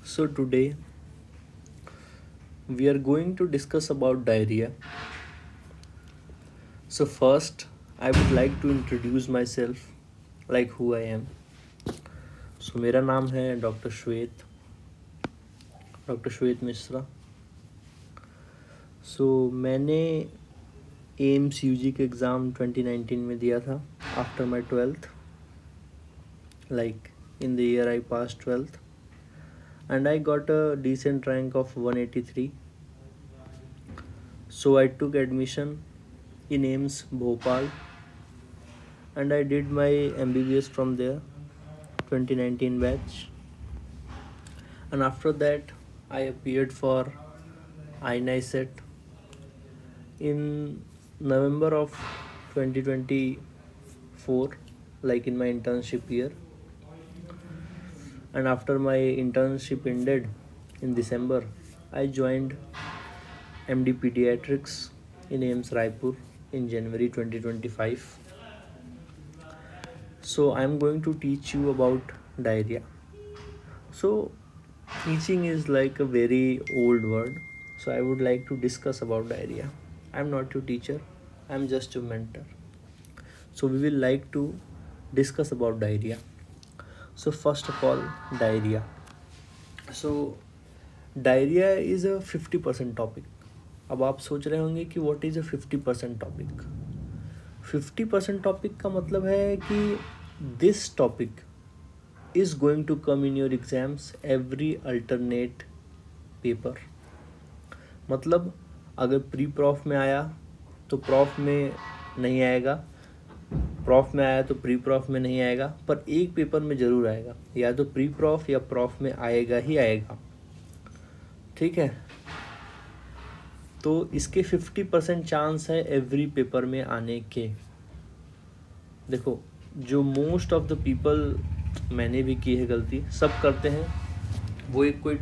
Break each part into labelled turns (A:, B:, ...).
A: So today we are going to discuss about diarrhea. So first I would like to introduce myself like who I am. So मेरा नाम है doctor श्वेत मिश्रा. सो मैंने AIIMS UG के exam 2019 में दिया था after my twelfth. Like in the year I pass twelfth and I got a decent rank of 183. So I took admission in AIIMS Bhopal and I did my MBBS from there, 2019 batch. And after that I appeared for INICET in November of 2024, like in my internship year. And after my internship ended in December, I joined MD Pediatrics in AIIMS Raipur in January 2025. So I'm going to teach you about diarrhea. So teaching is like a very old word. So I would like to discuss about diarrhea. I'm not your teacher, I'm just your mentor. So we will like to discuss about diarrhea. So first of all, diarrhea. So diarrhoea is a 50% topic. अब आप सोच रहे होंगे कि what is a 50% topic. 50% topic का मतलब है कि this topic is going to come in your exams every alternate paper. मतलब अगर प्री प्रॉफ में आया तो प्रॉफ में नहीं आएगा, प्रॉफ में आया तो प्री प्रॉफ में नहीं आएगा, पर एक पेपर में ज़रूर आएगा. या तो प्री प्रॉफ या प्रॉफ में आएगा ही आएगा. ठीक है. तो इसके 50% चांस है एवरी पेपर में आने के. देखो, जो मोस्ट ऑफ द पीपल, मैंने भी की है गलती, सब करते हैं, वो एक कोई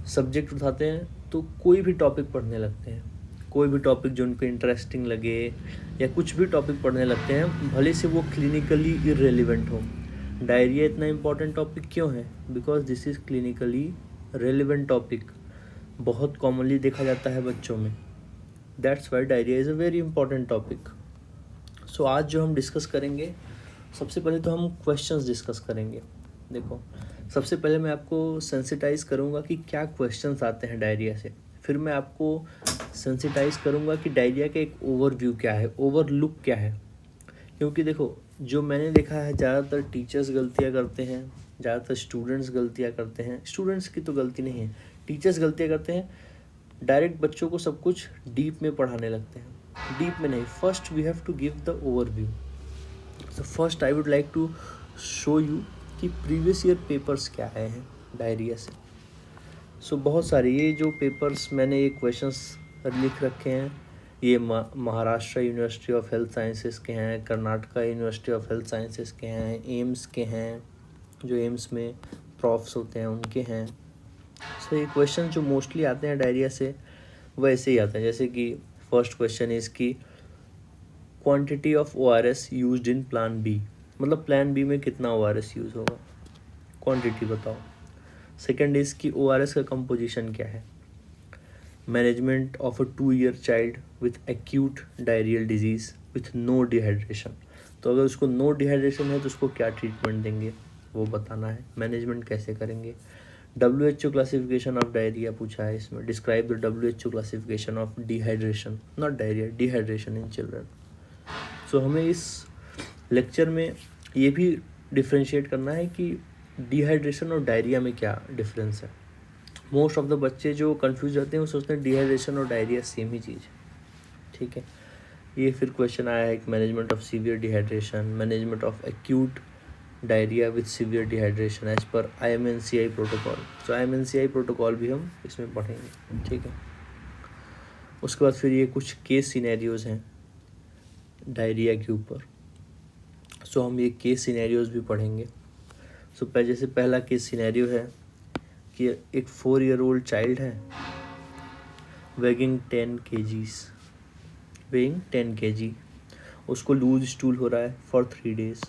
A: सब्जेक्ट उठाते हैं तो कोई भी टॉपिक पढ़ने लगते हैं. कोई भी टॉपिक जो उनको इंटरेस्टिंग लगे या कुछ भी टॉपिक पढ़ने लगते हैं, भले से वो क्लिनिकली इररेलेवेंट हो. डायरिया इतना इम्पॉर्टेंट टॉपिक क्यों है? Because this is clinically relevant topic. बहुत कॉमनली देखा जाता है बच्चों में. That's why diarrhoea is a very important topic. So आज जो हम डिस्कस करेंगे, सबसे पहले तो हम क्वेश्चंस डिस्कस करेंगे. देखो, सबसे पहले मैं आपको सेंसिटाइज करूँगा कि क्या क्वेश्चंस आते हैं डायरिया से. फिर मैं आपको सेंसिटाइज करूँगा कि डायरिया का एक ओवरव्यू क्या है, ओवरलुक क्या है. क्योंकि देखो, जो मैंने देखा है, ज़्यादातर टीचर्स गलतियाँ करते हैं, ज़्यादातर स्टूडेंट्स गलतियाँ करते हैं. स्टूडेंट्स की तो गलती नहीं है, टीचर्स गलतियाँ करते हैं. डायरेक्ट बच्चों को सब कुछ डीप में पढ़ाने लगते हैं. डीप में नहीं, first we have to give the overview. So first I would like to show you कि प्रीवियस ईयर पेपर्स क्या आए हैं डायरिया से. सो बहुत सारे ये जो पेपर्स मैंने ये क्वेश्चंस लिख रखे हैं, ये Maharashtra university of health sciences के हैं, Karnataka university of health sciences के हैं, एम्स के हैं, जो एम्स में प्रॉफ्स होते हैं उनके हैं. सो ये क्वेश्चन जो मोस्टली आते हैं डायरिया से वो ऐसे ही आते हैं. जैसे कि फर्स्ट क्वेश्चन इज़ की quantity of ORS used in plan B. मतलब प्लान बी में कितना ORS यूज़ होगा, क्वांटिटी बताओ. सेकंड इज़ की ORS का कंपोजिशन क्या है. Management of a 2 year child with acute diarrhoeal disease with no dehydration. तो अगर उसको नो डिहाइड्रेशन है तो उसको क्या ट्रीटमेंट देंगे वो बताना है. मैनेजमेंट कैसे करेंगे. WHO क्लासिफिकेशन ऑफ डायरिया पूछा है इसमें. Describe the WHO classification of dehydration, not diarrhoea, dehydration in children. So हमें इस लेक्चर में ये भी डिफ्रेंशिएट करना है कि डिहाइड्रेशन और डायरिया में क्या डिफरेंस है. मोस्ट ऑफ द बच्चे जो कंफ्यूज रहते हैं वो सोचते हैं डिहाइड्रेशन और डायरिया सेम ही चीज़ है. ठीक है. ये फिर क्वेश्चन आया है कि management of severe dehydration, management of acute diarrhoea with severe dehydration as per IMNCI protocol. So IMNCI protocol भी हम इसमें पढ़ेंगे. ठीक है. उसके बाद फिर ये कुछ केस सिनेरियोज़ हैं डायरिया के ऊपर. सो हम ये केस सिनेरियोज़ भी पढ़ेंगे. सो जैसे पहला केस सिनेरियो है कि एक 4-year-old चाइल्ड है, वेइंग 10 kg. उसको लूज स्टूल हो रहा है for 3 days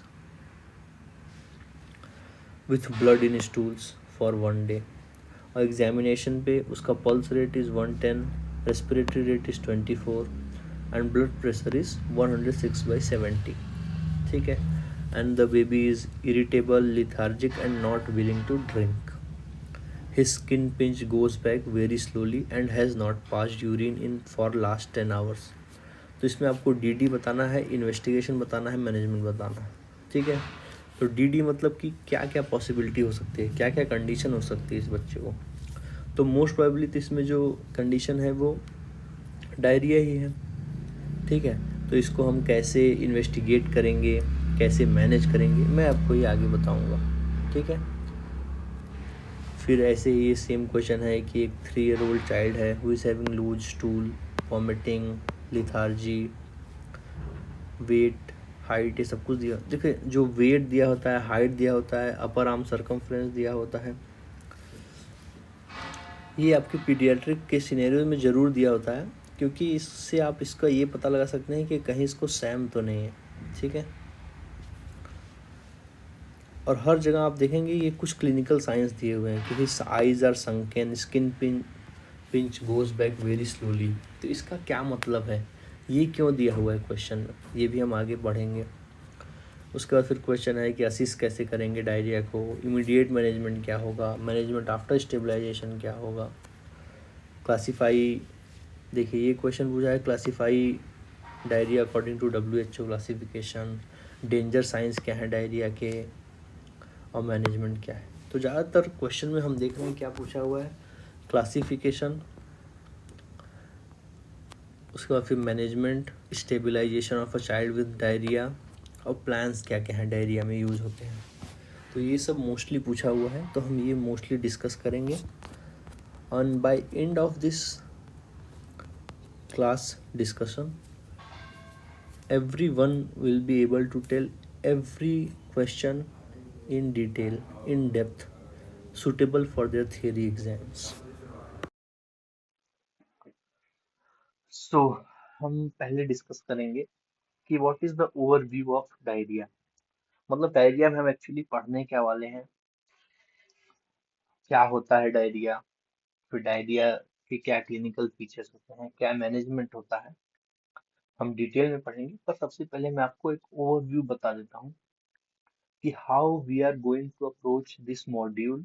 A: with blood in stools for 1 day. और एग्जामिनेशन पे उसका pulse rate is 110, respiratory rate is 24 and blood pressure is 106/70. ठीक है. And the baby is irritable, lethargic and not willing to drink. His skin pinch goes back very slowly and has not passed urine in for last 10 hours. तो इसमें आपको DD बताना है, investigation बताना है, management बताना है. ठीक है. तो डीडी मतलब कि क्या क्या पॉसिबिलिटी हो सकती है, क्या क्या कंडीशन हो सकती है इस बच्चे को. तो मोस्ट प्रोबेबली तो इसमें जो कंडीशन है वो डायरिया ही है. ठीक है. तो इसको हम कैसे इन्वेस्टिगेट करेंगे, कैसे मैनेज करेंगे, मैं आपको ये आगे बताऊंगा. ठीक है. फिर ऐसे ही ये सेम क्वेश्चन है कि एक 3 year old चाइल्ड है who is having loose stool, vomiting, lethargy, weight, height, ये सब कुछ दिया. देखिए जो वेट दिया होता है, हाइट दिया होता है, अपर आर्म सर्कमफ्रेंस दिया होता है, ये आपके पीडियाट्रिक के सिनेरियो में ज़रूर दिया होता है, क्योंकि इससे आप इसका ये पता लगा सकते हैं कि कहीं इसको सैम तो नहीं है. ठीक है. और हर जगह आप देखेंगे ये कुछ क्लिनिकल साइंस दिए हुए हैं कि his eyes are sunken, skin pinch goes back very slowly. तो इसका क्या मतलब है, ये क्यों दिया हुआ है क्वेश्चन में, ये भी हम आगे बढ़ेंगे. उसके बाद फिर क्वेश्चन है कि असिस्ट कैसे करेंगे डायरिया को, इमीडिएट मैनेजमेंट क्या होगा, मैनेजमेंट आफ्टर स्टेबलाइजेशन क्या होगा, क्लासीफाई. देखिए ये क्वेश्चन पूछा है classify diarrhoea according to WHO classification, danger signs क्या है डायरिया के, और मैनेजमेंट क्या है. तो ज़्यादातर क्वेश्चन में हम देख रहे हैं क्या पूछा हुआ है, क्लासिफिकेशन, उसके बाद फिर management, stabilization of a child with diarrhoea, और प्लान्स क्या क्या हैं डायरिया में यूज़ होते हैं. तो ये सब मोस्टली पूछा हुआ है, तो हम ये मोस्टली डिस्कस करेंगे. And by end of this class discussion everyone will be able to tell every question in detail, in depth, suitable for their theory exams. So हम पहले डिस्कस करेंगे कि what is the overview of diarrhoea. मतलब diarrhoea में हम actually पढ़ने क्या वाले हैं, क्या होता है डायरिया, फिर डायरिया के क्या क्लिनिकल फीचर्स होते हैं, क्या मैनेजमेंट होता है, हम डिटेल में पढ़ेंगे. पर सबसे पहले मैं आपको एक ओवरव्यू बता देता हूँ कि how we are going to approach this module,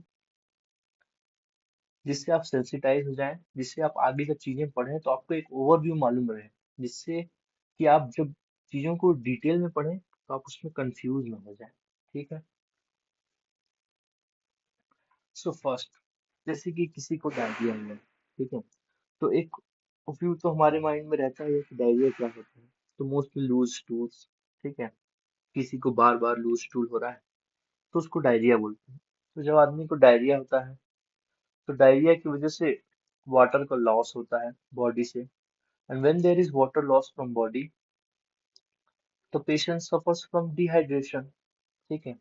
A: जिससे आप सेंसिटाइज हो जाएं, जिससे आप आगे जब चीजें पढ़ें तो आपको एक ओवरव्यू मालूम रहे, जिससे कि आप जब चीजों को डिटेल में पढ़ें तो आप उसमें कंफ्यूज ना हो जाए. ठीक है. सो फर्स्ट, जैसे कि किसी को डायरिया हुआ, ठीक है, तो एक व्यू तो हमारे माइंड में रहता है कि डायरिया क्या होता है. तो मोस्टली लूज स्टूल्स. ठीक है. किसी को बार बार लूज स्टूल हो रहा है तो उसको डायरिया बोलते हैं. तो जब आदमी को डायरिया होता है तो डायरिया की वजह से वाटर का लॉस होता है बॉडी से. And when there is water loss from body, तो पेशेंट सफर्स फ्रॉम डिहाइड्रेशन. ठीक है.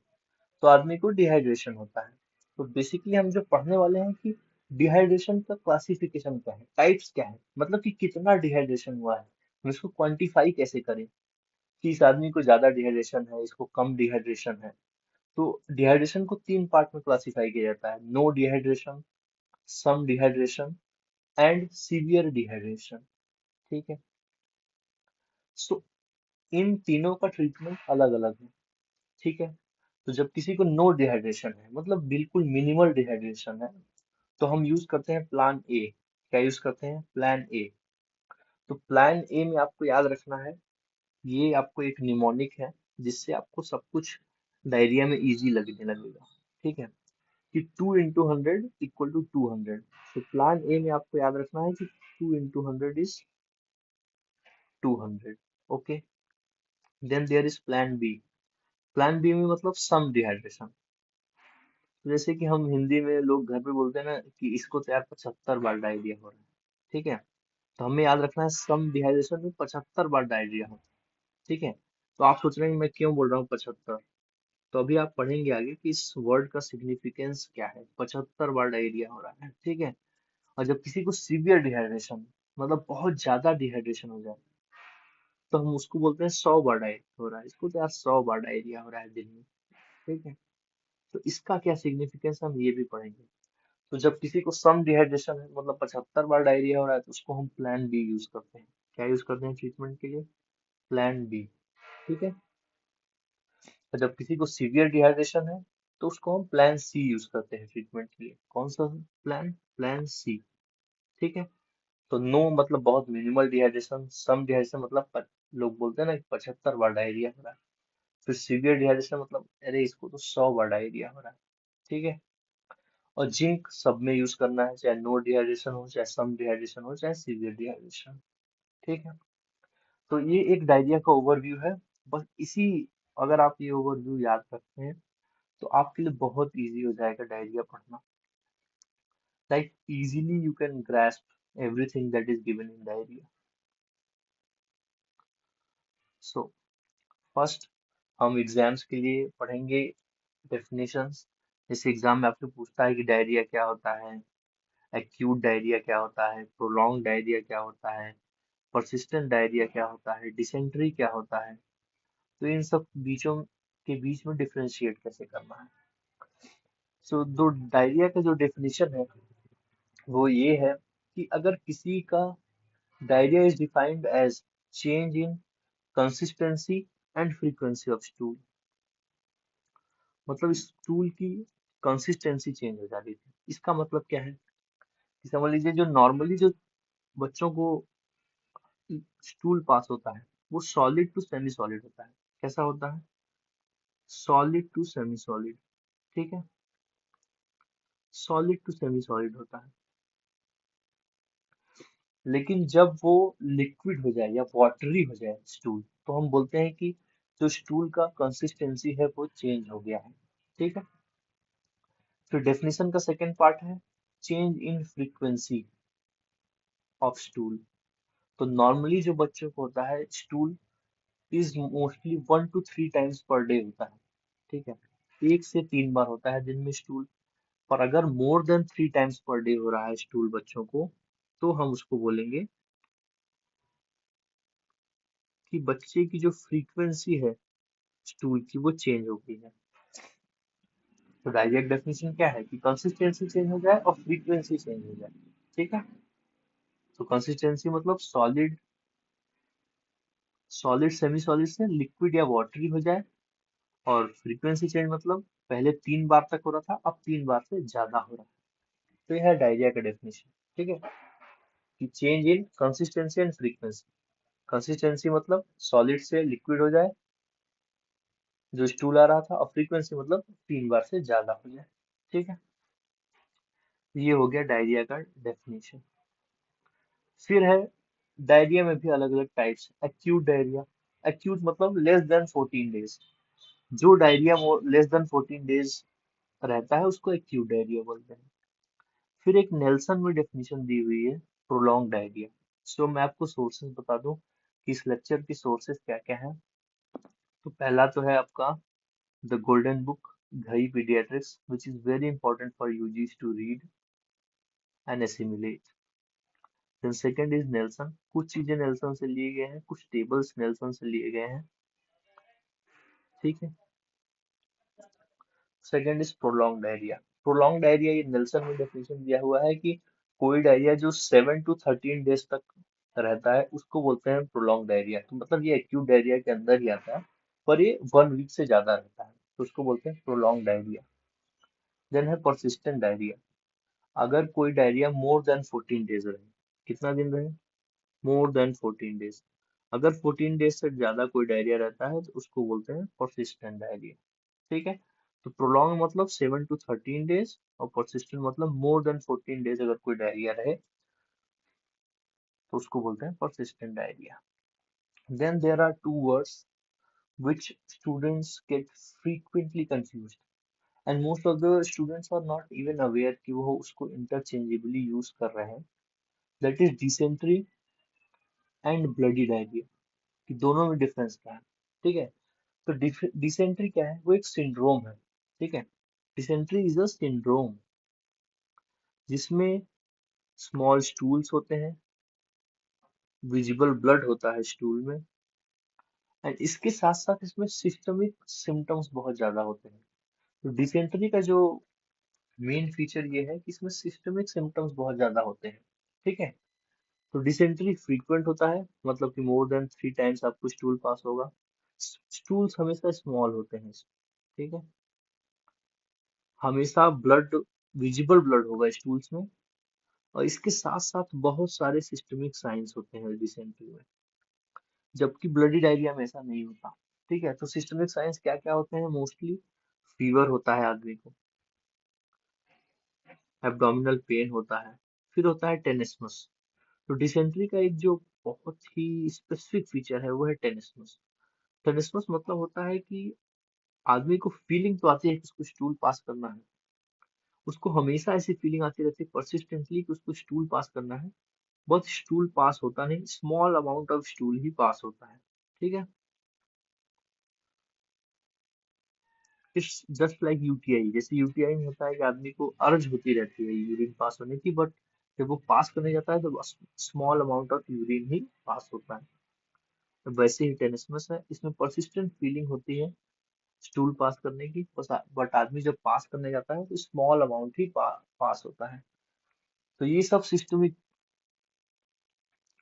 A: तो आदमी को डिहाइड्रेशन होता है. तो बेसिकली हम जो पढ़ने वाले हैं कि डिहाइड्रेशन का क्लासिफिकेशन क्या है, टाइप्स क्या है, मतलब कि कितना डिहाइड्रेशन हुआ है, हम इसको क्वांटिफाई कैसे करें कि इस आदमी को ज्यादा डिहाइड्रेशन है, इसको कम डिहाइड्रेशन है. तो डिहाइड्रेशन को 3 पार्ट में क्लासिफाई किया जाता है: no dehydration, some dehydration and severe dehydration. ठीक है. सो इन तीनों का ट्रीटमेंट अलग अलग है. ठीक है. तो जब किसी को नो डिहाइड्रेशन है, मतलब बिल्कुल मिनिमल डिहाइड्रेशन है, तो हम यूज करते हैं प्लान ए. क्या यूज करते हैं? Plan A. तो प्लान ए में आपको याद रखना है, ये आपको एक निमोनिक है, जिससे आपको सब कुछ डायरिया में इजी लगने लगेगा. ठीक है. कि 2 into 100 = 200. तो प्लान ए में आपको याद रखना है कि 2 into 100 is 200. Okay. Then there is plan B. Plan B में मतलब सम डिहाइड्रेशन. जैसे कि हम हिंदी में लोग घर पे बोलते हैं ना कि इसको तो यार 75 बार डायरिया हो रहा है. ठीक है. तो हमें याद रखना है सम डिहाइड्रेशन में 75 बार डायरिया हो. ठीक है. तो आप सोच रहे हैं मैं क्यों बोल रहा हूँ 75. तो अभी आप पढ़ेंगे आगे कि इस वर्ड का सिग्निफिकेंस क्या है, 75 बार डायरिया हो रहा है. ठीक है. और जब किसी को सीवियर डिहाइड्रेशन, मतलब बहुत ज्यादा डिहाइड्रेशन हो जाए, तो हम उसको बोलते हैं 100 बार डायरिया हो रहा है, इसको तो यार 100 बार डायरिया हो रहा है दिन में. ठीक है. तो इसका क्या सिग्निफिकेंस हम ये भी पढ़ेंगे. तो जब किसी को सम डिहाइड्रेशन है, मतलब 75 बार डायरिया हो रहा है, तो उसको हम प्लान बी यूज करते हैं। क्या यूज करते हैं ट्रीटमेंट के लिए? Plan B. ठीक है। और जब किसी को सीवियर डिहाइड्रेशन है, तो उसको हम प्लान सी यूज करते हैं ट्रीटमेंट के लिए। कौन सा प्लान? Plan C. ठीक है। तो नो मतलब बहुत मिनिमल डिहाइड्रेशन, सम डिहाइड्रेशन मतलब लोग बोलते हैं ना कि 75 बार डायरिया हो रहा है। फिर सीवियर डिहाइड्रेशन मतलब अरे इसको तो 100 बार डायरिया हो रहा है। ठीक है। और जिंक सब में यूज करना है, चाहे नो डिहाइड्रेशन हो, चाहे सम डिहाइड्रेशन हो, चाहे सीवियर डिहाइड्रेशन। ठीक है। तो ये एक डायरिया का ओवरव्यू है। बस इसी, अगर आप ये ओवरव्यू याद रखते हैं तो आपके लिए बहुत इजी हो जाएगा डायरिया पढ़ना। Like easily you can grasp everything that is given in diarrhoea. So first हम एग्जाम्स के लिए पढ़ेंगे डेफिनेशंस। जैसे एग्जाम में आपसे पूछता है कि डायरिया क्या होता है, एक्यूट डायरिया क्या होता है, प्रोलॉन्ग डायरिया क्या होता है, परसिस्टेंट डायरिया क्या होता है, डिसेंट्री क्या होता है। तो इन सब बीचों के बीच में डिफरेंशिएट कैसे करना है। सो दो डायरिया का जो डेफिनेशन है वो ये है कि अगर किसी का diarrhoea is defined as change in consistency and frequency of stool, मतलब स्टूल की कंसिस्टेंसी चेंज हो जाती थी। इसका मतलब क्या है कि समझ लीजिए जो नॉर्मली जो बच्चों को स्टूल पास होता है वो सॉलिड टू सेमी सॉलिड होता है। कैसा होता है? Solid to semi solid. ठीक है। सॉलिड टू सेमी सॉलिड होता है। लेकिन जब वो लिक्विड हो जाए या वाटरी हो जाए स्टूल, तो हम बोलते हैं कि जो स्टूल का कंसिस्टेंसी है वो चेंज हो गया है। ठीक है। फिर डेफिनेशन का सेकेंड पार्ट है change in frequency of stool. तो नॉर्मली जो बच्चों को होता है stool is mostly 1 to 3 times per day होता है। ठीक है। 1 से 3 बार होता है दिन में स्टूल। पर अगर more than 3 times per day हो रहा है स्टूल बच्चों को, तो हम उसको बोलेंगे कि बच्चे की जो फ्रीक्वेंसी है स्टूल की वो चेंज हो गई है। तो डायरेक्ट डेफिनेशन क्या है कि कंसिस्टेंसी चेंज हो जाए और फ्रीक्वेंसी चेंज हो जाए। ठीक है। तो कंसिस्टेंसी मतलब सॉलिड, सॉलिड सेमी सॉलिड से लिक्विड या वाटरी हो जाए। और फ्रीक्वेंसी चेंज मतलब पहले 3 बार तक हो रहा था, अब 3 बार से ज्यादा हो रहा है। तो यह है डायरिया का डेफिनेशन। ठीक है। कि change in consistency and frequency. Consistency मतलब सॉलिड से लिक्विड हो जाए जो स्टूल आ रहा था, और फ्रीक्वेंसी मतलब 3 बार से ज्यादा हो जाए। ठीक है। ये हो गया डायरिया का डेफिनेशन। फिर है डायरिया में भी अलग अलग टाइप्स। Acute diarrhoea. एक्यूट मतलब लेस देन 14 डेज। जो डायरिया लेस देन 14 डेज रहता है उसको एक्यूट डायरिया बोलते हैं। फिर एक नेल्सन में डेफिनेशन दी हुई है प्रोलॉन्ग डायरिया। सो मैं आपको सोर्सेज बता दूं कि इस लेक्चर की सोर्सेज क्या क्या है। तो पहला तो है आपका the golden book, Ghai paediatrics, which is very important for UGs to read and assimilate. Then second is Nelson, कुछ चीजें नेल्सन से लिए गए हैं, कुछ टेबल्स नेल्सन से लिए गए हैं। ठीक है। Second is prolong diarrhoea. Prolong diarrhoea ये नेल्सन में डेफिनेशन दिया हुआ है कि कोई डायरिया जो 7 to 13 डेज तक रहता है उसको बोलते हैं प्रोलॉन्ग डायरिया। तो मतलब ये एक्यूट डायरिया के अंदर ही आता है, पर ये 1 वीक से ज्यादा रहता है, तो उसको बोलते हैं प्रोलॉन्ग डायरिया। देन है परसिस्टेंट डायरिया। अगर कोई डायरिया मोर देन 14 डेज रहे, कितना दिन रहे? मोर देन 14 डेज। अगर 14 डेज से ज्यादा कोई डायरिया रहता है तो उसको बोलते हैं परसिस्टेंट डायरिया। ठीक है। तो प्रोलॉन्ग मतलब 7 to 13 डेज, और परसिस्टेंट मतलब मोर देन 14 डेज अगर कोई डायरिया रहे तो उसको बोलते हैं persistent diarrhoea. Then there are two words which students get frequently confused, and most of the students are not even aware कि वो उसको interchangeably use कर रहे हैं। that is dysentery and bloody diarrhea, कि दोनों में डिफरेंस क्या है। ठीक है। तो डिसेंट्री क्या है? वो एक सिंड्रोम है। ठीक है। डिसेंट्री इज अ सिंड्रोम जिसमें स्मॉल स्टूल्स होते हैं, विजिबल ब्लड होता है स्टूल में, एंड इसके साथ साथ इसमें सिस्टमिक सिम्टम्स बहुत ज्यादा होते हैं। तो डिसेंट्री का जो मेन फीचर ये है कि इसमें सिस्टमिक सिम्टम्स बहुत ज्यादा होते हैं। ठीक है, तो डिसेंट्री फ्रीक्वेंट होता है, मतलब कि मोर देन 3 टाइम्स आपको स्टूल पास होगा। स्टूल्स हमेशा स्मॉल होते हैं। ठीक है, हमेशा ब्लड, विजिबल ब्लड होगा स्टूल्स में, और इसके साथ साथ बहुत सारे सिस्टमिक साइंस होते हैं डिसेंट्री में, जबकि ब्लडी डायरिया में ऐसा नहीं होता। ठीक है, तो सिस्टमिक साइंस क्या क्या होते हैं? मोस्टली फीवर होता है आदमी को, एब्डोमिनल पेन होता है, फिर होता है टेनिसमस। तो डिसेंट्री का एक जो बहुत ही स्पेसिफिक फीचर है वो है टेनिसमस। टेनिसमस मतलब होता है कि आदमी को फीलिंग तो आती है कि उसको स्टूल पास करना है, उसको हमेशा ऐसी फीलिंग आती रहती है परसिस्टेंटली कि उसको स्टूल पास करना है, बट स्टूल पास होता नहीं, स्मॉल अमाउंट ऑफ स्टूल ही पास होता है। ठीक है, इट्स जस्ट लाइक यूटीआई। जैसे यूटीआई में होता है कि आदमी को अर्ज होती रहती है यूरिन पास होने की, बट जब वो पास करने जाता है तो स्मॉल अमाउंट ऑफ यूरिन ही पास होता है। तो वैसे ही टेनिसमस है, इसमें परसिस्टेंट फीलिंग होती है स्टूल पास करने की, बट आदमी जब पास करने जाता है तो स्मॉल अमाउंट ही पास होता है। तो ये सब सिस्टमिक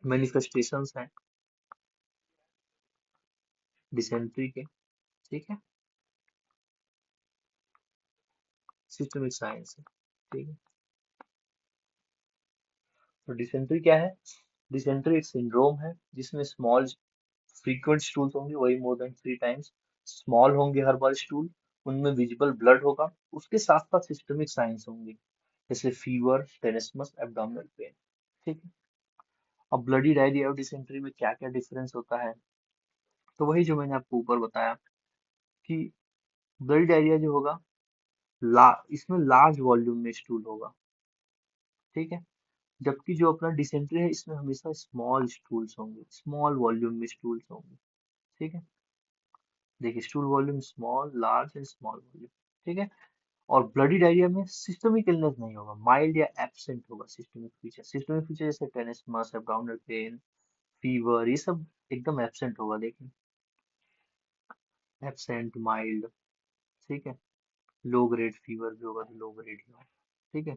A: मैनिफेस्टेशंस हैं डिसेंट्री के। ठीक है, सिस्टमिक साइंस है। ठीक है, तो डिसेंट्री क्या है? डिसेंट्री एक सिंड्रोम है जिसमें स्मॉल फ्रीक्वेंट स्टूल्स होंगे, वही मोर देन 3 टाइम्स स्मॉल होंगे हर बार स्टूल, उनमें विजिबल ब्लड होगा, उसके साथ साथ सिस्टमिक साइंस होंगे, जैसे फीवर, टेनिसमस, एब्डोमिनल पेन। ठीक है, अब ब्लडी डायरिया और डिसेंट्री में क्या क्या डिफरेंस होता है? तो वही जो मैंने आपको ऊपर बताया कि ब्लडी डायरिया जो होगा, इसमें लार्ज वॉल्यूम में स्टूल होगा। ठीक है, जबकि जो अपना डिसेंट्री है इसमें हमेशा स्मॉल स्टूल्स होंगे, स्मॉल वॉल्यूम में स्टूल्स होंगे। ठीक है, देखिए stool volume small, large and small volume. ठीक है, और ब्लडी डायरिया में सिस्टमिक इलनेस नहीं होगा, माइल्ड या एब्सेंट होगा सिस्टमिक फीचर। सिस्टमिक फीचर जैसे टेनिसमस, एब्डोमिनल पेन, फीवर, ये सब एकदम एब्सेंट होगा, देखिए एब्सेंट, माइल्ड। ठीक है, लो ग्रेड फीवर भी होगा तो लो ग्रेड ही होगा। ठीक है,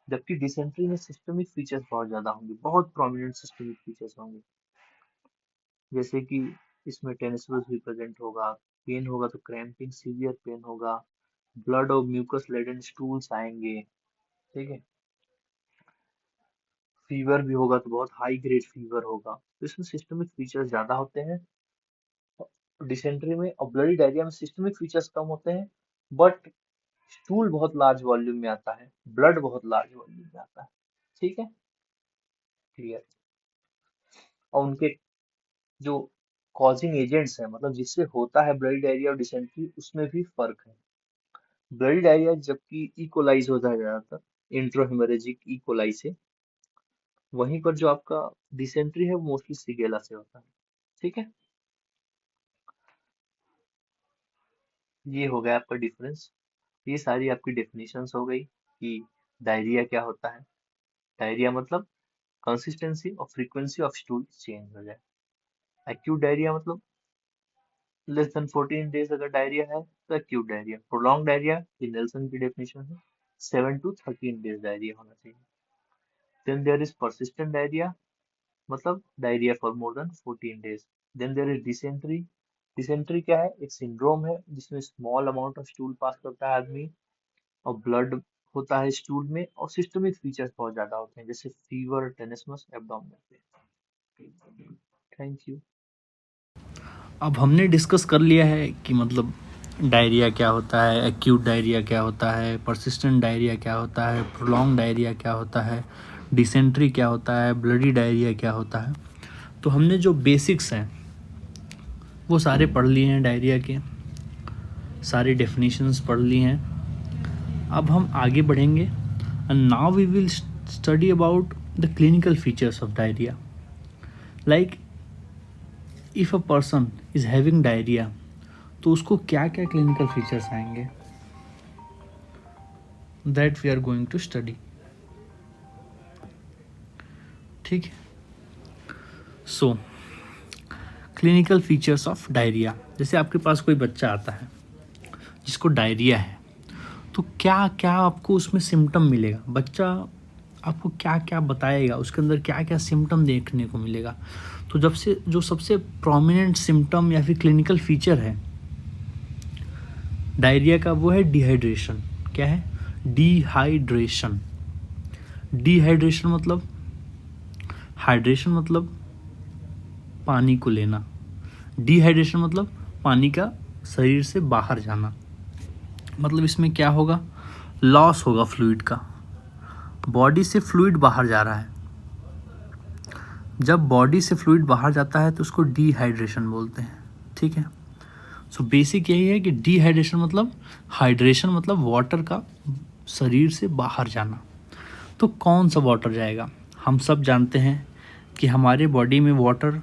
A: जबकि डिसेंट्री में सिस्टमिक फीचर्स बहुत ज्यादा होंगे, बहुत प्रोमिनेंट सिस्टमिक फीचर्स होंगे, जैसे कि इसमें टेनिसमस भी प्रेजेंट होगा, पेन होगा तो क्रैम्पिंग, सीवियर पेन होगा, ब्लड और म्यूकस लेडन स्टूल्स आएंगे। ठीक है, फीवर भी होगा तो बहुत हाई ग्रेड फीवर होगा, तो इसमें सिस्टमिक फीचर्स ज्यादा होते हैं डिसेंट्री में। और ब्लडी डायरिया में सिस्टमिक फीचर्स कम होते हैं, बट स्टूल बहुत लार्ज वॉल्यूम में आता है, ब्लड बहुत लार्ज वॉल्यूम में आता है। ठीक है, क्लियर। और उनके जो कॉजिंग एजेंट्स हैं, मतलब जिससे होता है ब्लडी डायरिया और डिसेंट्री, उसमें भी फर्क है। ब्लडी डायरिया जबकि इकोलाइज होता है ज्यादातर इंट्रोहेमरेजिक इकोलाई से, वहीं पर जो आपका डिसेंट्री है वो मोस्टली सीगेला से होता है। ठीक है, ये हो गया आपका डिफरेंस। ये सारी आपकी डेफिनेशंस हो गई कि डायरिया क्या होता है। डायरिया मतलब कंसिस्टेंसी और फ्रीक्वेंसी ऑफ स्टूल चेंज हो जाए। एक्यूट डायरिया मतलब लेस देन 14 डेज अगर डायरिया है तो एक्यूट डायरिया। प्रोलॉन्ग डायरिया, ये नेल्सन की डेफिनेशन है, 7 to 13 डेज डायरिया होना चाहिए। Then there is persistent diarrhoea, मतलब diarrhoea for more than 14 days. Then there is dysentery. Dysentery क्या है? एक सिंड्रोम है जिसमें small amount of stool pass करता है आदमी, और ब्लड होता है स्टूल में, और सिस्टमिक फीचर्स बहुत ज्यादा होते हैं जैसे fever, tenesmus, abdominal pain. Thank you.
B: अब हमने डिस्कस कर लिया है कि मतलब डायरिया क्या होता है, एक्यूट डायरिया क्या होता है, परसिस्टेंट डायरिया क्या होता है, प्रोलॉन्ग डायरिया क्या होता है, डिसेंट्री क्या होता है, ब्लडी डायरिया क्या होता है। तो हमने जो बेसिक्स हैं वो सारे पढ़ लिए हैं डायरिया के, सारे डेफिनेशंस पढ़ ली हैं। अब हम आगे बढ़ेंगे and now we will study about the clinical features of diarrhoea. Like if a person is having diarrhoea तो उसको क्या क्या क्लिनिकल फीचर्स आएंगे, that we are going to study. ठीक है, so clinical features of diarrhoea. जैसे आपके पास कोई बच्चा आता है जिसको डायरिया है, तो क्या क्या आपको उसमें सिम्टम मिलेगा, बच्चा आपको क्या क्या बताएगा, उसके अंदर क्या क्या सिम्टम देखने को मिलेगा। तो जब से जो सबसे प्रोमिनेंट सिम्टम या फिर क्लिनिकल फीचर है डायरिया का वो है डिहाइड्रेशन। क्या है? डिहाइड्रेशन। डिहाइड्रेशन मतलब, हाइड्रेशन मतलब पानी को लेना, डिहाइड्रेशन मतलब पानी का शरीर से बाहर जाना। मतलब इसमें क्या होगा? लॉस होगा फ्लूइड का, बॉडी से फ्लूइड बाहर जा रहा है। जब बॉडी से फ्लूइड बाहर जाता है तो उसको डिहाइड्रेशन बोलते हैं। ठीक है, सो बेसिक यही है कि डिहाइड्रेशन मतलब, हाइड्रेशन मतलब वाटर का शरीर से बाहर जाना। तो कौन सा वाटर जाएगा? हम सब जानते हैं कि हमारे बॉडी में वाटर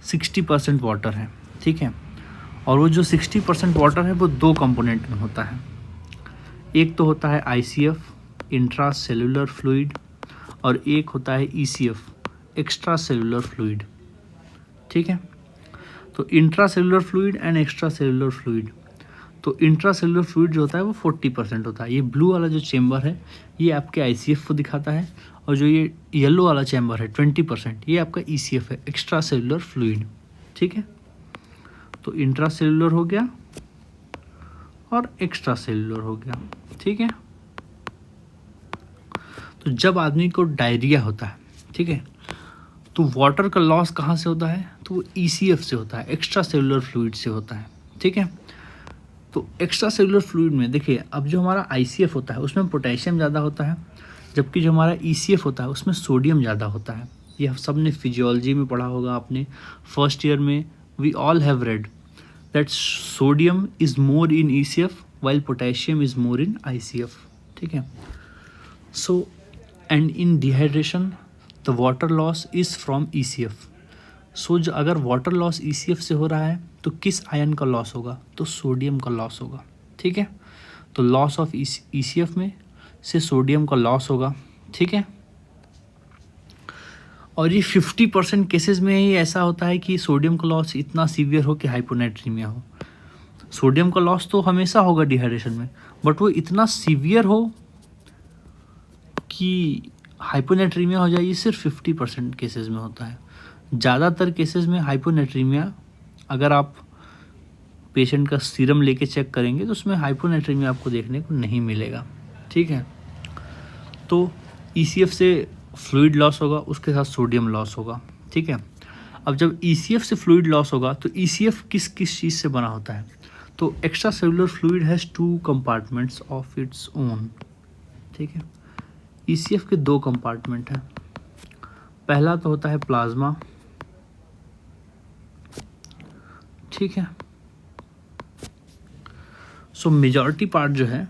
B: 60% वाटर है। ठीक है, और वो जो 60% वाटर है वो दो कंपोनेंट में होता है। एक तो होता है ICF, इंट्रा सेलुलर फ्लूइड, और एक होता है ECF, एक्स्ट्रा सेलुलर फ्लूइड। ठीक है, तो intra cellular fluid and extra cellular fluid. तो इंट्रा सेलुलर फ्लूइड जो होता है वो 40% होता है। ये ब्लू वाला जो चेम्बर है ये आपके ICF को दिखाता है, और जो ये येलो वाला चेम्बर है 20%, ये आपका ECF है, एक्स्ट्रा सेलुलर फ्लूइड। ठीक है, तो इंट्रा सेलुलर हो गया और एक्स्ट्रा सेलुलर हो गया। ठीक है, तो जब आदमी को डायरिया होता है, ठीक है, तो वाटर का लॉस कहाँ से होता है? तो वो ECF से होता है, एक्स्ट्रा सेलुलर फ्लूइड से होता है। ठीक है, तो एक्स्ट्रा सेलुलर फ्लूइड में देखिए, अब जो हमारा ICF होता है उसमें पोटेशियम ज़्यादा होता है, जबकि जो हमारा ECF होता है उसमें सोडियम ज़्यादा होता है। ये सब ने फिजियोलॉजी में पढ़ा होगा आपने, फर्स्ट ईयर में। We all have read that sodium is more in ECF while potassium is more in ICF. ठीक है, so and in dehydration the water loss is from ECF. so जो अगर वाटर लॉस ECF से हो रहा है तो किस आयन का लॉस होगा? तो सोडियम का लॉस होगा। ठीक है, तो लॉस ऑफ ECF में से सोडियम का लॉस होगा। ठीक है, और ये 50% केसेस में ही ऐसा होता है कि सोडियम का लॉस इतना सीवियर हो कि हाइपोनेट्रीमिया हो। सोडियम का लॉस तो हमेशा होगा डिहाइड्रेशन में, बट वो इतना सीवियर हो कि हाइपोनेट्रीमिया हो जाए, ये सिर्फ 50% केसेस में होता है। ज़्यादातर केसेस में हाइपोनेट्रीमिया, अगर आप पेशेंट का सीरम लेके चेक करेंगे तो उसमें हाइपोनेट्रीमिया आपको देखने को नहीं मिलेगा। ठीक है, तो ECF से फ्लूइड लॉस होगा, उसके साथ सोडियम लॉस होगा। ठीक है, अब जब ECF से फ्लूइड लॉस होगा तो ECF किस किस चीज़ से बना होता है? तो extra cellular fluid has 2 compartments of its own. ठीक है, ECF के 2 कंपार्टमेंट हैं। पहला तो होता है प्लाज्मा। ठीक है, सो मेजॉरिटी पार्ट जो है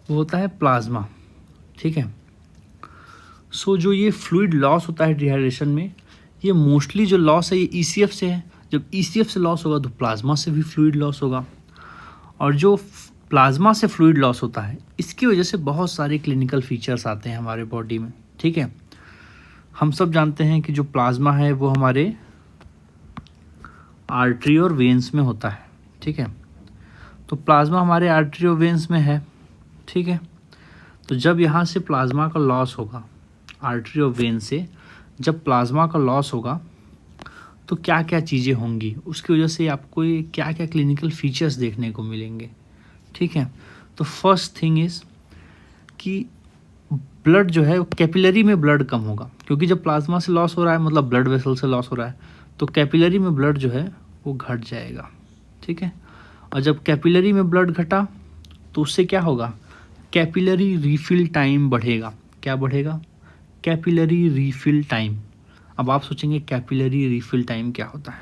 B: वो होता है प्लाज्मा। ठीक है, सो जो ये फ्लूइड लॉस होता है डिहाइड्रेशन में, ये मोस्टली जो लॉस है ये ECF से है। जब ECF से लॉस होगा तो प्लाज्मा से भी फ्लूइड लॉस होगा, और जो प्लाज्मा से फ्लूइड लॉस होता है इसकी वजह से बहुत सारे क्लिनिकल फीचर्स आते हैं हमारे बॉडी में। ठीक है, हम सब जानते हैं कि जो प्लाज्मा है वो हमारे आर्टरी और वेन्स में होता है। ठीक है, तो प्लाज्मा हमारे आर्टरी और वेन्स में है। ठीक है, तो जब यहाँ से प्लाज्मा का लॉस होगा आर्टरी और वेन से, जब प्लाज्मा का लॉस होगा तो क्या क्या चीज़ें होंगी, उसकी वजह से आपको ये क्या क्या क्लिनिकल फीचर्स देखने को मिलेंगे। ठीक है, तो फर्स्ट थिंग इज़ कि ब्लड जो है कैपिलरी में ब्लड कम होगा, क्योंकि जब प्लाज्मा से लॉस हो रहा है मतलब ब्लड वेसल से लॉस हो रहा है, तो कैपिलरी में ब्लड जो है वो घट जाएगा। ठीक है, और जब कैपिलरी में ब्लड घटा तो उससे क्या होगा? कैपिलरी रीफिल टाइम बढ़ेगा। क्या बढ़ेगा? Capillary refill time. अब आप सोचेंगे कैपिलरी रीफिल टाइम क्या होता है?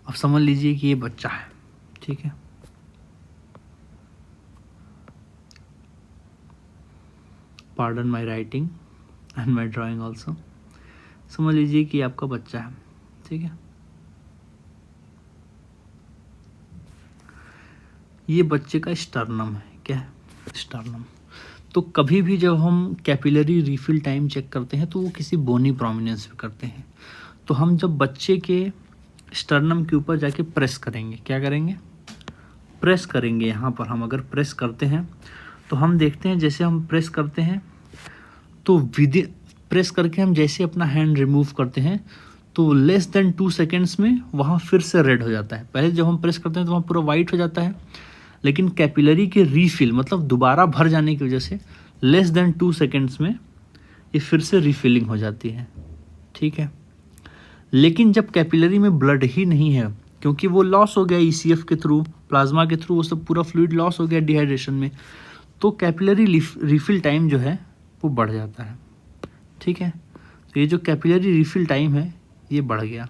B: अब समझ लीजिए कि ये बच्चा है। ठीक है, pardon my writing and my drawing also. समझ लीजिए कि आपका बच्चा है। ठीक है, ये बच्चे का स्टर्नम है। क्या है? स्टर्नम। तो कभी भी जब हम कैपिलरी रीफिल टाइम चेक करते हैं तो वो किसी बोनी प्रोमिनेंस पे करते हैं। तो हम जब बच्चे के स्टर्नम के ऊपर जाके प्रेस करेंगे, क्या करेंगे? प्रेस करेंगे यहाँ पर, हम अगर प्रेस करते हैं तो हम देखते हैं जैसे हम प्रेस करते हैं तो प्रेस करके हम जैसे अपना हैंड रिमूव करते हैं तो लेस देन 2 सेकेंड्स में वहाँ फिर से रेड हो जाता है। पहले जब हम प्रेस करते हैं तो वहाँ पूरा वाइट हो जाता है, लेकिन कैपिलरी के रीफिल मतलब दोबारा भर जाने की वजह से लेस देन 2 सेकेंड्स में ये फिर से रिफिलिंग हो जाती है। ठीक है, लेकिन जब कैपिलरी में ब्लड ही नहीं है, क्योंकि वो लॉस हो गया ECF के थ्रू, प्लाज्मा के थ्रू वो सब पूरा फ्लूइड लॉस हो गया डिहाइड्रेशन में, तो कैपिलरी रिफिल टाइम जो है वो बढ़ जाता है। ठीक है, तो ये जो कैपिलरी रिफिल टाइम है ये बढ़ गया,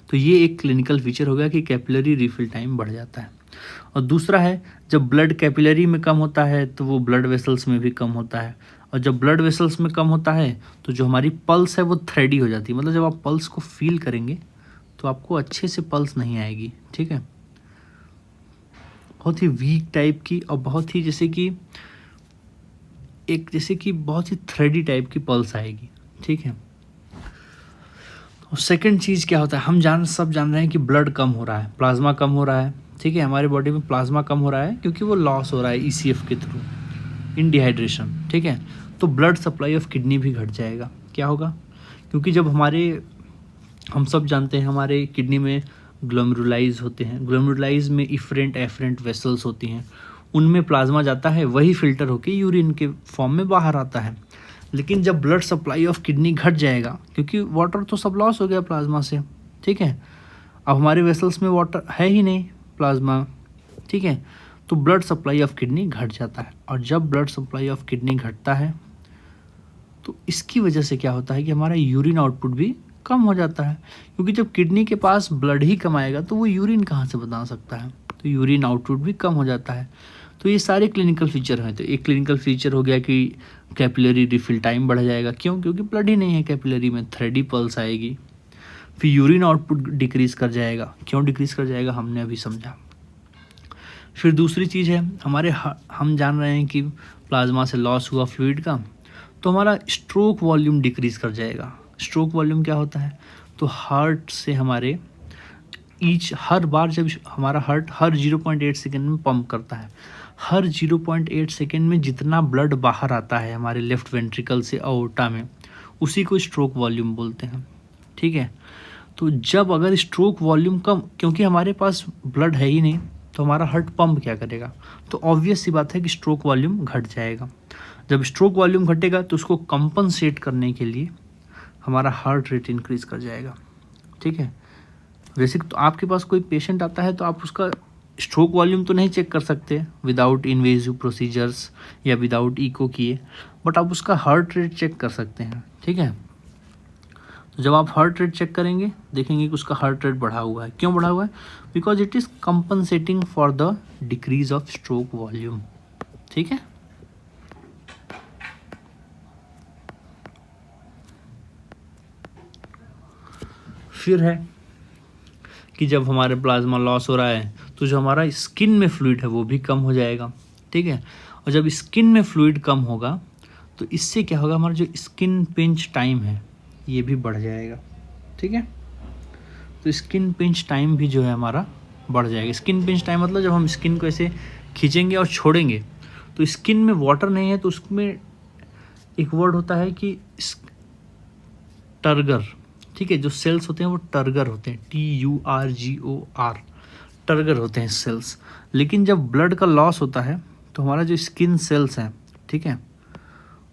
B: तो ये एक क्लिनिकल फीचर हो गया कि कैपिलरी रिफिल टाइम बढ़ जाता है। और दूसरा है, जब ब्लड कैपिलरी में कम होता है तो वो ब्लड वेसल्स में भी कम होता है, और जब ब्लड वेसल्स में कम होता है तो जो हमारी पल्स है वो थ्रेडी हो जाती है। मतलब जब आप पल्स को फील करेंगे तो आपको अच्छे से पल्स नहीं आएगी। ठीक है, बहुत ही वीक टाइप की और बहुत ही जैसे कि बहुत ही थ्रेडी टाइप की पल्स आएगी। ठीक है, और सेकंड चीज़ क्या होता है, हम सब जान रहे हैं कि ब्लड कम हो रहा है, प्लाज्मा कम हो रहा है। ठीक है, हमारे बॉडी में प्लाज्मा कम हो रहा है क्योंकि वो लॉस हो रहा है ECF के थ्रू इन डिहाइड्रेशन। ठीक है, तो ब्लड सप्लाई ऑफ किडनी भी घट जाएगा। क्या होगा, क्योंकि जब हम सब जानते हैं हमारे किडनी में ग्लोमेरुलाइज होते हैं, ग्लोमेरुलाइज में इफरेंट एफरेंट वेसल्स होती हैं, उनमें प्लाज्मा जाता है, वही फिल्टर होके यूरिन के फॉर्म में बाहर आता है। लेकिन जब ब्लड सप्लाई ऑफ किडनी घट जाएगा, क्योंकि वाटर तो सब लॉस हो गया प्लाज्मा से। ठीक है, अब हमारे वेसल्स में वाटर है ही नहीं, प्लाज्मा। ठीक है, तो ब्लड सप्लाई ऑफ किडनी घट जाता है, और जब ब्लड सप्लाई ऑफ किडनी घटता है तो इसकी वजह से क्या होता है कि हमारा यूरिन आउटपुट भी कम हो जाता है, क्योंकि जब किडनी के पास ब्लड ही कम आएगा तो वो यूरिन कहाँ से बना सकता है, तो यूरिन आउटपुट भी कम हो जाता है। तो ये सारे क्लिनिकल फीचर हैं। तो एक क्लिनिकल फीचर हो गया कि कैपिलरी रिफिल टाइम बढ़ जाएगा। क्यों? क्योंकि ब्लड ही नहीं है कैपिलरी में, थ्रेडी पल्स आएगी। फिर यूरिन आउटपुट डिक्रीज़ कर जाएगा। क्यों डिक्रीज़ कर जाएगा हमने अभी समझा। फिर दूसरी चीज़ है, हम जान रहे हैं कि प्लाज्मा से लॉस हुआ फ्लूइड का, तो हमारा स्ट्रोक वॉल्यूम डिक्रीज़ कर जाएगा। स्ट्रोक वॉल्यूम क्या होता है, तो हार्ट से हमारे हर बार जब हमारा हार्ट हर 0.8 सेकेंड में पंप करता है, हर 0.8 सेकेंड में जितना ब्लड बाहर आता है हमारे लेफ्ट वेंट्रिकल से अओर्टा में, उसी को स्ट्रोक वॉल्यूम बोलते हैं। ठीक है, तो जब अगर स्ट्रोक वॉल्यूम कम, क्योंकि हमारे पास ब्लड है ही नहीं, तो हमारा हार्ट पंप क्या करेगा, तो ऑब्वियस सी बात है कि स्ट्रोक वॉल्यूम घट जाएगा। जब स्ट्रोक वॉल्यूम घटेगा तो उसको कंपनसेट करने के लिए हमारा हार्ट रेट इंक्रीज़ कर जाएगा। ठीक है, वैसे तो आपके पास कोई पेशेंट आता है तो आप उसका स्ट्रोक वॉल्यूम तो नहीं चेक कर सकते विदाउट इन्वेजिव प्रोसीजर्स या विदाउट इको किए, बट आप उसका हार्ट रेट चेक कर सकते हैं। ठीक है, तो जब आप हार्ट रेट चेक करेंगे देखेंगे कि उसका हार्ट रेट बढ़ा हुआ है। क्यों बढ़ा हुआ है? Because it is compensating for the decrease of stroke volume. ठीक है, फिर है कि जब हमारे प्लाज्मा लॉस हो रहा है तो जो हमारा स्किन में फ्लूइड है वो भी कम हो जाएगा। ठीक है, और जब स्किन में फ्लूइड कम होगा तो इससे क्या होगा, हमारा जो स्किन पिंच टाइम है ये भी बढ़ जाएगा। ठीक है, तो स्किन पिंच टाइम भी जो है हमारा बढ़ जाएगा। स्किन पिंच टाइम मतलब जब हम स्किन को ऐसे खींचेंगे और छोड़ेंगे तो स्किन में वाटर नहीं है, तो उसमें एक वर्ड होता है कि टर्गर। ठीक है, जो सेल्स होते हैं वो टर्गर होते हैं, TURGOR, टर्गर होते हैं सेल्स। लेकिन जब ब्लड का लॉस होता है तो हमारा जो स्किन सेल्स हैं, ठीक है,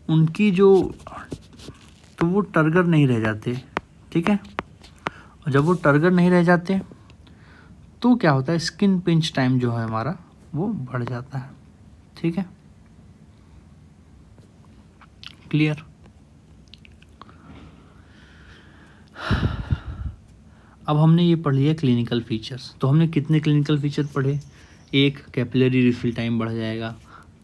B: उनकी तो वो टर्गर नहीं रह जाते। ठीक है, और जब वो टर्गर नहीं रह जाते तो क्या होता है, स्किन पिंच टाइम जो है हमारा वो बढ़ जाता है। ठीक है, क्लियर? अब हमने ये पढ़ लिया क्लिनिकल फीचर्स। तो हमने कितने क्लिनिकल फीचर पढ़े? एक, कैपिलरी रिफिल टाइम बढ़ जाएगा,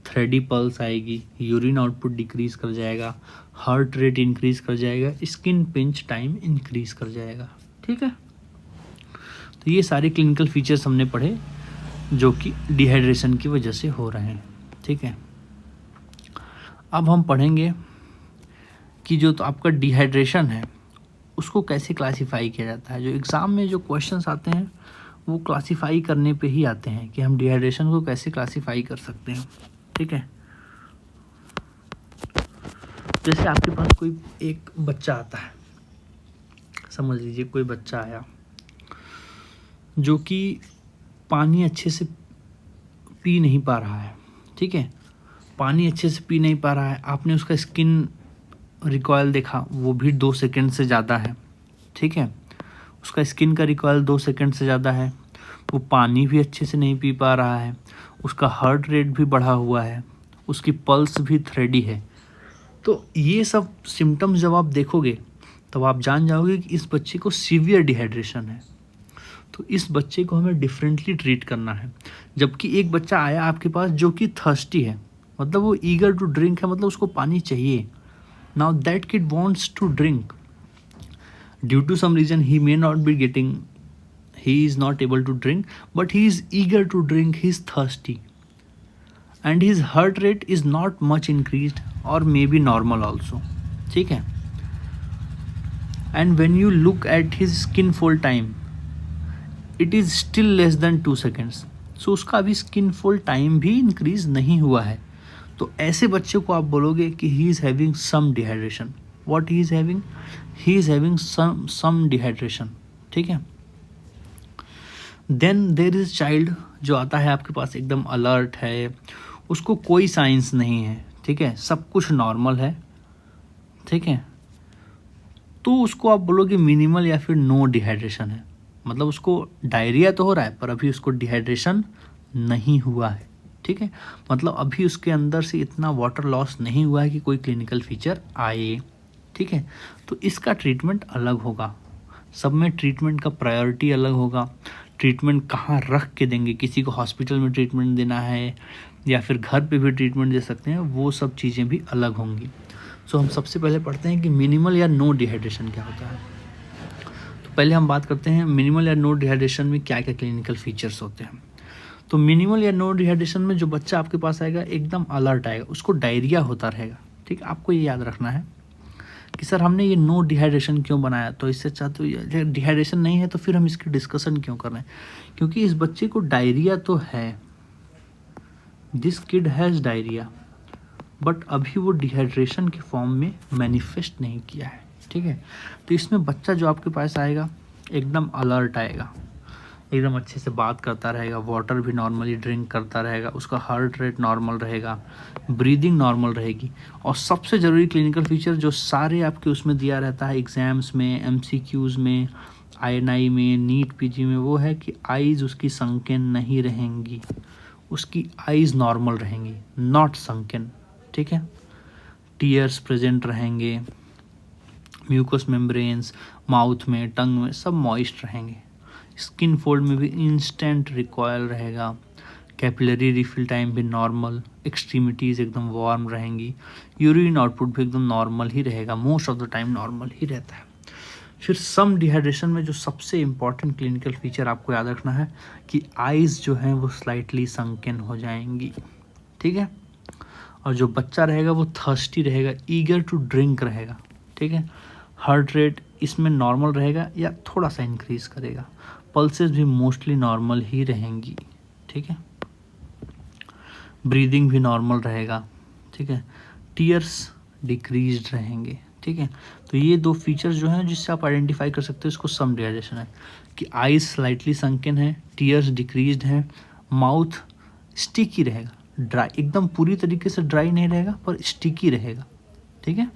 B: थ्रेडी पल्स आएगी, यूरिन आउटपुट डिक्रीज़ कर जाएगा, हार्ट रेट इंक्रीज़ कर जाएगा, स्किन पिंच टाइम इंक्रीज़ कर जाएगा। ठीक है, तो ये सारे क्लिनिकल फीचर्स हमने पढ़े जो कि डिहाइड्रेशन की वजह से हो रहे हैं। ठीक है, अब हम पढ़ेंगे कि जो तो आपका डिहाइड्रेशन है उसको कैसे क्लासिफाई किया जाता है। जो एग्ज़ाम में जो क्वेश्चंस आते हैं वो क्लासीफाई करने पे ही आते हैं कि हम डिहाइड्रेशन को कैसे क्लासीफाई कर सकते हैं, ठीक है। जैसे आपके पास कोई एक बच्चा आता है, समझ लीजिए कोई बच्चा आया जो कि पानी अच्छे से पी नहीं पा रहा है, ठीक है, पानी अच्छे से पी नहीं पा रहा है, आपने उसका स्किन रिकॉयल देखा, वो भी 2 सेकंड से ज़्यादा है, ठीक है, उसका स्किन का रिकॉयल 2 सेकंड से ज़्यादा है, वो पानी भी अच्छे से नहीं पी पा रहा है, उसका हार्ट रेट भी बढ़ा हुआ है, उसकी पल्स भी थ्रेडी है। तो ये सब सिम्टम्स जब आप देखोगे तब आप जान जाओगे कि इस बच्चे को सीवियर डिहाइड्रेशन है। तो इस बच्चे को हमें डिफरेंटली ट्रीट करना है। जबकि एक बच्चा आया आपके पास जो कि थर्स्टी है, मतलब वो ईगर टू ड्रिंक है, मतलब उसको पानी चाहिए। Now that kid wants to drink, due to some reason he may not be getting, he is not able to drink, but he is eager to drink, he is thirsty, and his heart rate is not much increased or maybe normal also, ठीक है। and when you look at his skin fold time, it is still less than 2 seconds, so उसका अभी skin fold time भी increase नहीं हुआ है। तो ऐसे बच्चे को आप बोलोगे कि he is having some dehydration, what he is having, he is having some dehydration, ठीक है। देन देर इज़ चाइल्ड जो आता है आपके पास एकदम अलर्ट है, उसको कोई साइंस नहीं है, ठीक है, सब कुछ नॉर्मल है, ठीक है, तो उसको आप बोलोगे मिनिमल या फिर नो डिहाइड्रेशन है, मतलब उसको डायरिया तो हो रहा है पर अभी उसको डिहाइड्रेशन नहीं हुआ है, ठीक है, मतलब अभी उसके अंदर से इतना वाटर लॉस नहीं हुआ है कि कोई क्लिनिकल फीचर आए, ठीक है। तो इसका ट्रीटमेंट अलग होगा, सब में ट्रीटमेंट का प्रायोरिटी अलग होगा, ट्रीटमेंट कहाँ रख के देंगे, किसी को हॉस्पिटल में ट्रीटमेंट देना है या फिर घर पे भी ट्रीटमेंट दे सकते हैं, वो सब चीज़ें भी अलग होंगी। सो हम सबसे पहले पढ़ते हैं कि मिनिमल या नो डिहाइड्रेशन क्या होता है। तो पहले हम बात करते हैं मिनिमल या नो डिहाइड्रेशन में क्या क्या क्लिनिकल फीचर्स होते हैं। तो मिनिमल या नो डिहाइड्रेशन में जो बच्चा आपके पास आएगा एकदम अलर्ट आएगा, उसको डायरिया होता रहेगा, ठीक है। आपको ये याद रखना है कि सर हमने ये नो डिहाइड्रेशन क्यों बनाया, तो इससे अच्छा तो डिहाइड्रेशन नहीं है तो फिर हम इसकी डिस्कशन क्यों कर रहे हैं, क्योंकि इस बच्चे को डायरिया तो है, this kid has diarrhoea, but अभी वो डिहाइड्रेशन के फॉर्म में मैनिफेस्ट नहीं किया है, ठीक है। तो इसमें बच्चा जो आपके पास आएगा एकदम अलर्ट आएगा, एकदम अच्छे से बात करता रहेगा, वाटर भी नॉर्मली ड्रिंक करता रहेगा, उसका हार्ट रेट नॉर्मल रहेगा, ब्रीदिंग नॉर्मल रहेगी, और सबसे ज़रूरी क्लिनिकल फीचर जो सारे आपके उसमें दिया रहता है एग्ज़ाम्स में, MCQs में, INI में, नीट PG में, वो है कि आइज़ उसकी संकेन नहीं रहेंगी, उसकी आइज़ नॉर्मल रहेंगी, नॉट संकेन, ठीक है। टीयर्स प्रेजेंट रहेंगे, म्यूकस मेम्ब्रेन्स माउथ में, टंग में सब मॉइस्ट रहेंगे, स्किन फोल्ड में भी इंस्टेंट रिकॉयल रहेगा, कैपिलरी रिफिल टाइम भी नॉर्मल, एक्सट्रीमिटीज़ एकदम वार्म रहेंगी, यूरिन आउटपुट भी एकदम नॉर्मल ही रहेगा, most of the time normal ही रहता है। फिर सम डिहाइड्रेशन में जो सबसे इम्पॉर्टेंट क्लिनिकल फीचर आपको याद रखना है कि आइज़ जो हैं वो स्लाइटली संकन हो जाएंगी, ठीक है, और जो बच्चा रहेगा वो थर्स्टी रहेगा, ईगर टू ड्रिंक रहेगा, ठीक है। हार्ट रेट इसमें नॉर्मल रहेगा या थोड़ा सा इंक्रीज़ करेगा, पल्सेस भी मोस्टली नॉर्मल ही रहेंगी, ठीक है, ब्रीदिंग भी नॉर्मल रहेगा, ठीक है, टीयर्स डिक्रीज्ड रहेंगे, ठीक है। तो ये दो फीचर्स जो हैं जिससे आप आइडेंटिफाई कर सकते हो इसको सम डिहाइड्रेशन है, कि आइज स्लाइटली संकन है, टीयर्स डिक्रीज्ड है, माउथ स्टिकी रहेगा, ड्राई एकदम पूरी तरीके से ड्राई नहीं रहेगा पर स्टिकी रहेगा, ठीक है।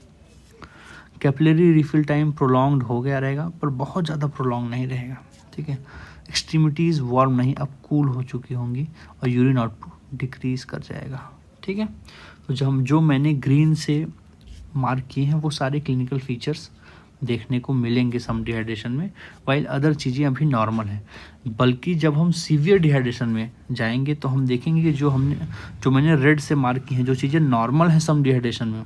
B: कैपिलरी रिफिल टाइम प्रोलॉन्ग्ड हो गया रहेगा पर बहुत ज़्यादा प्रोलॉन्ग नहीं रहेगा, ठीक है। एक्सट्रीमिटीज़ वार्म नहीं, अब कूल हो चुकी होंगी, और यूरिन आउटपुट डिक्रीज़ कर जाएगा, ठीक है। तो जो मैंने ग्रीन से मार्क किए हैं वो सारे क्लिनिकल फीचर्स देखने को मिलेंगे सम डिहाइड्रेशन में, वाइल अदर चीज़ें अभी नॉर्मल हैं। बल्कि जब हम सीवियर डिहाइड्रेशन में जाएंगे तो हम देखेंगे कि जो मैंने रेड से मार्क की हैं, जो चीज़ें नॉर्मल हैं सम डिहाइड्रेशन में,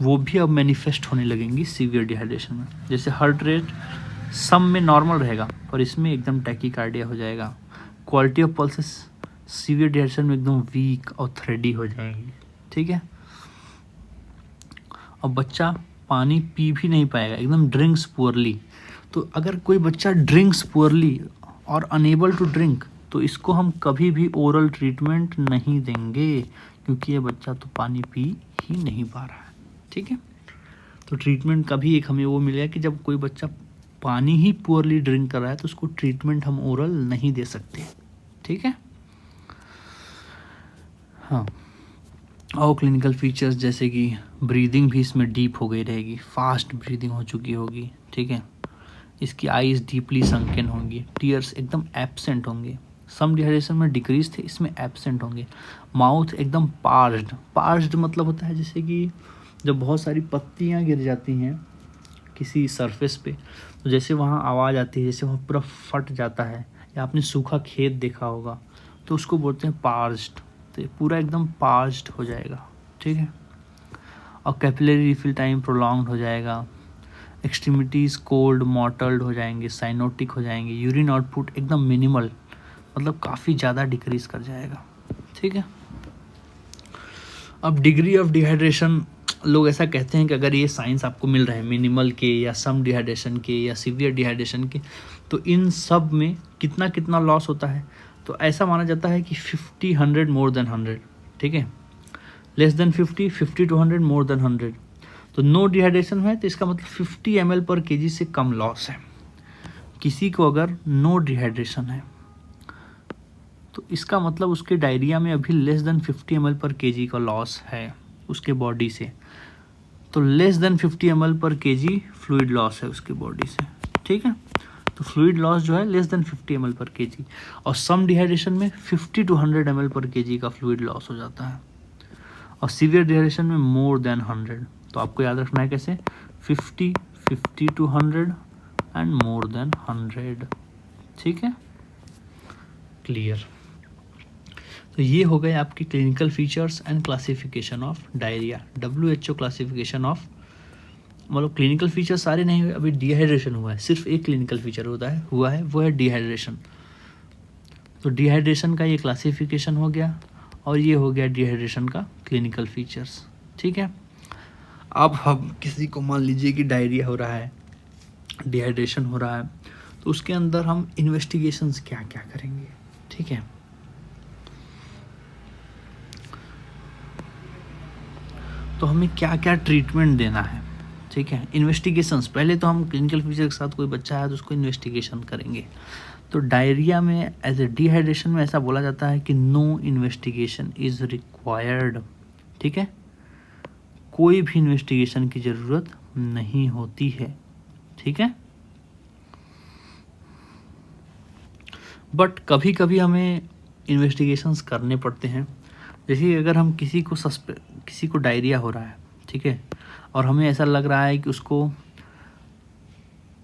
B: वो भी अब मैनिफेस्ट होने लगेंगी सीवियर डिहाइड्रेशन में। जैसे हार्ट रेट सम में नॉर्मल रहेगा और इसमें एकदम टैकीकार्डिया हो जाएगा, quality of pulses severe dehydration में एकदम वीक और थ्रेडी हो जाएंगी, ठीक है। और बच्चा पानी पी भी नहीं पाएगा, एकदम ड्रिंक्स पुअरली। तो अगर कोई बच्चा ड्रिंक्स पुअरली और अनेबल टू ड्रिंक, तो इसको हम कभी भी ओरल ट्रीटमेंट नहीं देंगे, क्योंकि ये बच्चा तो पानी पी ही नहीं पा रहा है। ठीक है, तो ट्रीटमेंट का भी एक हमें वो मिलेगा कि जब कोई बच्चा पानी ही पुअरली ड्रिंक कर रहा है तो उसको ट्रीटमेंट हम ओरल नहीं दे सकते। ठीक है, हाँ। और क्लिनिकल फीचर्स जैसे कि ब्रीदिंग भी इसमें डीप हो गई रहेगी, फास्ट ब्रीदिंग हो चुकी होगी। ठीक है, इसकी आईज डीपली संकन होंगी, टीयर्स एकदम एब्सेंट होंगे। सम डिहाइड्रेशन में डिक्रीज थे, इसमें एब्सेंट होंगे। माउथ एकदम पार्ज्ड, पार्ज्ड मतलब होता है जैसे कि जब बहुत सारी पत्तियां गिर जाती हैं किसी सरफेस पे, तो जैसे वहाँ आवाज़ आती है, जैसे वहाँ पूरा फट जाता है, या आपने सूखा खेत देखा होगा, तो उसको बोलते हैं पार्ज्ड। तो ये पूरा एकदम पार्ज्ड हो जाएगा। ठीक है, और कैपिलरी रिफिल टाइम प्रोलॉन्ग्ड हो जाएगा। एक्सट्रीमिटीज़ कोल्ड मॉटल्ड हो जाएंगे, साइनोटिक हो जाएंगे। यूरिन आउटपुट एकदम मिनिमल, मतलब काफ़ी ज़्यादा डिक्रीज कर जाएगा। ठीक है, अब डिग्री ऑफ डिहाइड्रेशन, लोग ऐसा कहते हैं कि अगर ये साइंस आपको मिल रहे हैं मिनिमल के या सम डिहाइड्रेशन के या सीवियर डिहाइड्रेशन के, तो इन सब में कितना कितना लॉस होता है। तो ऐसा माना जाता है कि 50, 100, मोर देन 100। ठीक है, less than 50, 50 to 100, more than 100। तो नो डिहाइड्रेशन है तो इसका मतलब 50 ml पर केजी से कम लॉस है। किसी को अगर नो डिहाइड्रेशन है तो इसका मतलब उसके डायरिया में अभी लेस देन 50 ml पर केजी का लॉस है उसके बॉडी से। तो लेस देन 50 ml पर केजी फ्लूइड लॉस है उसके बॉडी से। ठीक है, तो फ्लूइड लॉस जो है लेस देन 50 ml पर केजी, और सम डिहाइड्रेशन में 50 to 100 ml पर केजी का फ्लूइड लॉस हो जाता है, और सीवियर डिहाइड्रेशन में मोर देन 100। तो आपको याद रखना है कैसे, 50, 50 to 100 एंड मोर देन 100। ठीक है, क्लियर। तो ये हो गए आपकी clinical features and classification of diarrhoea. WHO classification of, मतलब क्लिनिकल फीचर्स सारे नहीं हुए, अभी डिहाइड्रेशन हुआ है, सिर्फ एक क्लिनिकल फीचर हुआ है वो है डिहाइड्रेशन। तो डिहाइड्रेशन का ये क्लासिफिकेशन हो गया, और ये हो गया डिहाइड्रेशन का क्लिनिकल फीचर्स। ठीक है, अब हम किसी को मान लीजिए कि डायरिया हो रहा है, डिहाइड्रेशन हो रहा है, तो उसके अंदर हम इन्वेस्टिगेशंस क्या क्या करेंगे। ठीक है, तो हमें क्या क्या ट्रीटमेंट देना है। ठीक है, इन्वेस्टिगेशंस, पहले तो हम क्लिनिकल फीचर के साथ कोई बच्चा है तो उसको इन्वेस्टिगेशन करेंगे। तो डायरिया में एज ए डिहाइड्रेशन में ऐसा बोला जाता है कि नो इन्वेस्टिगेशन इज़ रिक्वायर्ड। ठीक है, कोई भी इन्वेस्टिगेशन की ज़रूरत नहीं होती है। ठीक है, बट कभी कभी हमें इन्वेस्टिगेशंस करने पड़ते हैं। जैसे अगर हम किसी को डायरिया हो रहा है, ठीक है, और हमें ऐसा लग रहा है कि उसको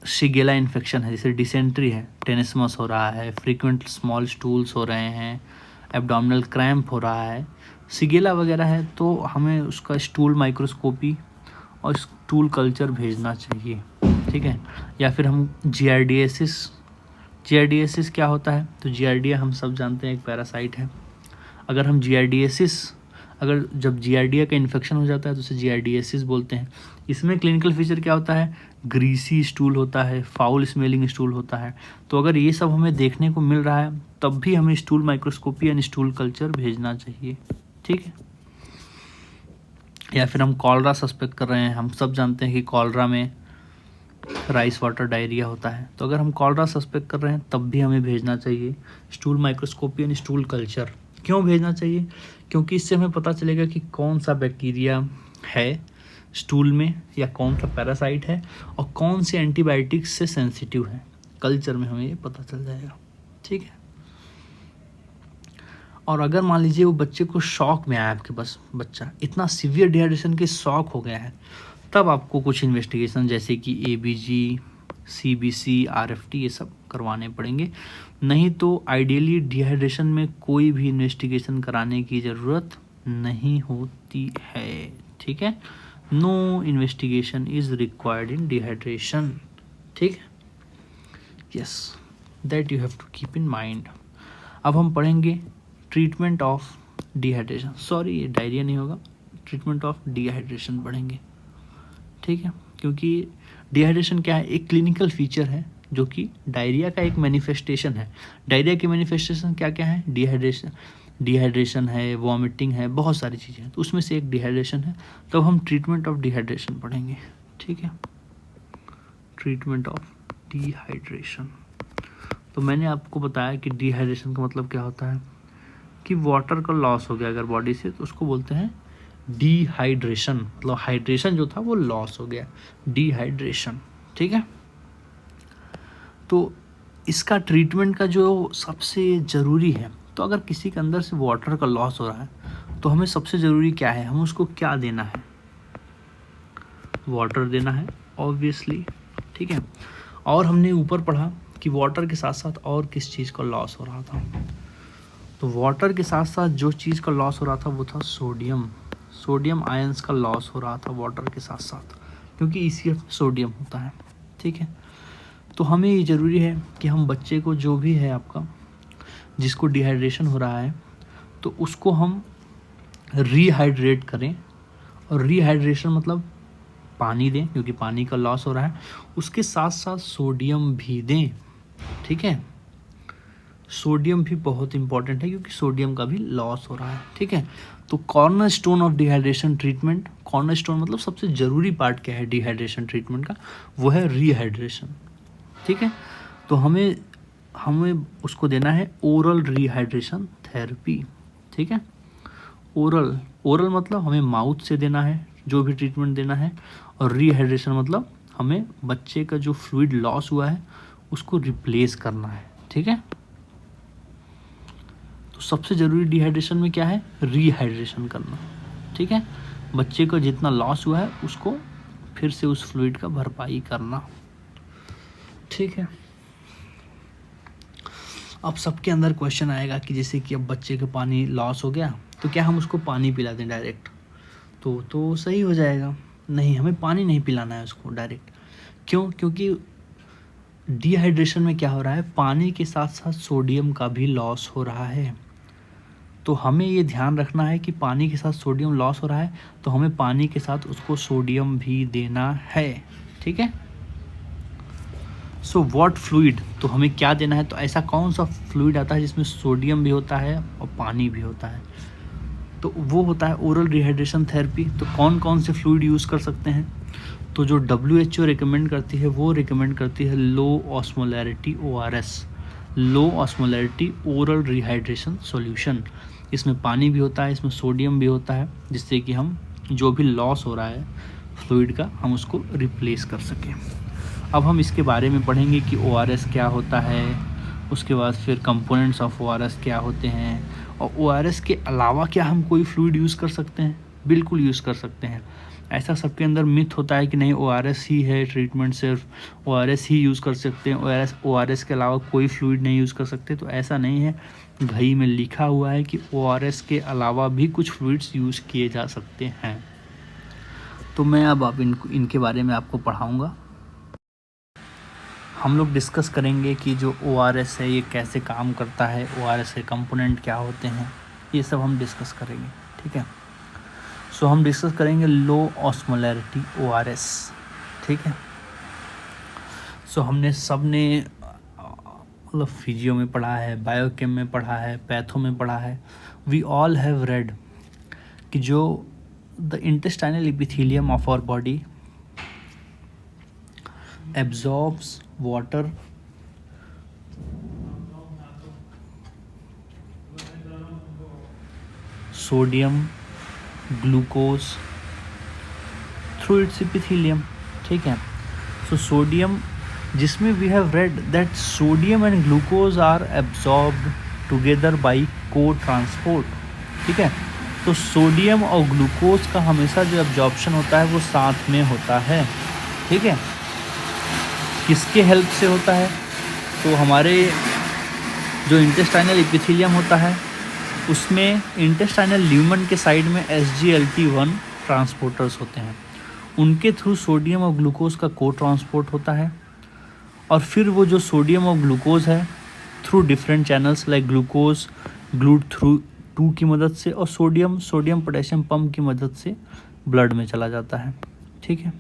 B: शिगेला इन्फेक्शन है, जैसे डिसेंट्री है, टेनिसमस हो रहा है, फ्रीक्वेंट स्मॉल स्टूल्स हो रहे हैं, एब्डोमिनल क्रैम्प हो रहा है, शिगेला वगैरह है, तो हमें उसका स्टूल माइक्रोस्कोपी और स्टूल कल्चर भेजना चाहिए। ठीक है, या फिर हम GRDasis क्या होता है, तो GRDA हम सब जानते हैं एक पैरासाइट है। अगर हम जब GRDA का इन्फेक्शन हो जाता है तो उसे GRDasis बोलते हैं। इसमें क्लिनिकल फीचर क्या होता है, ग्रीसी स्टूल होता है, फाउल स्मेलिंग स्टूल होता है। तो अगर ये सब हमें देखने को मिल रहा है तब भी हमें stool microscopy and stool culture भेजना चाहिए। ठीक है, या फिर हम कॉलरा सस्पेक्ट कर रहे हैं, हम सब जानते हैं कि कॉलरा में राइस वाटर डायरिया होता है, तो अगर हम कॉलरा सस्पेक्ट कर रहे हैं तब भी हमें भेजना चाहिए stool microscopy and stool culture. क्यों भेजना चाहिए, क्योंकि इससे हमें पता चलेगा कि कौन सा बैक्टीरिया है स्टूल में या कौन सा पैरासाइट है और कौन से एंटीबायोटिक्स से सेंसिटिव है। कल्चर में हमें ये पता चल जाएगा। ठीक है, और अगर मान लीजिए वो बच्चे को शॉक में आया, आपके पास बच्चा इतना सीवियर डिहाइड्रेशन के शॉक हो गया है, तब आपको कुछ इन्वेस्टिगेशन जैसे कि ABG, CBC, RFT ये सब करवाने पड़ेंगे। नहीं तो आइडियली डिहाइड्रेशन में कोई भी इन्वेस्टिगेशन कराने की ज़रूरत नहीं होती है। ठीक है, no investigation is required in dehydration. ठीक है, yes, that you have to keep in mind. अब हम पढ़ेंगे ट्रीटमेंट ऑफ डिहाइड्रेशन, सॉरी ये डायरिया नहीं होगा, ट्रीटमेंट ऑफ डिहाइड्रेशन पढ़ेंगे। ठीक है, क्योंकि डिहाइड्रेशन क्या है, एक क्लिनिकल फीचर है जो कि डायरिया का एक मैनिफेस्टेशन है। डायरिया की मैनिफेस्टेशन क्या क्या है? डिहाइड्रेशन है, वॉमिटिंग है, बहुत सारी चीज़ें हैं, तो उसमें से एक डिहाइड्रेशन है। तो हम ट्रीटमेंट ऑफ डिहाइड्रेशन पढ़ेंगे, ठीक है। Treatment of dehydration. तो मैंने आपको बताया कि डिहाइड्रेशन का मतलब क्या होता है कि वाटर का लॉस हो गया अगर बॉडी से, तो उसको बोलते हैं डिहाइड्रेशन। मतलब हाइड्रेशन जो था वो लॉस हो गया, डिहाइड्रेशन, ठीक है। तो इसका ट्रीटमेंट का जो सबसे ज़रूरी है, तो अगर किसी के अंदर से वाटर का लॉस हो रहा है तो हमें सबसे ज़रूरी क्या है, हम उसको क्या देना है? वाटर देना है ऑब्वियसली, ठीक है। और हमने ऊपर पढ़ा कि वाटर के साथ साथ और किस चीज़ का लॉस हो रहा था। तो वाटर के साथ साथ जो चीज़ का लॉस हो रहा था वो था सोडियम आयंस का लॉस हो रहा था वाटर के साथ साथ, क्योंकि इसी में सोडियम होता है, ठीक है। तो हमें ये ज़रूरी है कि हम बच्चे को, जो भी है आपका जिसको डिहाइड्रेशन हो रहा है, तो उसको हम रीहाइड्रेट करें। और रीहाइड्रेशन मतलब पानी दें, क्योंकि पानी का लॉस हो रहा है, उसके साथ साथ सोडियम भी दें, ठीक है। सोडियम भी बहुत इंपॉर्टेंट है क्योंकि सोडियम का भी लॉस हो रहा है, ठीक है। तो corner stone of dehydration treatment, corner stone मतलब सबसे ज़रूरी पार्ट क्या है डिहाइड्रेशन ट्रीटमेंट का, वो है रीहाइड्रेशन, ठीक है। तो हमें उसको देना है ओरल रीहाइड्रेशन थेरेपी, ठीक है। ओरल मतलब हमें माउथ से देना है जो भी ट्रीटमेंट देना है, और रीहाइड्रेशन मतलब हमें बच्चे का जो फ्लूइड लॉस हुआ है उसको रिप्लेस करना है, ठीक है। तो सबसे ज़रूरी डिहाइड्रेशन में क्या है? रीहाइड्रेशन करना, ठीक है। बच्चे को जितना लॉस हुआ है उसको फिर से उस फ्लूइड का भरपाई करना, ठीक है। अब सबके अंदर क्वेश्चन आएगा कि जैसे कि अब बच्चे का पानी लॉस हो गया तो क्या हम उसको पानी पिला दें डायरेक्ट? तो सही हो जाएगा। नहीं, हमें पानी नहीं पिलाना है उसको डायरेक्ट। क्यों? क्योंकि डिहाइड्रेशन में क्या हो रहा है, पानी के साथ साथ सोडियम का भी लॉस हो रहा है। तो हमें ये ध्यान रखना है कि पानी के साथ सोडियम लॉस हो रहा है तो हमें पानी के साथ उसको सोडियम भी देना है, ठीक है। सो व्हाट फ्लूइड, तो हमें क्या देना है? तो ऐसा कौन सा फ्लूइड आता है जिसमें सोडियम भी होता है और पानी भी होता है? तो वो होता है ओरल रिहाइड्रेशन थेरेपी। तो कौन कौन से फ्लूइड यूज़ कर सकते हैं? तो जो WHO रिकमेंड करती है वो रिकमेंड करती है लो ऑस्मोलैरिटी ORS, लो ऑस्मोलैरिटी ओरल रिहाइड्रेशन सॉल्यूशन। इसमें पानी भी होता है, इसमें सोडियम भी होता है, जिससे कि हम जो भी लॉस हो रहा है फ्लूइड का हम उसको रिप्लेस कर सकें। अब हम इसके बारे में पढ़ेंगे कि ORS क्या होता है, उसके बाद फिर कंपोनेंट्स ऑफ ORS क्या होते हैं, और ORS के अलावा क्या हम कोई फ्लूइड यूज़ कर सकते हैं? बिल्कुल यूज़ कर सकते हैं। ऐसा सबके अंदर मिथ होता है कि नहीं ORS ही है ट्रीटमेंट, सिर्फ ORS ही यूज़ कर सकते हैं, ORS के अलावा कोई फ्लूइड नहीं यूज़ कर सकते। तो ऐसा नहीं है, घई में लिखा हुआ है कि ORS के अलावा भी कुछ फ्लूइड्स यूज़ किए जा सकते हैं। तो मैं अब इनके बारे में आपको पढ़ाऊँगा। हम लोग डिस्कस करेंगे कि जो ORS है ये कैसे काम करता है, ORS के कंपोनेंट क्या होते हैं, ये सब हम डिस्कस करेंगे, ठीक है। सो हम डिस्कस करेंगे लो ऑस्मोलैरिटी ORS, ठीक है। सो हमने सबने मतलब फिजियो में पढ़ा है, बायोकेम में पढ़ा है, पैथो में पढ़ा है। वी ऑल हैव रेड कि जो the intestinal epithelium of our body absorbs water sodium glucose through its epithelium, ठीक है। so sodium, जिसमें we have read that sodium and glucose are absorbed together by co-transport, ठीक है। तो sodium और glucose का हमेशा जो एब्जॉर्प्शन होता है वो साथ में होता है, ठीक है। किसके हेल्प से होता है? तो हमारे जो इंटेस्टाइनल एपिथेलियम होता है उसमें इंटेस्टाइनल ल्यूमन के साइड में SGLT1 ट्रांसपोर्टर्स होते हैं, उनके थ्रू सोडियम और ग्लूकोज का को ट्रांसपोर्ट होता है। और फिर वो जो सोडियम और ग्लूकोज है through different channels like glucose GLUT2 की मदद से और सोडियम पोटेशियम पंप की मदद से ब्लड में चला जाता है, ठीक है।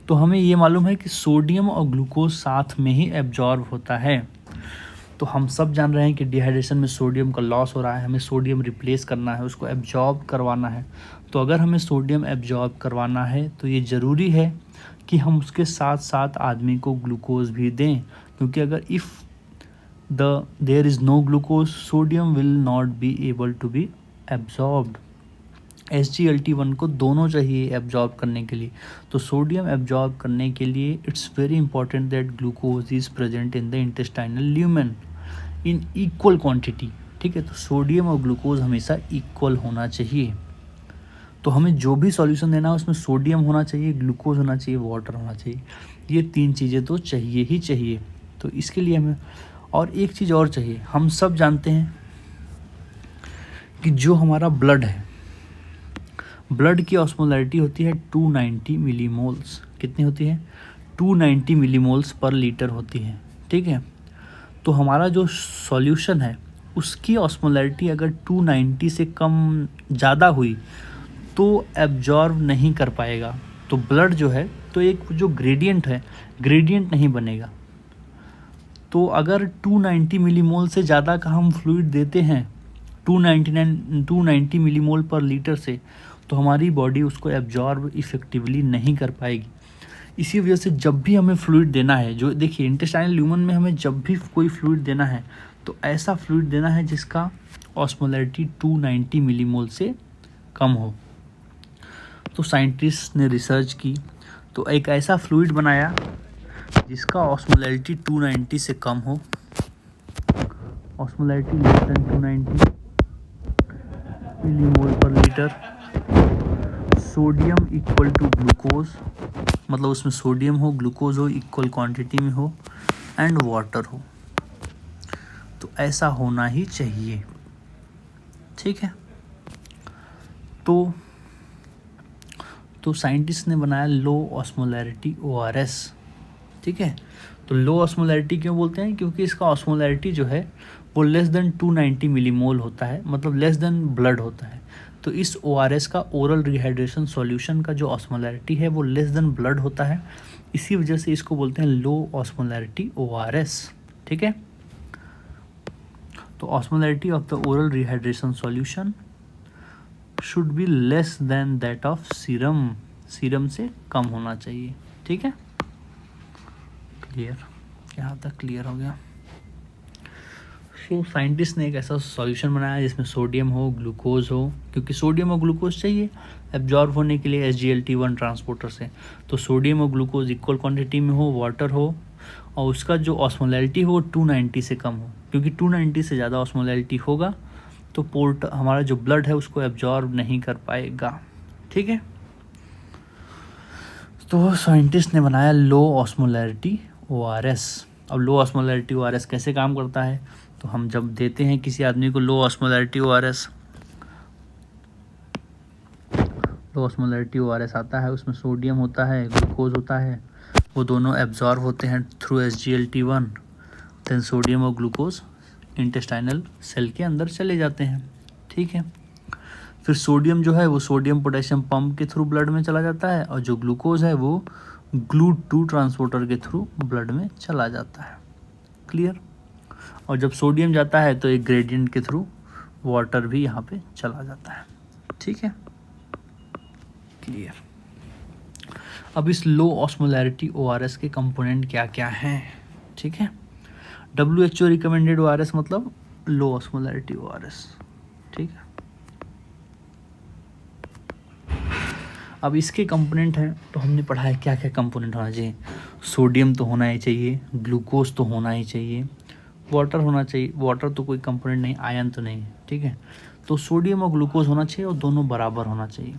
B: तो हमें ये मालूम है कि सोडियम और ग्लूकोज साथ में ही एब्जॉर्ब होता है। तो हम सब जान रहे हैं कि डिहाइड्रेशन में सोडियम का लॉस हो रहा है, हमें सोडियम रिप्लेस करना है, उसको एब्जॉर्ब करवाना है। तो अगर हमें सोडियम एब्जॉर्ब करवाना है तो ये ज़रूरी है कि हम उसके साथ साथ आदमी को ग्लूकोज भी दें, क्योंकि अगर if there is no glucose, sodium will not be able to be absorbed. SGLT1 को दोनों चाहिए एब्जॉर्ब करने के लिए। तो सोडियम एब्जॉर्ब करने के लिए it's very important that glucose is present in the intestinal lumen in equal quantity. ठीक है, तो सोडियम और ग्लूकोज हमेशा इक्वल होना चाहिए। तो हमें जो भी सॉल्यूशन देना है उसमें सोडियम होना चाहिए, ग्लूकोज होना चाहिए, वाटर होना चाहिए। ये 3 चीज़ें तो चाहिए ही चाहिए। तो इसके लिए हमें और एक चीज़ और चाहिए। हम सब जानते हैं कि जो हमारा ब्लड है, ब्लड की ऑस्मोलैरिटी होती है 290 मिलीमोल्स। कितनी होती है? 290 मिलीमोल्स पर लीटर होती है। ठीक है, तो हमारा जो सॉल्यूशन है उसकी ऑस्मोलैरिटी अगर 290 से कम ज़्यादा हुई तो एब्जॉर्ब नहीं कर पाएगा। तो ब्लड जो है, तो एक जो ग्रेडियंट है, ग्रेडियंट नहीं बनेगा। तो अगर 290 मिलीमोल से ज़्यादा का हम फ्लूइड देते हैं 290 मिलीमोल पर लीटर से, तो हमारी बॉडी उसको एब्जॉर्ब इफ़ेक्टिवली नहीं कर पाएगी। इसी वजह से जब भी हमें फ्लूइड देना है, जो देखिए इंटेस्टाइनल ल्यूमन में हमें जब भी कोई फ्लूइड देना है तो ऐसा फ्लूइड देना है जिसका ऑस्मोलैरिटी 290 मिलीमोल से कम हो। तो साइंटिस्ट ने रिसर्च की तो एक ऐसा फ्लूइड बनाया जिसका ऑस्मोलैरिटी 290 से कम हो, osmolarity less than 290 millimole per litre, sodium equal to glucose, मतलब उसमें सोडियम हो, ग्लूकोज हो, इक्वल क्वांटिटी में हो, एंड वाटर हो। तो ऐसा होना ही चाहिए। ठीक है, तो साइंटिस्ट ने बनाया लो ऑस्मोलैरिटी ORS। ठीक है, तो लो ऑस्मोलैरिटी क्यों बोलते हैं? क्योंकि इसका ऑस्मोलैरिटी जो है वो लेस देन 290 मिलीमोल होता है, मतलब लेस देन ब्लड होता है। तो इस ORS का, ओरल रिहाइड्रेशन सॉल्यूशन का जो ऑस्मोलैरिटी है वो लेस देन ब्लड होता है। इसी वजह से इसको बोलते हैं लो ऑस्मोलैरिटी ORS। ठीक है, तो osmolarity of the oral rehydration solution should be less than that of serum, serum से कम होना चाहिए। ठीक है, क्लियर? यहाँ तक क्लियर हो गया। सो साइंटिस्ट ने एक ऐसा सॉल्यूशन बनाया जिसमें सोडियम हो, ग्लूकोज हो, क्योंकि सोडियम और ग्लूकोज चाहिए एब्जॉर्ब होने के लिए SGLT1 ट्रांसपोर्टर से। तो सोडियम और ग्लूकोज इक्वल क्वांटिटी में हो, वाटर हो, और उसका जो ऑस्मोलैरिटी हो 290 से कम हो, क्योंकि 290 से ज़्यादा ऑस्मोलैरिटी होगा तो हमारा जो ब्लड है उसको एब्जॉर्ब नहीं कर पाएगा। ठीक है, तो साइंटिस्ट ने बनाया लो ऑस्मोलैरिटी ORS। अब लो ऑस्मोलैरिटी ORS कैसे काम करता है? तो हम जब देते हैं किसी आदमी को लो ऑस्मोलैरिटी ORS आता है, उसमें सोडियम होता है, ग्लूकोज होता है, वो दोनों एब्जॉर्ब होते हैं थ्रू SGLT1। देन सोडियम और ग्लूकोज इंटेस्टाइनल सेल के अंदर चले जाते हैं। ठीक है, फिर सोडियम जो है वो सोडियम पोटेशियम पंप के थ्रू ब्लड में चला जाता है, और जो ग्लूकोज है वो GLUT2 ट्रांसपोर्टर के थ्रू ब्लड में चला जाता है। क्लियर? और जब सोडियम जाता है तो एक ग्रेडियंट के थ्रू वाटर भी यहाँ पे चला जाता है। ठीक है, क्लियर? अब इस लो ऑस्मोलैरिटी ORS के कंपोनेंट क्या क्या हैं? ठीक है, WHO रिकमेंडेड ORS मतलब लो ऑस्मोलैरिटी ORS। ठीक है, अब इसके कंपोनेंट हैं तो हमने पढ़ा है क्या क्या कंपोनेंट होना चाहिए। सोडियम तो होना ही चाहिए, ग्लूकोज तो होना ही चाहिए, वाटर होना चाहिए। वाटर तो कोई कंपोनेंट नहीं, आयन तो नहीं है। ठीक है, तो सोडियम और ग्लूकोज होना चाहिए और दोनों बराबर होना चाहिए।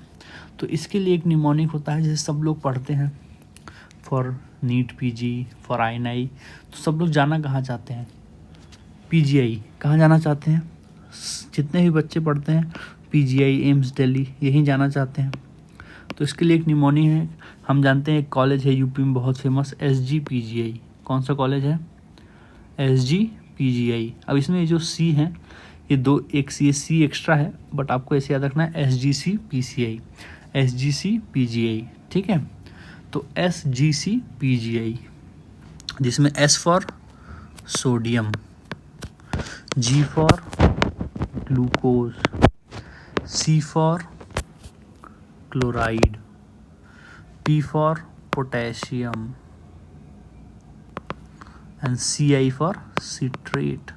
B: तो इसके लिए एक निमोनिक होता है जिसे सब लोग पढ़ते हैं, for NEET PG, for INI। तो सब लोग जाना कहाँ चाहते हैं? PGI। कहाँ जाना चाहते हैं? जितने भी बच्चे पढ़ते हैं PGI, एम्स दिल्ली, यहीं जाना चाहते हैं। तो इसके लिए एक निमोनी है। हम जानते हैं एक कॉलेज है यूपी में बहुत फेमस, SGPGI। कौन सा कॉलेज है? SGPGI। अब इसमें जो C हैं ये दो, एक C एक्स्ट्रा है, बट आपको ऐसे याद रखना है SGCPCI, SGCPGI। ठीक है, तो तो SGCPGI, जिसमें S for sodium, G for glucose, C for chloride, P for potassium and CI for citrate.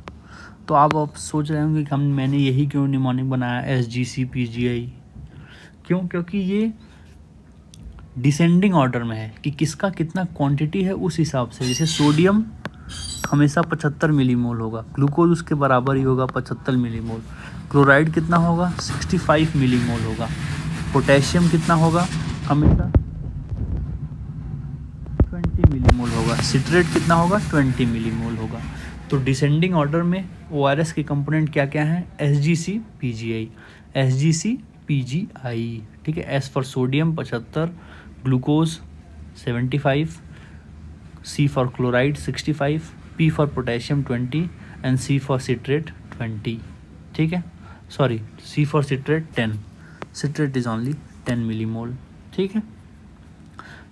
B: तो आप सोच रहे होंगे कि मैंने यही क्यों निमोनिक बनाया SGCPGI, क्यों? क्योंकि ये डिसेंडिंग ऑर्डर में है कि किसका कितना क्वांटिटी है उस हिसाब से। जैसे सोडियम हमेशा 75 मिलीमोल होगा, ग्लूकोज उसके बराबर ही होगा 75 मिलीमोल, क्लोराइड कितना होगा 65 मिलीमोल होगा, पोटेशियम कितना होगा हमेशा 20 मिलीमोल होगा, सिट्रेट कितना होगा 20 मिलीमोल होगा। तो डिसेंडिंग ऑर्डर में ORS के कंपोनेंट क्या क्या हैं? SGCPGI, SGCPGI, ठीक है। S for sodium 75, glucose 75, C for chloride 65, P for potassium 20 and C for citrate 20, ठीक है। Sorry, C for citrate 10, citrate is only 10 millimole, ठीक है।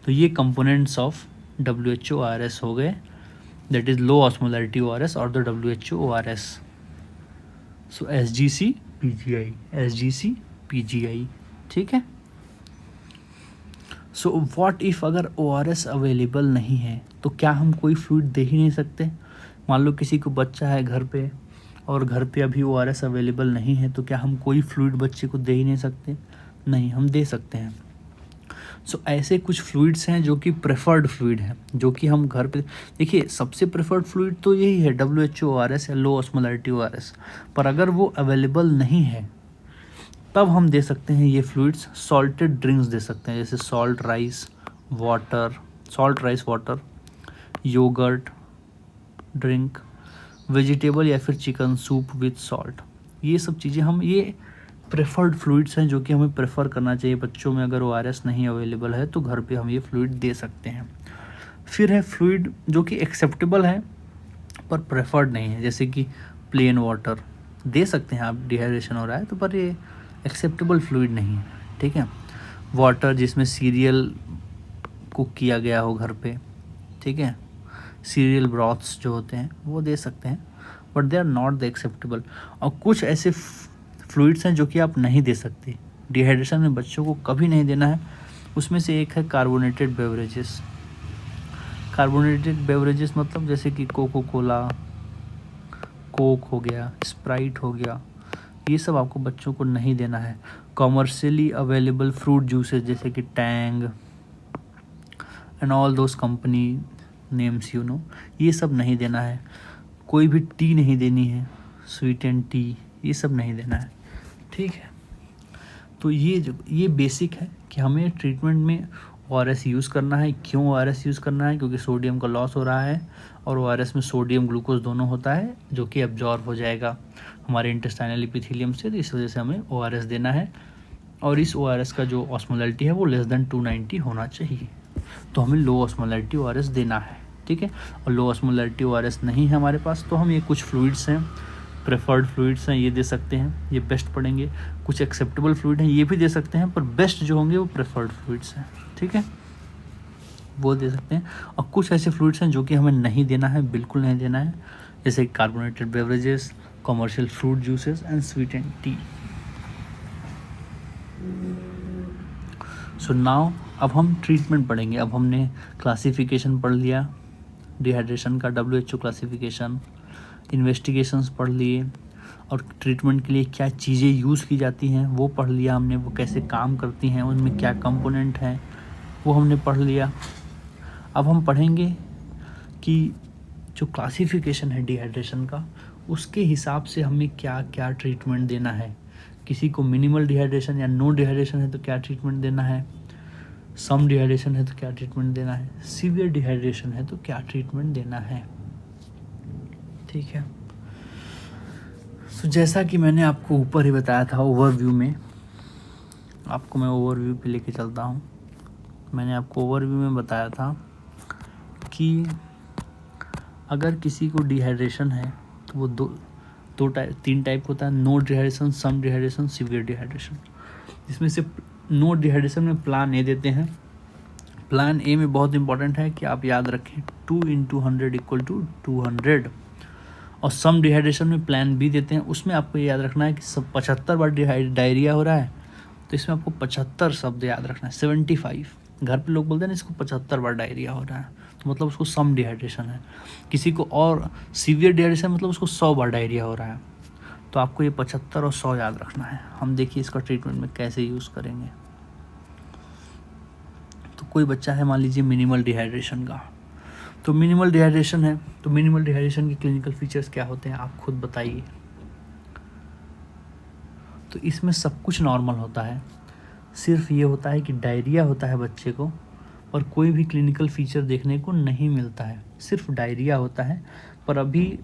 B: तो ये कंपोनेंट्स ऑफ WHO ORS हो गए, that is low osmolarity ORS और the WHO ORS। So SGCPGI, SGCPGI, ठीक है। सो व्हाट इफ़ अगर ORS अवेलेबल नहीं है तो क्या हम कोई फ्लूइड दे ही नहीं सकते? मान लो किसी को बच्चा है घर पे और घर पे अभी ORS अवेलेबल नहीं है, तो क्या हम कोई फ्लूइड बच्चे को दे ही नहीं सकते? नहीं, हम दे सकते हैं। सो ऐसे कुछ फ्लूइड्स हैं जो कि प्रेफर्ड फ्लूइड हैं, जो कि हम घर पे, देखिए सबसे प्रेफर्ड फ्लूइड तो यही है WHO ORS या लो ऑस्मोलैरिटी ORS, पर अगर वो अवेलेबल नहीं है तब हम दे सकते हैं ये फ्लूइड्स। सॉल्टेड ड्रिंक्स दे सकते हैं, जैसे salt rice water, yoghurt drink, vegetable या फिर चिकन सूप विथ सॉल्ट। ये सब चीज़ें हम, ये प्रेफर्ड फ्लूइड्स हैं जो कि हमें प्रेफर करना चाहिए बच्चों में। अगर ORS नहीं अवेलेबल है तो घर पे हम ये फ्लूइड दे सकते हैं। फिर है फ्लूइड जो कि एक्सेप्टेबल है पर प्रेफर्ड नहीं है, जैसे कि प्लेन वाटर दे सकते हैं आप, डिहाइड्रेशन हो रहा है तो, पर ये एक्सेप्टेबल फ्लूइड नहीं है, ठीक है। वाटर जिसमें सीरियल कुक किया गया हो घर पे, ठीक है, सीरियल ब्रॉथ्स जो होते हैं वो दे सकते हैं, but they are not the acceptable. और कुछ ऐसे फ्लूइड्स हैं जो कि आप नहीं दे सकते, डिहाइड्रेशन में बच्चों को कभी नहीं देना है। उसमें से एक है कार्बोनेटेड बेवरेजेस। कार्बोनेटेड बेवरेजेस मतलब जैसे कि कोको कोला, कोक हो गया, स्प्राइट हो गया, ये सब आपको बच्चों को नहीं देना है। कॉमर्शियली अवेलेबल फ्रूट जूसेस जैसे कि Tang and all those company names you know, ये सब नहीं देना है। कोई भी टी नहीं देनी है, स्वीट एंड टी, ये सब नहीं देना है, ठीक है। तो ये बेसिक है कि हमें ट्रीटमेंट में ORS यूज़ करना है। क्यों ORS यूज़ करना है? क्योंकि सोडियम का लॉस हो रहा है और ORS में सोडियम ग्लूकोज दोनों होता है जो कि एब्जॉर्ब हो जाएगा हमारे इंटेस्टाइनल एपिथेलियम से, तो इस वजह से हमें ORS देना है। और इस ORS का जो ऑस्मोलैरिटी है वो लेस देन 290 होना चाहिए, तो हमें लो ऑस्मोलैरिटी ORS देना है, ठीक है। और लो ऑस्मोलैरिटी ORS नहीं है हमारे पास तो हम ये कुछ फ्लूइड्स हैं, प्रेफर्ड फ्लूइड्स हैं, ये दे सकते हैं, ये बेस्ट पड़ेंगे। कुछ एक्सेप्टेबल फ्लूइड हैं, ये भी दे सकते हैं, पर बेस्ट जो होंगे वो प्रेफर्ड फ्लूइड्स हैं, ठीक है, वो दे सकते हैं। और कुछ ऐसे फ्लूइड्स हैं जो कि हमें नहीं देना है, बिल्कुल नहीं देना है, जैसे carbonated beverages, commercial fruit juices and sweet and T. So now अब हम ट्रीटमेंट पढ़ेंगे। अब हमने क्लासिफिकेशन पढ़ लिया डिहाइड्रेशन का, WHO क्लासिफिकेशन, इन्वेस्टिगेशंस पढ़ लिए, और ट्रीटमेंट के लिए क्या चीज़ें यूज़ की जाती हैं वो पढ़ लिया हमने, वो कैसे काम करती हैं, उनमें क्या कंपोनेंट हैं वो हमने पढ़ लिया। अब हम पढ़ेंगे कि जो क्लासिफिकेशन है डिहाइड्रेशन का, उसके हिसाब से हमें क्या क्या ट्रीटमेंट देना है। किसी को मिनिमल डिहाइड्रेशन या नो डिहाइड्रेशन है तो क्या ट्रीटमेंट देना है, सम डिहाइड्रेशन है तो क्या ट्रीटमेंट देना है, सीवियर डिहाइड्रेशन है तो क्या ट्रीटमेंट देना है, ठीक है। तो जैसा कि मैंने आपको ऊपर ही बताया था ओवरव्यू में, आपको मैं ओवरव्यू पे लेके चलता हूँ। मैंने आपको ओवरव्यू में बताया था कि अगर किसी को डिहाइड्रेशन है तो वो तीन टाइप होता है, no dehydration, some dehydration, severe dehydration. इसमें से नो डिहाइड्रेशन में प्लान ए देते हैं, प्लान ए में बहुत इंपॉर्टेंट है कि आप याद रखें 2 × 100 = 200। और सम डिहाइड्रेशन में प्लान बी देते हैं, उसमें आपको याद रखना है कि सब 75 बार डायरिया हो रहा है, तो इसमें आपको 75 शब्द याद रखना है, 75। घर पे लोग बोलते हैं ना इसको 75 बार डायरिया हो रहा है, तो मतलब उसको सम डिहाइड्रेशन है। किसी को और सीवियर डिहाइड्रेशन मतलब उसको 100 बार डायरिया हो रहा है, तो आपको ये 75 और 100 याद रखना है। हम देखिए इसका ट्रीटमेंट में कैसे यूज़ करेंगे। तो कोई बच्चा है मान लीजिए मिनिमल डिहाइड्रेशन का, तो मिनिमल डिहाइड्रेशन है, तो मिनिमल डिहाइड्रेशन के क्लिनिकल फीचर्स क्या होते हैं आप खुद बताइए। तो इसमें सब कुछ नॉर्मल होता है, सिर्फ ये होता है कि डायरिया होता है बच्चे को, और कोई भी क्लिनिकल फीचर देखने को नहीं मिलता है, सिर्फ डायरिया होता है। पर अभी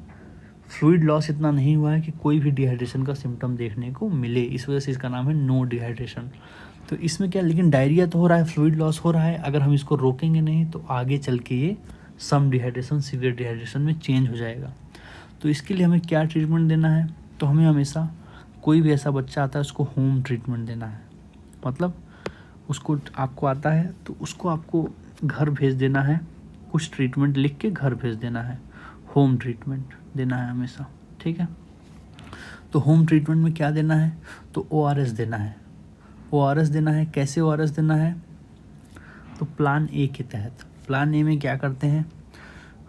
B: फ्लूइड लॉस इतना नहीं हुआ है कि कोई भी डिहाइड्रेशन का सिम्टम देखने को मिले, इस वजह से इसका नाम है नो डिहाइड्रेशन। तो इसमें क्या, लेकिन डायरिया तो हो रहा है, फ्लूइड लॉस हो रहा है, अगर हम इसको रोकेंगे नहीं तो आगे चल के ये सम डिहाइड्रेशन सीवियर डिहाइड्रेशन में चेंज हो जाएगा। तो इसके लिए हमें क्या ट्रीटमेंट देना है, तो हमें हमेशा कोई भी ऐसा बच्चा आता है उसको होम ट्रीटमेंट देना है। मतलब उसको आपको आता है तो उसको आपको घर भेज देना है, कुछ ट्रीटमेंट लिख के घर भेज देना है, होम ट्रीटमेंट देना है हमेशा, ठीक है। तो होम ट्रीटमेंट में क्या देना है, तो ORS देना है। ORS देना है, कैसे ORS देना है, तो प्लान ए के तहत। प्लान ए में क्या करते हैं,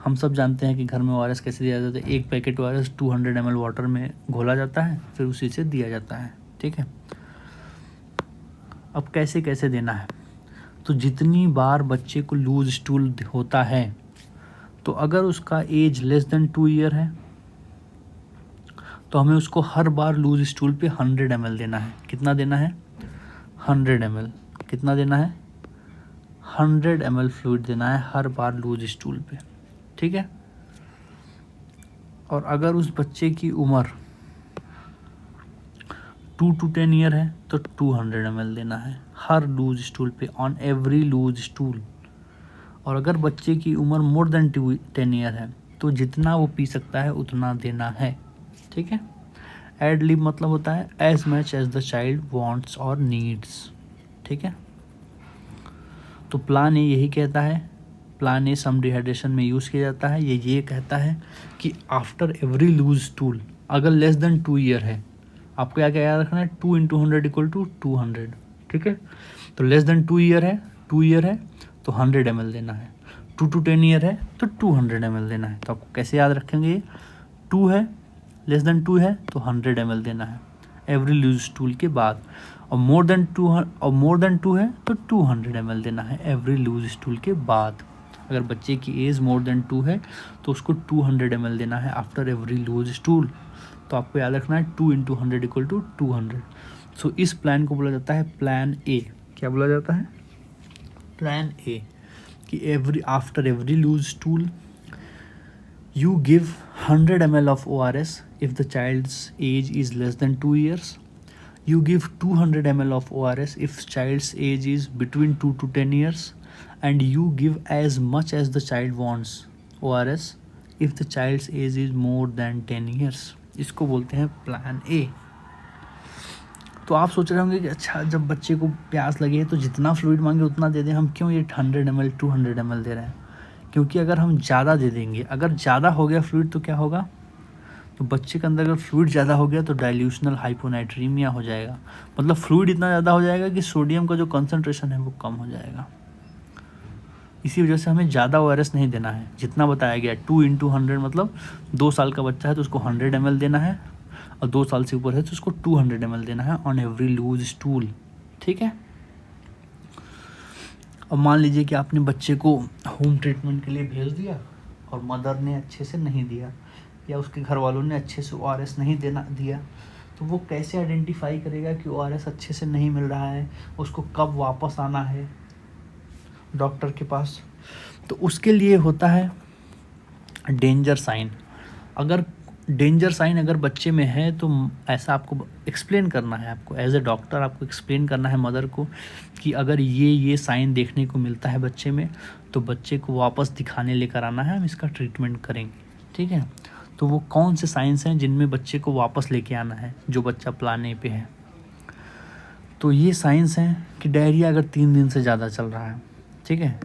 B: हम सब जानते हैं कि घर में ORS कैसे दिया जाता है। एक पैकेट ORS 200 ml वाटर में घोला जाता है, फिर उसी से दिया जाता है, ठीक है। अब कैसे कैसे देना है, तो जितनी बार बच्चे को लूज स्टूल होता है, तो अगर उसका एज लेस देन 2 ईयर है तो हमें उसको हर बार लूज स्टूल पे 100 ml देना है। कितना देना है, 100 ml। कितना देना है, 100 ml फ्लूइड देना है हर बार लूज स्टूल पे, ठीक है। और अगर उस बच्चे की उम्र 2 to 10 ईयर है तो 200 ml देना है हर लूज स्टूल पे, ऑन एवरी लूज स्टूल। और अगर बच्चे की उम्र मोर देन 10 ईयर है तो जितना वो पी सकता है उतना देना है, ठीक है। एड लिब मतलब होता है as much as the child wants और नीड्स, ठीक है। तो प्लान ए यही कहता है, प्लान ए सम डिहाइड्रेशन में यूज़ किया जाता है। ये कहता है कि आफ्टर एवरी लूज स्टूल, अगर लेस देन 2 ईयर है, आपको क्या क्या याद रखना है, 2 × 100 = 200, ठीक है। तो लेस देन 2 ईयर है, 2 ईयर है तो 100 ml देना है, 2 to 10 ईयर है तो 200 ml देना है। तो आपको कैसे याद रखेंगे, ये 2 है, लेस देन 2 है तो 100 ml देना है एवरी लूज स्टूल के बाद, और मोर देन 2 है तो 200 ml देना है एवरी लूज स्टूल के बाद। अगर बच्चे की एज मोर देन 2 है तो उसको 200 ml देना है आफ्टर एवरी लूज स्टूल। तो आपको याद रखना है 2 × 100 = 200। सो इस प्लान को बोला जाता है प्लान ए। क्या बोला जाता है, प्लान ए, कि after every loose stool you give 100 ml of ORS if the child's age is less than 2 years. You give 200 ml of ORS if child's age is between 2 to 10 years. And you give as much as the child wants ORS if the child's age is more than 10 years. इसको बोलते हैं plan A. तो आप सोच रहे होंगे कि अच्छा जब बच्चे को प्यास लगे तो जितना फ्लूइड मांगे उतना दे दें, हम क्यों ये 100 ml 200 ml दे रहे हैं। क्योंकि अगर हम ज़्यादा दे देंगे, अगर ज़्यादा हो गया फ्लूइड तो क्या होगा, तो बच्चे के अंदर अगर फ्लूइड ज़्यादा हो गया तो डाइल्यूशनल हाइपोनाइट्रीमिया हो जाएगा। मतलब फ्लूइड इतना ज़्यादा हो जाएगा कि सोडियम का जो कंसंट्रेशन है वो कम हो जाएगा। इसी वजह से हमें ज़्यादा ORS नहीं देना है, जितना बताया गया 2 × 100, मतलब 2 साल का बच्चा है तो उसको 100 ml देना है, और 2 साल से ऊपर है तो उसको 200 ml देना है ऑन एवरी लूज स्टूल, ठीक है। अब मान लीजिए कि आपने बच्चे को होम ट्रीटमेंट के लिए भेज दिया और मदर ने अच्छे से नहीं दिया, या उसके घर वालों ने अच्छे से ORS नहीं दिया, तो वो कैसे आइडेंटिफाई करेगा कि ORS अच्छे से नहीं मिल रहा है, उसको कब वापस आना है डॉक्टर के पास। तो उसके लिए होता है डेंजर साइन। अगर डेंजर साइन अगर बच्चे में है तो ऐसा आपको एक्सप्लेन करना है, आपको एज ए डॉक्टर आपको एक्सप्लेन करना है मदर को कि अगर ये साइन देखने को मिलता है बच्चे में तो बच्चे को वापस दिखाने लेकर आना है, हम इसका ट्रीटमेंट करेंगे, ठीक है। तो वो कौन से साइंस हैं जिनमें बच्चे को वापस लेके आना है जो बच्चा प्लान ए पे है। तो ये साइंस हैं कि डायरिया अगर 3 दिन से ज़्यादा चल रहा है, ठीक है।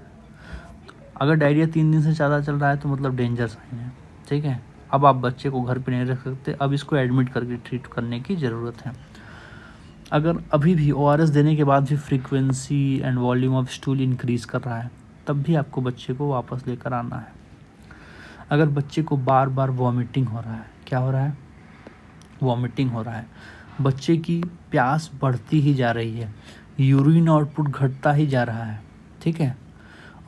B: अगर डायरिया 3 दिन से ज़्यादा चल रहा है तो मतलब डेंजर साइन है, ठीक है। अब आप बच्चे को घर पे नहीं रख सकते, अब इसको एडमिट करके ट्रीट करने की ज़रूरत है। अगर अभी भी ORS देने के बाद भी frequency and volume of stool increase कर रहा है, तब भी आपको बच्चे को वापस लेकर आना है। अगर बच्चे को बार बार वॉमिटिंग हो रहा है, क्या हो रहा है, वॉमिटिंग हो रहा है, बच्चे की प्यास बढ़ती ही जा रही है, यूरिन आउटपुट घटता ही जा रहा है, ठीक है,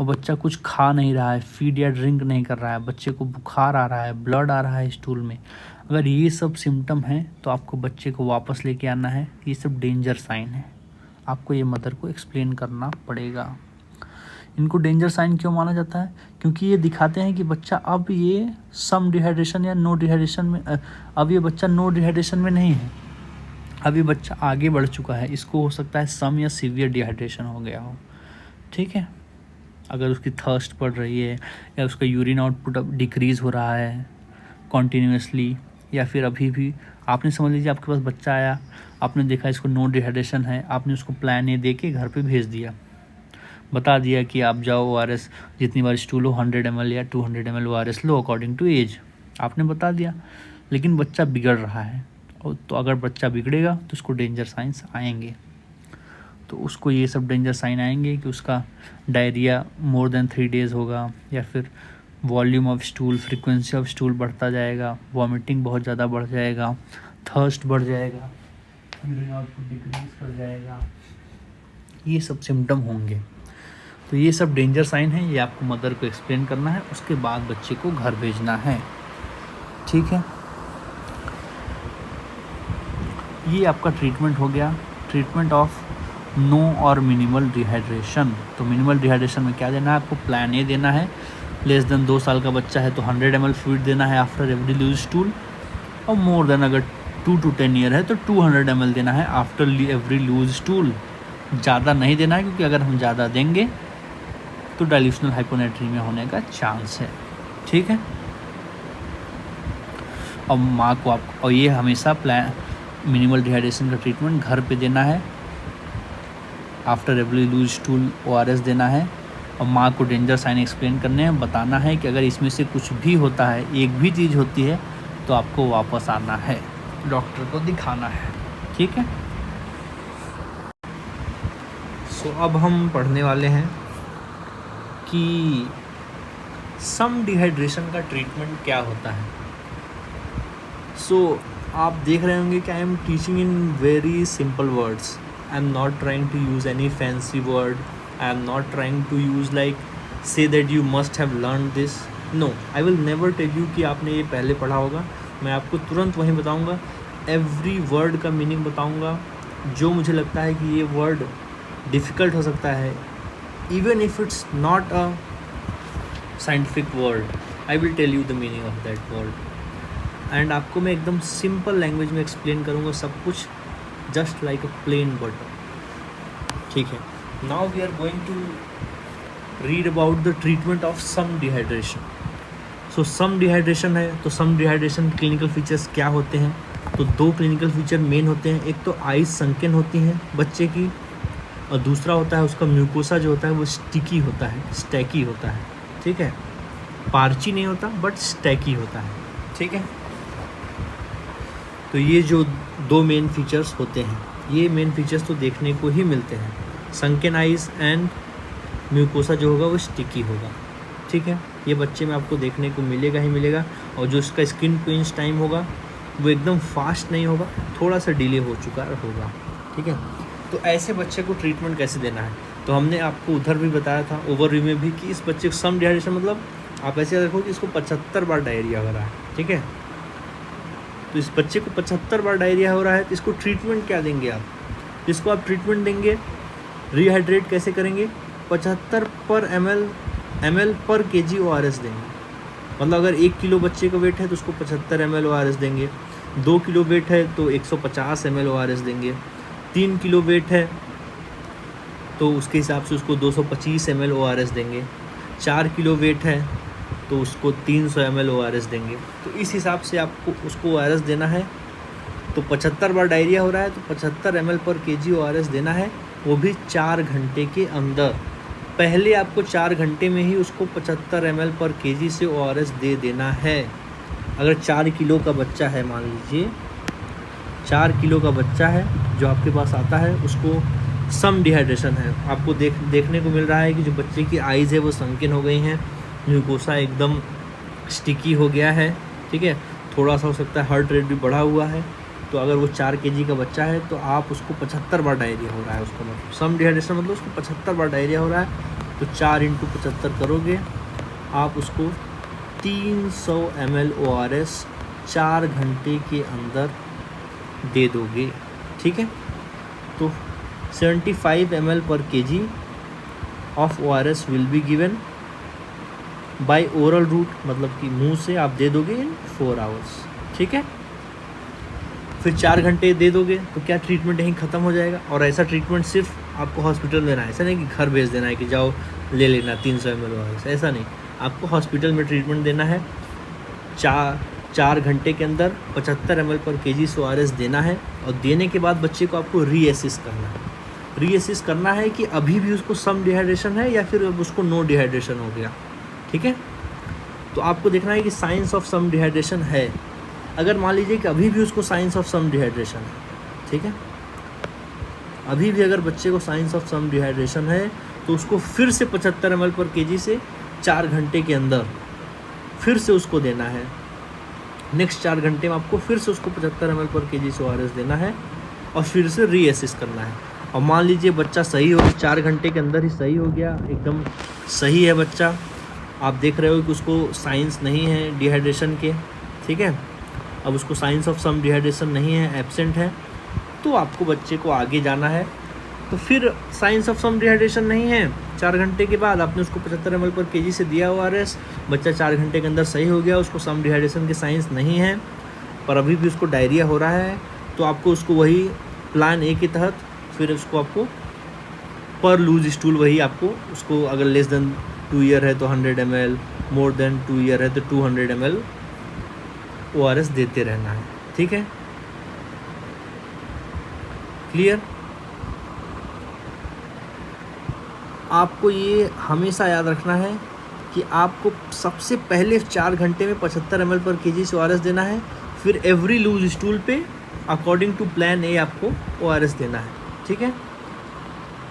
B: और बच्चा कुछ खा नहीं रहा है, फीड या ड्रिंक नहीं कर रहा है, बच्चे को बुखार आ रहा है, ब्लड आ रहा है स्टूल में, अगर ये सब सिम्टम हैं तो आपको बच्चे को वापस लेके आना है। ये सब डेंजर साइन है, आपको ये मदर को एक्सप्लेन करना पड़ेगा। इनको डेंजर साइन क्यों माना जाता है? क्योंकि ये दिखाते हैं कि बच्चा अब ये सम डिहाइड्रेशन या नो डिहाइड्रेशन में, अब ये बच्चा नो डिहाइड्रेशन में नहीं है, अब ये बच्चा आगे बढ़ चुका है, इसको हो सकता है सम या सीवियर डिहाइड्रेशन हो गया हो, ठीक है। अगर उसकी थर्स्ट बढ़ रही है या उसका यूरिन आउटपुट अब डिक्रीज़ हो रहा है कॉन्टीन्यूसली, या फिर अभी भी आपने समझ लीजिए आपके पास बच्चा आया, आपने देखा इसको नो डिहाइड्रेशन है, आपने उसको प्लान ए दे के घर पे भेज दिया, बता दिया कि आप जाओ ORS जितनी बार स्टूल हो 100 ml या 200 ml ORS लो अकॉर्डिंग टू एज, आपने बता दिया, लेकिन बच्चा बिगड़ रहा है, और तो अगर बच्चा बिगड़ेगा तो उसको डेंजर साइंस आएंगे। तो उसको ये सब डेंजर साइन आएंगे कि उसका डायरिया मोर देन 3 days होगा, या फिर volume of stool, frequency of stool बढ़ता जाएगा, वॉमिटिंग बहुत ज़्यादा बढ़ जाएगा, थर्स्ट बढ़ जाएगा, यूरिन आउटपुट डिक्रीज कर जाएगा, ये सब सिम्टम होंगे। तो ये सब डेंजर साइन है, ये आपको मदर को एक्सप्लेन करना है, उसके बाद बच्चे को घर भेजना है, ठीक है। ये आपका ट्रीटमेंट हो गया, ट्रीटमेंट ऑफ नो और मिनिमल डिहाइड्रेशन। तो मिनिमल डिहाइड्रेशन में क्या देना है आपको, प्लान ए देना है, लेस देन 2 साल का बच्चा है तो 100 ml फ्लूइड देना है आफ्टर एवरी लूज स्टूल, और मोर देन अगर 2 to 10 ईयर है तो 200 ml देना है आफ्टर एवरी लूज स्टूल। ज़्यादा नहीं देना है, क्योंकि अगर हम ज़्यादा देंगे तो डाइल्यूशनल हाइपोनेट्रीमिया होने का चांस है, ठीक है। और माँ को आप, और ये हमेशा प्लान मिनिमल डिहाइड्रेशन का ट्रीटमेंट घर पे देना है, after every loose stool ORS देना है, और माँ को डेंजर साइन एक्सप्लेन करने हैं, बताना है कि अगर इसमें से कुछ भी होता है, एक भी चीज़ होती है तो आपको वापस आना है, डॉक्टर को दिखाना है, ठीक है। सो अब हम पढ़ने वाले हैं कि सम डिहाइड्रेशन का ट्रीटमेंट क्या होता है। सो आप देख रहे होंगे कि I am teaching in very simple words, I am not trying to use any fancy word, I am not trying to use like say that you must have learned this. No, I will never tell you कि आपने ये पहले पढ़ा होगा, मैं आपको तुरंत वहीं बताऊंगा, एवरी वर्ड का मीनिंग बताऊंगा। जो मुझे लगता है कि ये वर्ड डिफ़िकल्ट हो सकता है, even if it's not a scientific word, I will tell you the meaning of that word. And आपको मैं एकदम सिंपल लैंग्वेज में एक्सप्लेन करूँगा सब कुछ, just like a plain butter, ठीक है। Now we are going to read about the treatment of some dehydration. So some dehydration है, तो some dehydration क्लिनिकल फीचर्स क्या होते हैं? तो 2 क्लिनिकल फीचर मेन होते हैं, एक तो आइज संकन होती हैं बच्चे की, और दूसरा होता है उसका म्यूकोसा जो होता है वो स्टिकी होता है, स्टैकी होता है, ठीक है। पार्ची नहीं होता बट स्टैकी होता है, ठीक है। तो ये जो 2 मेन फीचर्स होते हैं, ये मेन फीचर्स तो देखने को ही मिलते हैं, संकन आइज एंड म्यूकोसा जो होगा वो स्टिकी होगा, ठीक है। ये बच्चे में आपको देखने को मिलेगा ही मिलेगा, और जो इसका स्किन क्विंच टाइम होगा वो एकदम फास्ट नहीं होगा, थोड़ा सा डिले हो चुका होगा, ठीक है। तो ऐसे बच्चे को ट्रीटमेंट कैसे देना है, तो हमने आपको उधर भी बताया था ओवरव्यू में भी कि इस बच्चे को सम डिहाइड्रेशन मतलब आप ऐसे रखो कि इसको 75 बार डायरिया हो रहा है, ठीक है। तो इस बच्चे को 75 बार डायरिया हो रहा है, तो इसको ट्रीटमेंट क्या देंगे आप, इसको आप ट्रीटमेंट देंगे, रिहाइड्रेट कैसे करेंगे, 75 पर ml पर kg ORS देंगे। मतलब अगर 1 किलो बच्चे का वेट है तो उसको 75 ml ORS देंगे, 2 किलो वेट है तो 150 ml ORS देंगे, 3 किलो वेट है तो उसके हिसाब से उसको 225 ml ORS देंगे, 4 किलो वेट है तो उसको 300 ml ORS देंगे। तो इस हिसाब से आपको उसको ORS देना है। तो 75 बार डायरिया हो रहा है तो 75 ml पर kg ORS देना है, वो भी 4 घंटे के अंदर,
A: पहले आपको 4 घंटे में ही उसको 75 ml पर kg से ORS दे देना है। अगर 4 किलो का बच्चा है, मान लीजिए 4 किलो का बच्चा है जो आपके पास आता है, उसको सम डिहाइड्रेशन है, आपको देखने को मिल रहा है कि जो बच्चे की आइज़ है वो संकीर्ण हो गई हैं, ग्लूकोसा एकदम स्टिकी हो गया है, ठीक है, थोड़ा सा हो सकता है हार्ट रेट भी बढ़ा हुआ है। तो अगर वो 4 kg का बच्चा है तो आप उसको 75 बार डायरिया हो रहा है, उसको मतलब सम डिहाइड्रेशन मतलब उसको 75 बार डायरिया हो रहा है, तो 4 × 75 करोगे, आप उसको 300 ml ORS 4 घंटे के अंदर दे दोगे, ठीक है। तो 75 ml पर kg of ORS will be given by oral route, मतलब कि मुंह से आप दे दोगे इन 4 आवर्स, ठीक है। फिर 4 घंटे दे दोगे तो क्या ट्रीटमेंट यहीं ख़त्म हो जाएगा। और ऐसा ट्रीटमेंट सिर्फ आपको हॉस्पिटल में देना है, ऐसा नहीं कि घर भेज देना है कि जाओ ले लेना 300 ml ORS, ऐसा नहीं, आपको हॉस्पिटल में ट्रीटमेंट देना है। 4 घंटे के अंदर 75 ml पर kg से ORS देना है, और देने के बाद बच्चे को आपको रीअसेस करना है। रीअसेस करना है कि अभी भी उसको सम डिहाइड्रेशन है या फिर अब उसको नो डिहाइड्रेशन हो गया, ठीक है। तो आपको देखना है कि साइंस ऑफ सम डिहाइड्रेशन है। अगर मान लीजिए कि अभी भी उसको साइंस ऑफ सम डिहाइड्रेशन है, ठीक है, अभी भी अगर बच्चे को साइंस ऑफ सम डिहाइड्रेशन है तो उसको फिर से 75 ml पर kg से 4 घंटे के अंदर फिर से उसको देना है। नेक्स्ट 4 घंटे में आपको फिर से उसको 75 ml पर kg से ORS देना है और फिर से रीअसेस करना है। और मान लीजिए बच्चा सही हो, 4 घंटे के अंदर ही सही हो गया, एकदम सही है बच्चा, आप देख रहे हो कि उसको साइंस नहीं है डिहाइड्रेशन के, ठीक है, अब उसको साइंस ऑफ सम डिहाइड्रेशन नहीं है, एब्सेंट है, तो आपको बच्चे को आगे जाना है। तो फिर साइंस ऑफ सम डिहाइड्रेशन नहीं है, 4 घंटे के बाद आपने उसको 75 ml पर kg से दिया ORS, बच्चा 4 घंटे के अंदर सही हो गया, उसको सम डिहाइड्रेशन के साइंस नहीं है पर अभी भी उसको डायरिया हो रहा है, तो आपको उसको वही प्लान ए के तहत फिर उसको आपको पर लूज स्टूल वही आपको उसको, अगर लेस देन 2 ईयर है तो 100 ml, मोर देन 2 ईयर है तो 200 ml ORS देते रहना है, ठीक है, क्लियर। आपको ये हमेशा याद रखना है कि आपको सबसे पहले 4 घंटे में 75 ml पर kg से ORS देना है, फिर एवरी लूज स्टूल पे अकॉर्डिंग टू प्लान ए आपको ORS देना है, ठीक है।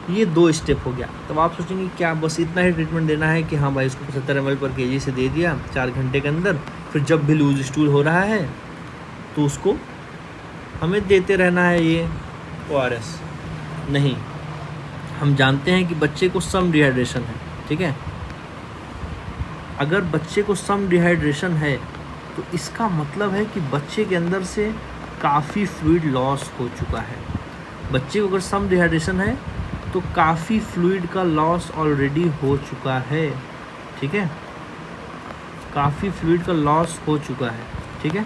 A: ये 2 स्टेप हो गया। तब आप सोचेंगे क्या बस इतना ही ट्रीटमेंट देना है कि हाँ भाई इसको 75 ml पर kg से दे दिया 4 घंटे के अंदर, फिर जब भी लूज स्टूल हो रहा है तो उसको हमें देते रहना है ये ORS। नहीं, हम जानते हैं कि बच्चे को सम डिहाइड्रेशन है, ठीक है। अगर बच्चे को सम डिहाइड्रेशन है तो इसका मतलब है कि बच्चे के अंदर से काफ़ी फ्लूइड लॉस हो चुका है। बच्चे को अगर सम डिहाइड्रेशन है तो काफ़ी फ्लूइड का लॉस ऑलरेडी हो चुका है, ठीक है, काफ़ी फ्लूइड का लॉस हो चुका है, ठीक है।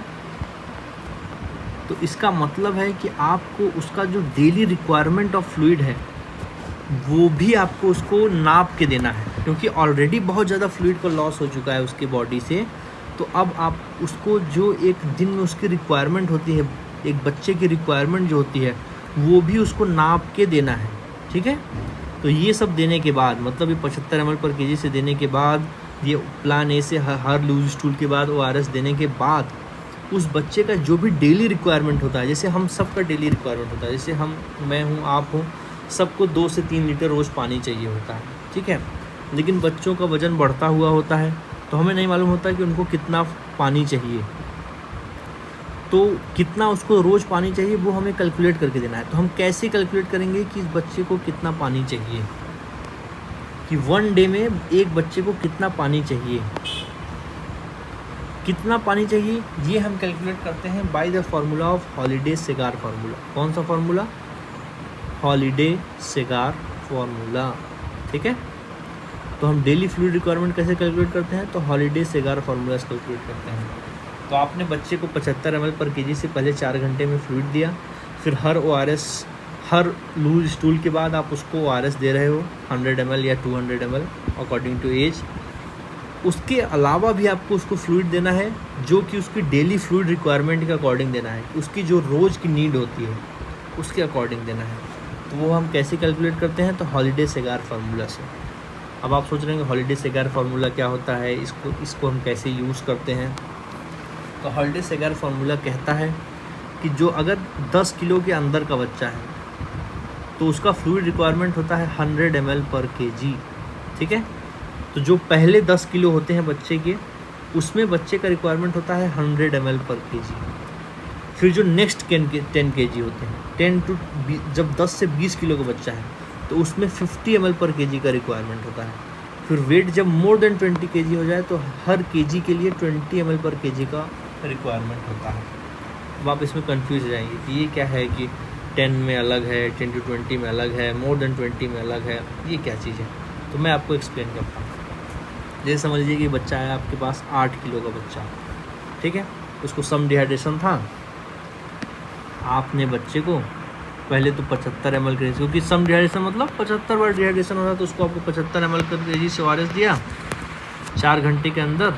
A: तो इसका मतलब है कि आपको उसका जो डेली रिक्वायरमेंट ऑफ फ्लूइड है वो भी आपको उसको नाप के देना है, क्योंकि ऑलरेडी बहुत ज़्यादा फ्लूइड का लॉस हो चुका है उसके बॉडी से। तो अब आप उसको जो एक दिन में उसकी रिक्वायरमेंट होती है, एक बच्चे की रिक्वायरमेंट जो होती है वो भी उसको नाप के देना है, ठीक है। तो ये सब देने के बाद, मतलब ये 75 ml पर kg से देने के बाद, ये प्लान ए से हर लूज स्टूल के बाद ORS देने के बाद उस बच्चे का जो भी डेली रिक्वायरमेंट होता है, जैसे हम सबका डेली रिक्वायरमेंट होता है, जैसे मैं हूँ, आप हो, सबको 2 से 3 लीटर रोज़ पानी चाहिए होता है, ठीक है। लेकिन बच्चों का वज़न बढ़ता हुआ होता है तो हमें नहीं मालूम होता कि उनको कितना पानी चाहिए, तो कितना उसको रोज़ पानी चाहिए वो हमें कैलकुलेट करके देना है। तो हम कैसे कैलकुलेट करेंगे कि इस बच्चे को कितना पानी चाहिए, कि 1 डे में एक बच्चे को कितना पानी चाहिए, कितना पानी चाहिए, ये हम कैलकुलेट करते हैं by the formula of Holliday Segar formula. कौन सा फार्मूला? हॉलिडे-सेगार फार्मूला, ठीक है। तो हम डेली फ्लूइड रिक्वायरमेंट कैसे कैलकुलेट करते हैं? तो हॉलिडे-सेगार फार्मूला से कैलकुलेट करते हैं। तो आपने बच्चे को 75 ml पर kg से पहले 4 घंटे में फ्लूइड दिया, फिर हर ORS, हर लूज स्टूल के बाद आप उसको ORS दे रहे हो 100 ml या 200 ml अकॉर्डिंग टू एज। उसके अलावा भी आपको उसको फ्लूइड देना है जो कि उसकी डेली फ्लूइड रिक्वायरमेंट के अकॉर्डिंग देना है, उसकी जो रोज़ की नीड होती है उसके अकॉर्डिंग देना है। तो वो हम कैसे कैलकुलेट करते हैं? तो हॉलिडे-सेगार फार्मूला से। अब आप सोच रहे हैं कि हॉलीडे सेगार फार्मूला क्या होता है, इसको हम कैसे यूज़ करते हैं। तो हॉलीडे सेगार फार्मूला कहता है कि जो अगर 10 किलो के अंदर का बच्चा है तो उसका फ्लूइड रिक्वायरमेंट होता है 100 ml पर kg, ठीक है। तो जो पहले 10 किलो होते हैं बच्चे के, उसमें बच्चे का रिक्वायरमेंट होता है 100 ml पर kg। फिर जो नेक्स्ट 10 kg होते हैं, जब 10 से 20 किलो का बच्चा है तो उसमें 50 ml पर kg का रिक्वायरमेंट होता है। फिर वेट जब मोर देन 20 kg हो जाए तो हर kg के लिए 20 ml पर kg का रिक्वायरमेंट होता है। अब आप इसमें कंफ्यूज हो जाएंगे कि ये क्या है कि 10 में अलग है, 10 to 20 में अलग है, मोर देन 20 में अलग है, ये क्या चीज़ है। तो मैं आपको एक्सप्लेन करता हूँ। जैसे समझ लीजिए कि बच्चा है आपके पास 8 किलो का बच्चा, ठीक है। उसको सम डिहाइड्रेशन था, आपने बच्चे को पहले तो 75 ml के, क्योंकि सम डिहाइड्रेशन मतलब 75 बार डिहाइड्रेशन होता है, तो उसको आपको 75 ml kg से ORS दिया 4 घंटे के अंदर।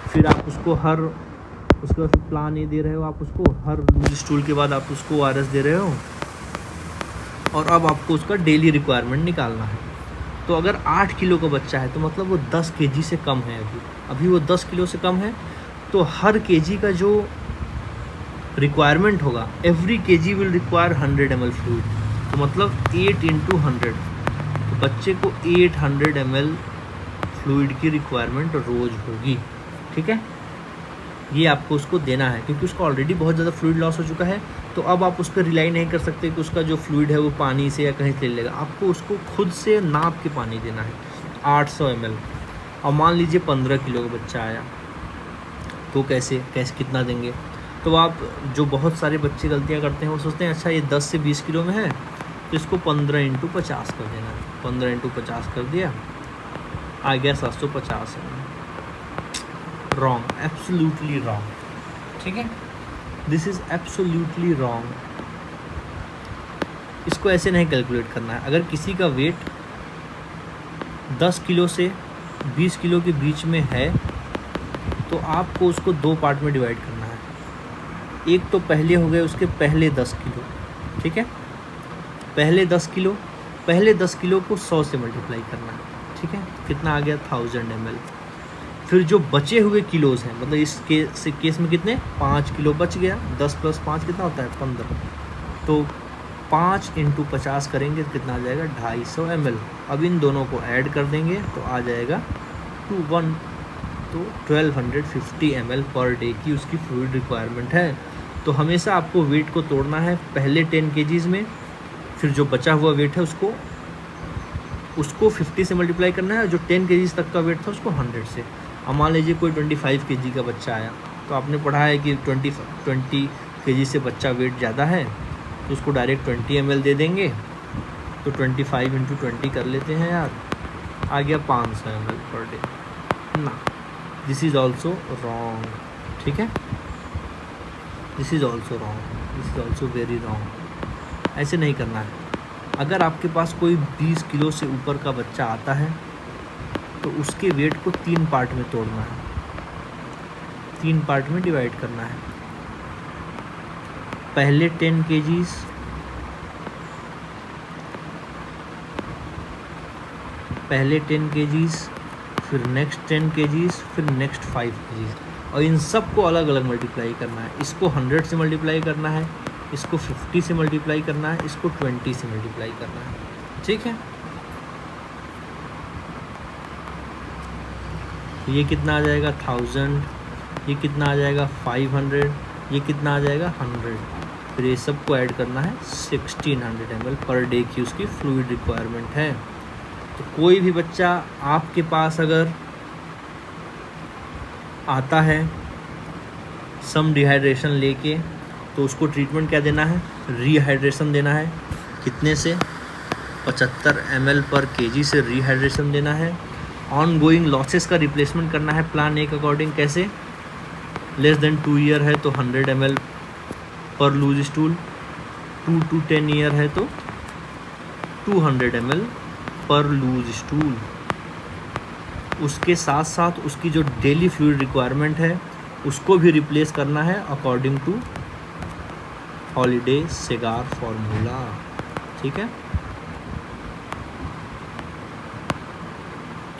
A: फिर आप उसको उसके बाद प्लान ये दे रहे हो, आप उसको हर लूज स्टूल के बाद आप उसको ORS दे रहे हो, और अब आपको उसका डेली रिक्वायरमेंट निकालना है। तो अगर 8 किलो का बच्चा है तो मतलब वो 10 kg से कम है, अभी वो 10 किलो से कम है, तो हर kg का जो रिक्वायरमेंट होगा, every kg will require 100 ml fluid. तो मतलब 8 × 100, तो बच्चे को 800 ml फ्लूइड की रिक्वायरमेंट रोज़ होगी, ठीक है। ये आपको उसको देना है, क्योंकि उसका ऑलरेडी बहुत ज़्यादा फ्लूइड लॉस हो चुका है। तो अब आप उस पर रिलाई नहीं कर सकते कि उसका जो फ्लूइड है वो पानी से या कहीं से ले लेगा। आपको उसको खुद से नाप के पानी देना है 800 ml। और मान लीजिए 15 किलो का बच्चा आया, तो कैसे कितना देंगे। तो आप जो बहुत सारे बच्चे गलतियाँ करते हैं, वो सोचते हैं अच्छा ये 10 से 20 किलो में है तो इसको 15 × 50 कर देना है। 15 × 50 कर दिया, आ गया 750 ml। रॉन्ग, एब्सोल्युटली रॉन्ग, ठीक है। This is absolutely wrong. इसको ऐसे नहीं कैलकुलेट करना है। अगर किसी का वेट 10 किलो से 20 किलो के बीच में है तो आपको उसको 2 पार्ट में डिवाइड करना है। एक तो पहले हो गए उसके पहले 10 किलो, ठीक है। पहले 10 किलो को 100 से मल्टीप्लाई करना है, ठीक है। कितना आ गया 1000 ml। फिर जो बचे हुए किलोज़ हैं, मतलब इस केस में कितने 5 किलो बच गया, 10 + 5 कितना होता है 15। तो 5 × 50 करेंगे तो कितना आ जाएगा 250 ml। अब इन दोनों को ऐड कर देंगे तो आ जाएगा 21, तो 1250 ml पर डे की उसकी फ्लूइड रिक्वायरमेंट है। तो हमेशा आपको वेट को तोड़ना है पहले 10 kgs में, फिर जो बचा हुआ वेट है उसको 50 से मल्टीप्लाई करना है, जो 10 kgs तक का वेट था उसको 100 से। अब मान लीजिए कोई 25 kg का बच्चा आया, तो आपने पढ़ा है कि 20 kg से बच्चा वेट ज़्यादा है तो उसको डायरेक्ट 20 ml दे देंगे। तो 25 × 20 कर लेते हैं यार, आ गया 500 ml पर डे ना। दिस इज़ ऑल्सो रॉन्ग, ठीक है। This is also wrong, this is also very wrong. ऐसे नहीं करना है। अगर आपके पास कोई 20 किलो से ऊपर का बच्चा आता है तो उसके वेट को 3 पार्ट में तोड़ना है, 3 पार्ट में डिवाइड करना है। पहले 10 kgs, फिर नेक्स्ट 10 kgs, फिर नेक्स्ट 5 kgs, और इन सब को अलग अलग मल्टीप्लाई करना है। इसको 100 से मल्टीप्लाई करना है, इसको 50 से मल्टीप्लाई करना है, इसको 20 से मल्टीप्लाई करना है, ठीक है। ये कितना आ जाएगा 1000, ये कितना आ जाएगा 500, ये कितना आ जाएगा 100। फिर ये सब को ऐड करना है 1600 ml पर डे की उसकी फ्लूइड रिक्वायरमेंट है। तो कोई भी बच्चा आपके पास अगर आता है सम डिहाइड्रेशन लेके, तो उसको ट्रीटमेंट क्या देना है, रीहाइड्रेशन देना है। कितने से 75 ml पर kg से रीहाइड्रेशन देना है। ऑन गोइंग लॉसेस का रिप्लेसमेंट करना है प्लान ए के अकॉर्डिंग। कैसे, लेस देन 2 ईयर है तो 100 ml पर लूज स्टूल, 2 to 10 ईयर है तो 200 ml पर लूज स्टूल। उसके साथ साथ उसकी जो डेली फ्लूइड रिक्वायरमेंट है उसको भी रिप्लेस करना है अकॉर्डिंग टू हॉलीडे सेगार फार्मूला, ठीक है।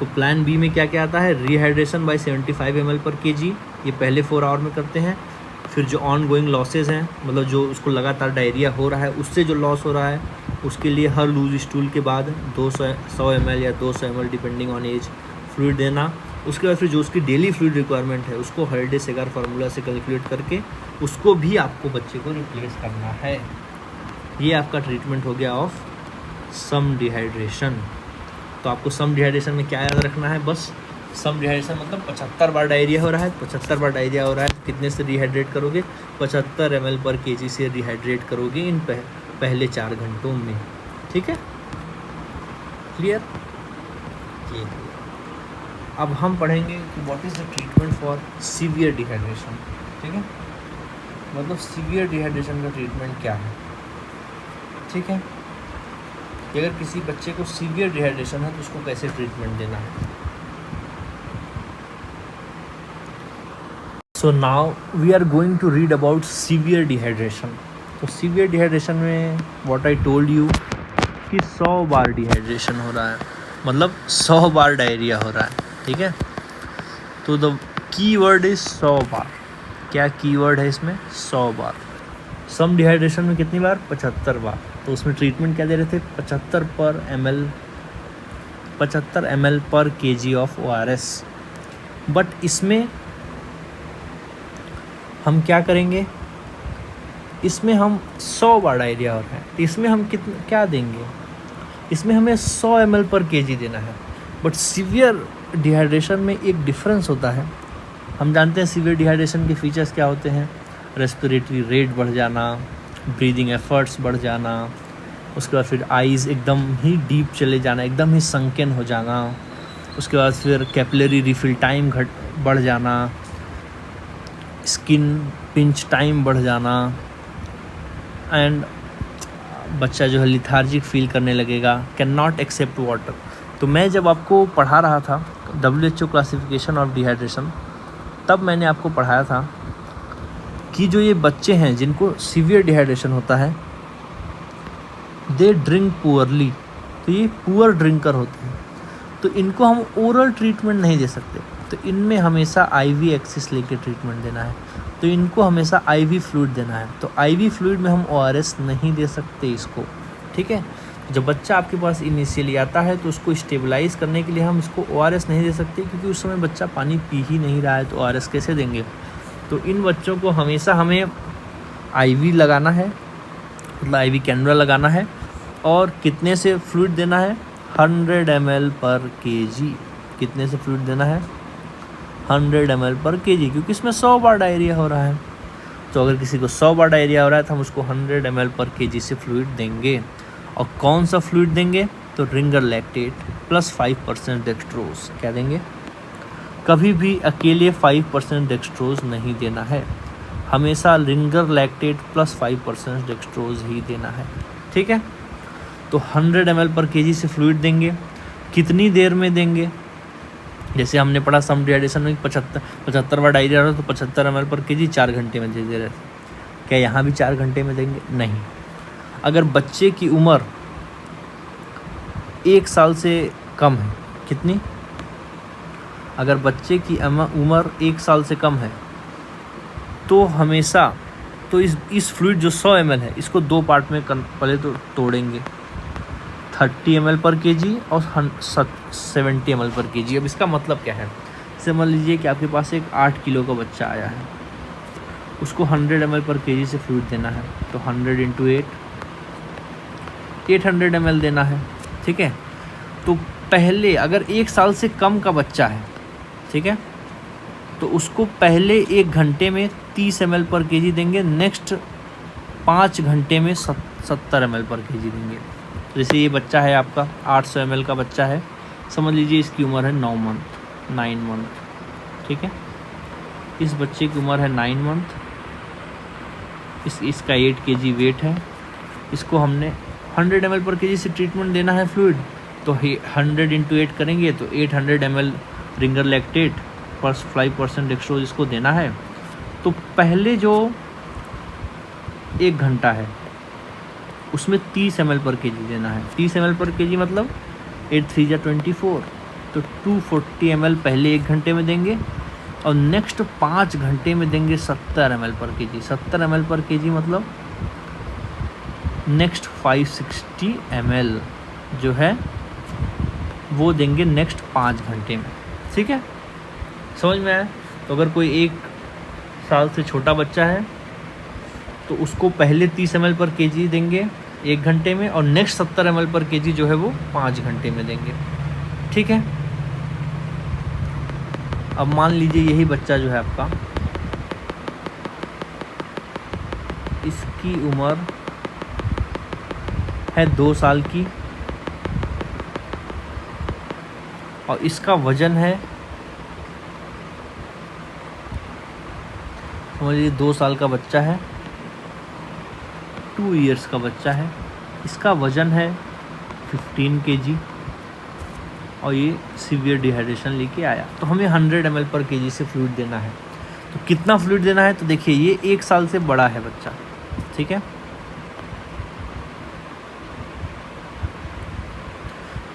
B: तो प्लान बी में क्या क्या आता है, रिहाइड्रेशन बाय 75 ml पर kg, ये पहले 4 आवर में करते हैं। फिर जो ऑन गोइंग लॉसेज हैं, मतलब जो उसको लगातार डायरिया हो रहा है उससे जो लॉस हो रहा है, उसके लिए हर लूज स्टूल के बाद 100 ml या 200 ml depending on age fluid देना। उसके बाद फिर जो उसकी डेली फ्लूइड रिक्वायरमेंट है उसको हर्डे सेगार फार्मूला से कैलकुलेट करके उसको भी आपको बच्चे को रिप्लेस करना है। ये आपका ट्रीटमेंट हो गया ऑफ सम डिहाइड्रेशन। तो आपको सम डिहाइड्रेशन में क्या याद रखना है, बस सम डिहाइड्रेशन मतलब 75 बार डायरिया हो रहा है, 75 बार डायरिया हो रहा है तो कितने से रिहाइड्रेट करोगे, 75 ml पर kg से रिहाइड्रेट करोगे इन पहले 4 घंटों में। ठीक है, क्लियर? ये अब हम पढ़ेंगे कि what is the treatment for severe dehydration. ठीक है, मतलब सीवियर डिहाइड्रेशन का ट्रीटमेंट क्या है। ठीक है, कि अगर किसी बच्चे को सीवियर डिहाइड्रेशन है तो उसको कैसे ट्रीटमेंट देना है। So now we are going to read about severe dehydration. तो सीवियर डिहाइड्रेशन में व्हाट आई टोल्ड यू कि 100 बार डिहाइड्रेशन हो रहा है, मतलब 100 बार डायरिया हो रहा है। ठीक है, तो द की वर्ड इज 100 बार। क्या की वर्ड है इसमें, 100 बार। सम डिहाइड्रेशन में कितनी बार, 75 बार। तो उसमें ट्रीटमेंट क्या दे रहे थे, 75 ml पर kg ऑफ ORS। बट इसमें हम क्या करेंगे, इसमें हम 100 बार डायरिया हो रहा है तो इसमें हम क्या देंगे, इसमें हमें 100 ml पर kg देना है। बट सीवियर डिहाइड्रेशन में एक डिफरेंस होता है। हम जानते हैं सीवियर डिहाइड्रेशन के फीचर्स क्या होते हैं, रेस्पिरेटरी रेट बढ़ जाना, ब्रीदिंग एफर्ट्स बढ़ जाना, उसके बाद फिर आइज़ एकदम ही डीप चले जाना, एकदम ही संकन हो जाना, उसके बाद फिर कैपिलरी रिफिल टाइम बढ़ जाना, स्किन पिंच टाइम बढ़ जाना, एंड बच्चा जो है लिथार्जिक फील करने लगेगा, कैन नॉट एक्सेप्ट वाटर। तो मैं जब आपको पढ़ा रहा था WHO क्लासिफिकेशन ऑफ डिहाइड्रेशन, तब मैंने आपको पढ़ाया था कि जो ये बच्चे हैं जिनको सीवियर डिहाइड्रेशन होता है, दे ड्रिंक पुअरली, तो ये पुअर ड्रिंकर होते हैं, तो इनको हम ओरल ट्रीटमेंट नहीं दे सकते, तो इनमें हमेशा IV एक्सिस लेके ट्रीटमेंट देना है, तो इनको हमेशा IV फ्लूइड देना है। तो IV फ्लूइड में हम ORS नहीं दे सकते इसको। ठीक है, जब बच्चा आपके पास इनिशियली आता है तो उसको स्टेबलाइज़ करने के लिए हम इसको ORS नहीं दे सकते, क्योंकि उस समय बच्चा पानी पी ही नहीं रहा है, तो ORS कैसे देंगे। तो इन बच्चों को हमेशा हमें IV लगाना है, मतलब IV कैनुला लगाना है, और कितने से फ्लूइड देना है, 100 ml पर kg। कितने से फ्लूइड देना है, 100 ml पर kg, क्योंकि इसमें 100 बार डायरिया हो रहा है। तो अगर किसी को 100 बार डायरिया हो रहा है तो हम उसको 100 ml पर kg से फ्लूइड देंगे। और कौन सा फ्लूइड देंगे, तो रिंगर लैक्टेट प्लस 5% डेक्सट्रोज। क्या देंगे, कभी भी अकेले 5% डेक्सट्रोज नहीं देना है, हमेशा रिंगर लैक्टेट प्लस 5% डेक्सट्रोज ही देना है। ठीक है, तो 100 ml पर kg से फ्लूइड देंगे। कितनी देर में देंगे, जैसे हमने पढ़ा सम डिहाइड्रेशन में 75 बार डायरिया हो रहा है तो 75 ml पर kg 4 घंटे में दे रहे थे। क्या यहाँ भी 4 घंटे में देंगे, नहीं। अगर बच्चे की उम्र 1 साल से कम है, कितनी, अगर बच्चे की उम्र 1 साल से कम है तो हमेशा, तो इस फ्लूइड जो 100 ml है इसको 2 पार्ट में पहले तो तोड़ेंगे, 30 ml पर kg और 70 ml पर kg। अब इसका मतलब क्या है, समझ लीजिए कि आपके पास एक 8 किलो का बच्चा आया है, उसको 100 ml पर kg से फ्लूइड देना है, तो 100 × 8 800 ml देना है। ठीक है, तो पहले अगर 1 साल से कम का बच्चा है, ठीक है, तो उसको पहले 1 घंटे में 30 ml पर kg देंगे, नेक्स्ट 5 घंटे में 70 ml पर kg देंगे। जैसे ये बच्चा है आपका 800 ml का बच्चा है, समझ लीजिए इसकी उम्र है 9 मंथ। ठीक है, इस बच्चे की उम्र है 9 मंथ, इसका 8 kg वेट है, इसको हमने 100 ml पर kg से ट्रीटमेंट देना है फ्लूइड, तो 100 × 8 करेंगे तो 800 ml Ringer lactate plus 5% dextrose इसको देना है। तो पहले जो 1 घंटा है उसमें 30 ml पर kg देना है। 30 ml पर kg मतलब 8 × 3 = 24, तो 240 ml पहले 1 घंटे में देंगे और नेक्स्ट 5 घंटे में देंगे 70 ml पर केजी। 70 ml पर केजी मतलब नेक्स्ट 560 ml जो है वो देंगे नेक्स्ट 5 घंटे में। ठीक है, समझ में आया? तो अगर कोई 1 साल से छोटा बच्चा है तो उसको पहले 30 ml पर केजी देंगे 1 घंटे में और नेक्स्ट 70 ml पर केजी जो है वो 5 घंटे में देंगे। ठीक है, अब मान लीजिए यही बच्चा जो है आपका, इसकी उम्र है 2 साल की और इसका वजन है, समझिए 2 साल का बच्चा है, 2 इयर्स का बच्चा है, इसका वजन है 15 kg और ये सीवियर डिहाइड्रेशन लेके आया, तो हमें 100 ml पर केजी से फ्लूइड देना है। तो कितना फ्लूइड देना है? तो देखिए ये 1 साल से बड़ा है बच्चा, ठीक है,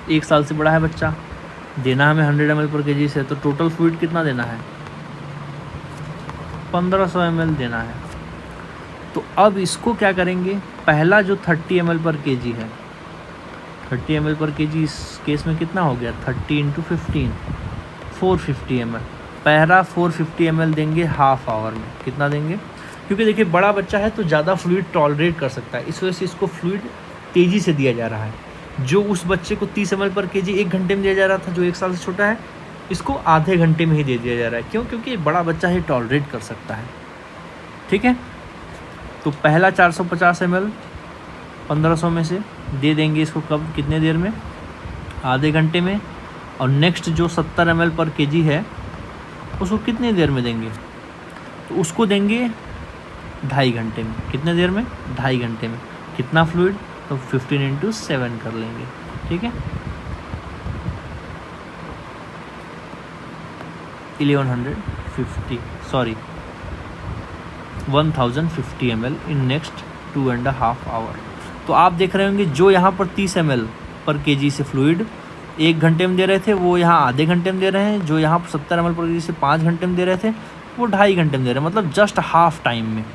B: 1 साल से बड़ा है बच्चा, देना हमें 100 ml पर केजी से, तो टोटल फ्लूइड कितना देना है? 1500 ml देना है। तो अब इसको क्या करेंगे, पहला जो 30 ml पर केजी है, 30 ml पर केजी इस केस में कितना हो गया? 30 × 15 450 ml। पहला 450 ml देंगे हाफ आवर में। कितना देंगे? क्योंकि देखिए बड़ा बच्चा है तो ज़्यादा फ्लूइड टॉलरेट कर सकता है, इस वजह से इसको फ्लूइड तेज़ी से दिया जा रहा है। जो उस बच्चे को 30 ml पर केजी 1 घंटे में दिया जा रहा था, जो 1 साल से छोटा है, इसको आधे घंटे में ही दे दिया जा रहा है। क्यों? क्योंकि बड़ा बच्चा ही टॉलरेट कर सकता है। ठीक है, तो पहला 450 ml 1500 में से दे देंगे इसको, कब, कितने देर में? आधे घंटे में। और नेक्स्ट जो 70 ml पर केजी है उसको कितनी देर में देंगे? तो उसको देंगे 2.5 घंटे में। कितने देर में? 2.5 घंटे में। कितना फ्लूइड? तो 15 × 7 कर लेंगे। ठीक है, 1050 ml इन नेक्स्ट 2.5 आवर। तो आप देख रहे होंगे जो यहाँ पर 30 ml पर केजी से फ्लूइड 1 घंटे में दे रहे थे, वो यहाँ आधे घंटे में दे रहे हैं। जो यहाँ पर 70 ml पर केजी से 5 घंटे में दे रहे थे, वो 2.5 घंटे में दे रहे हैं, मतलब जस्ट हाफ टाइम में,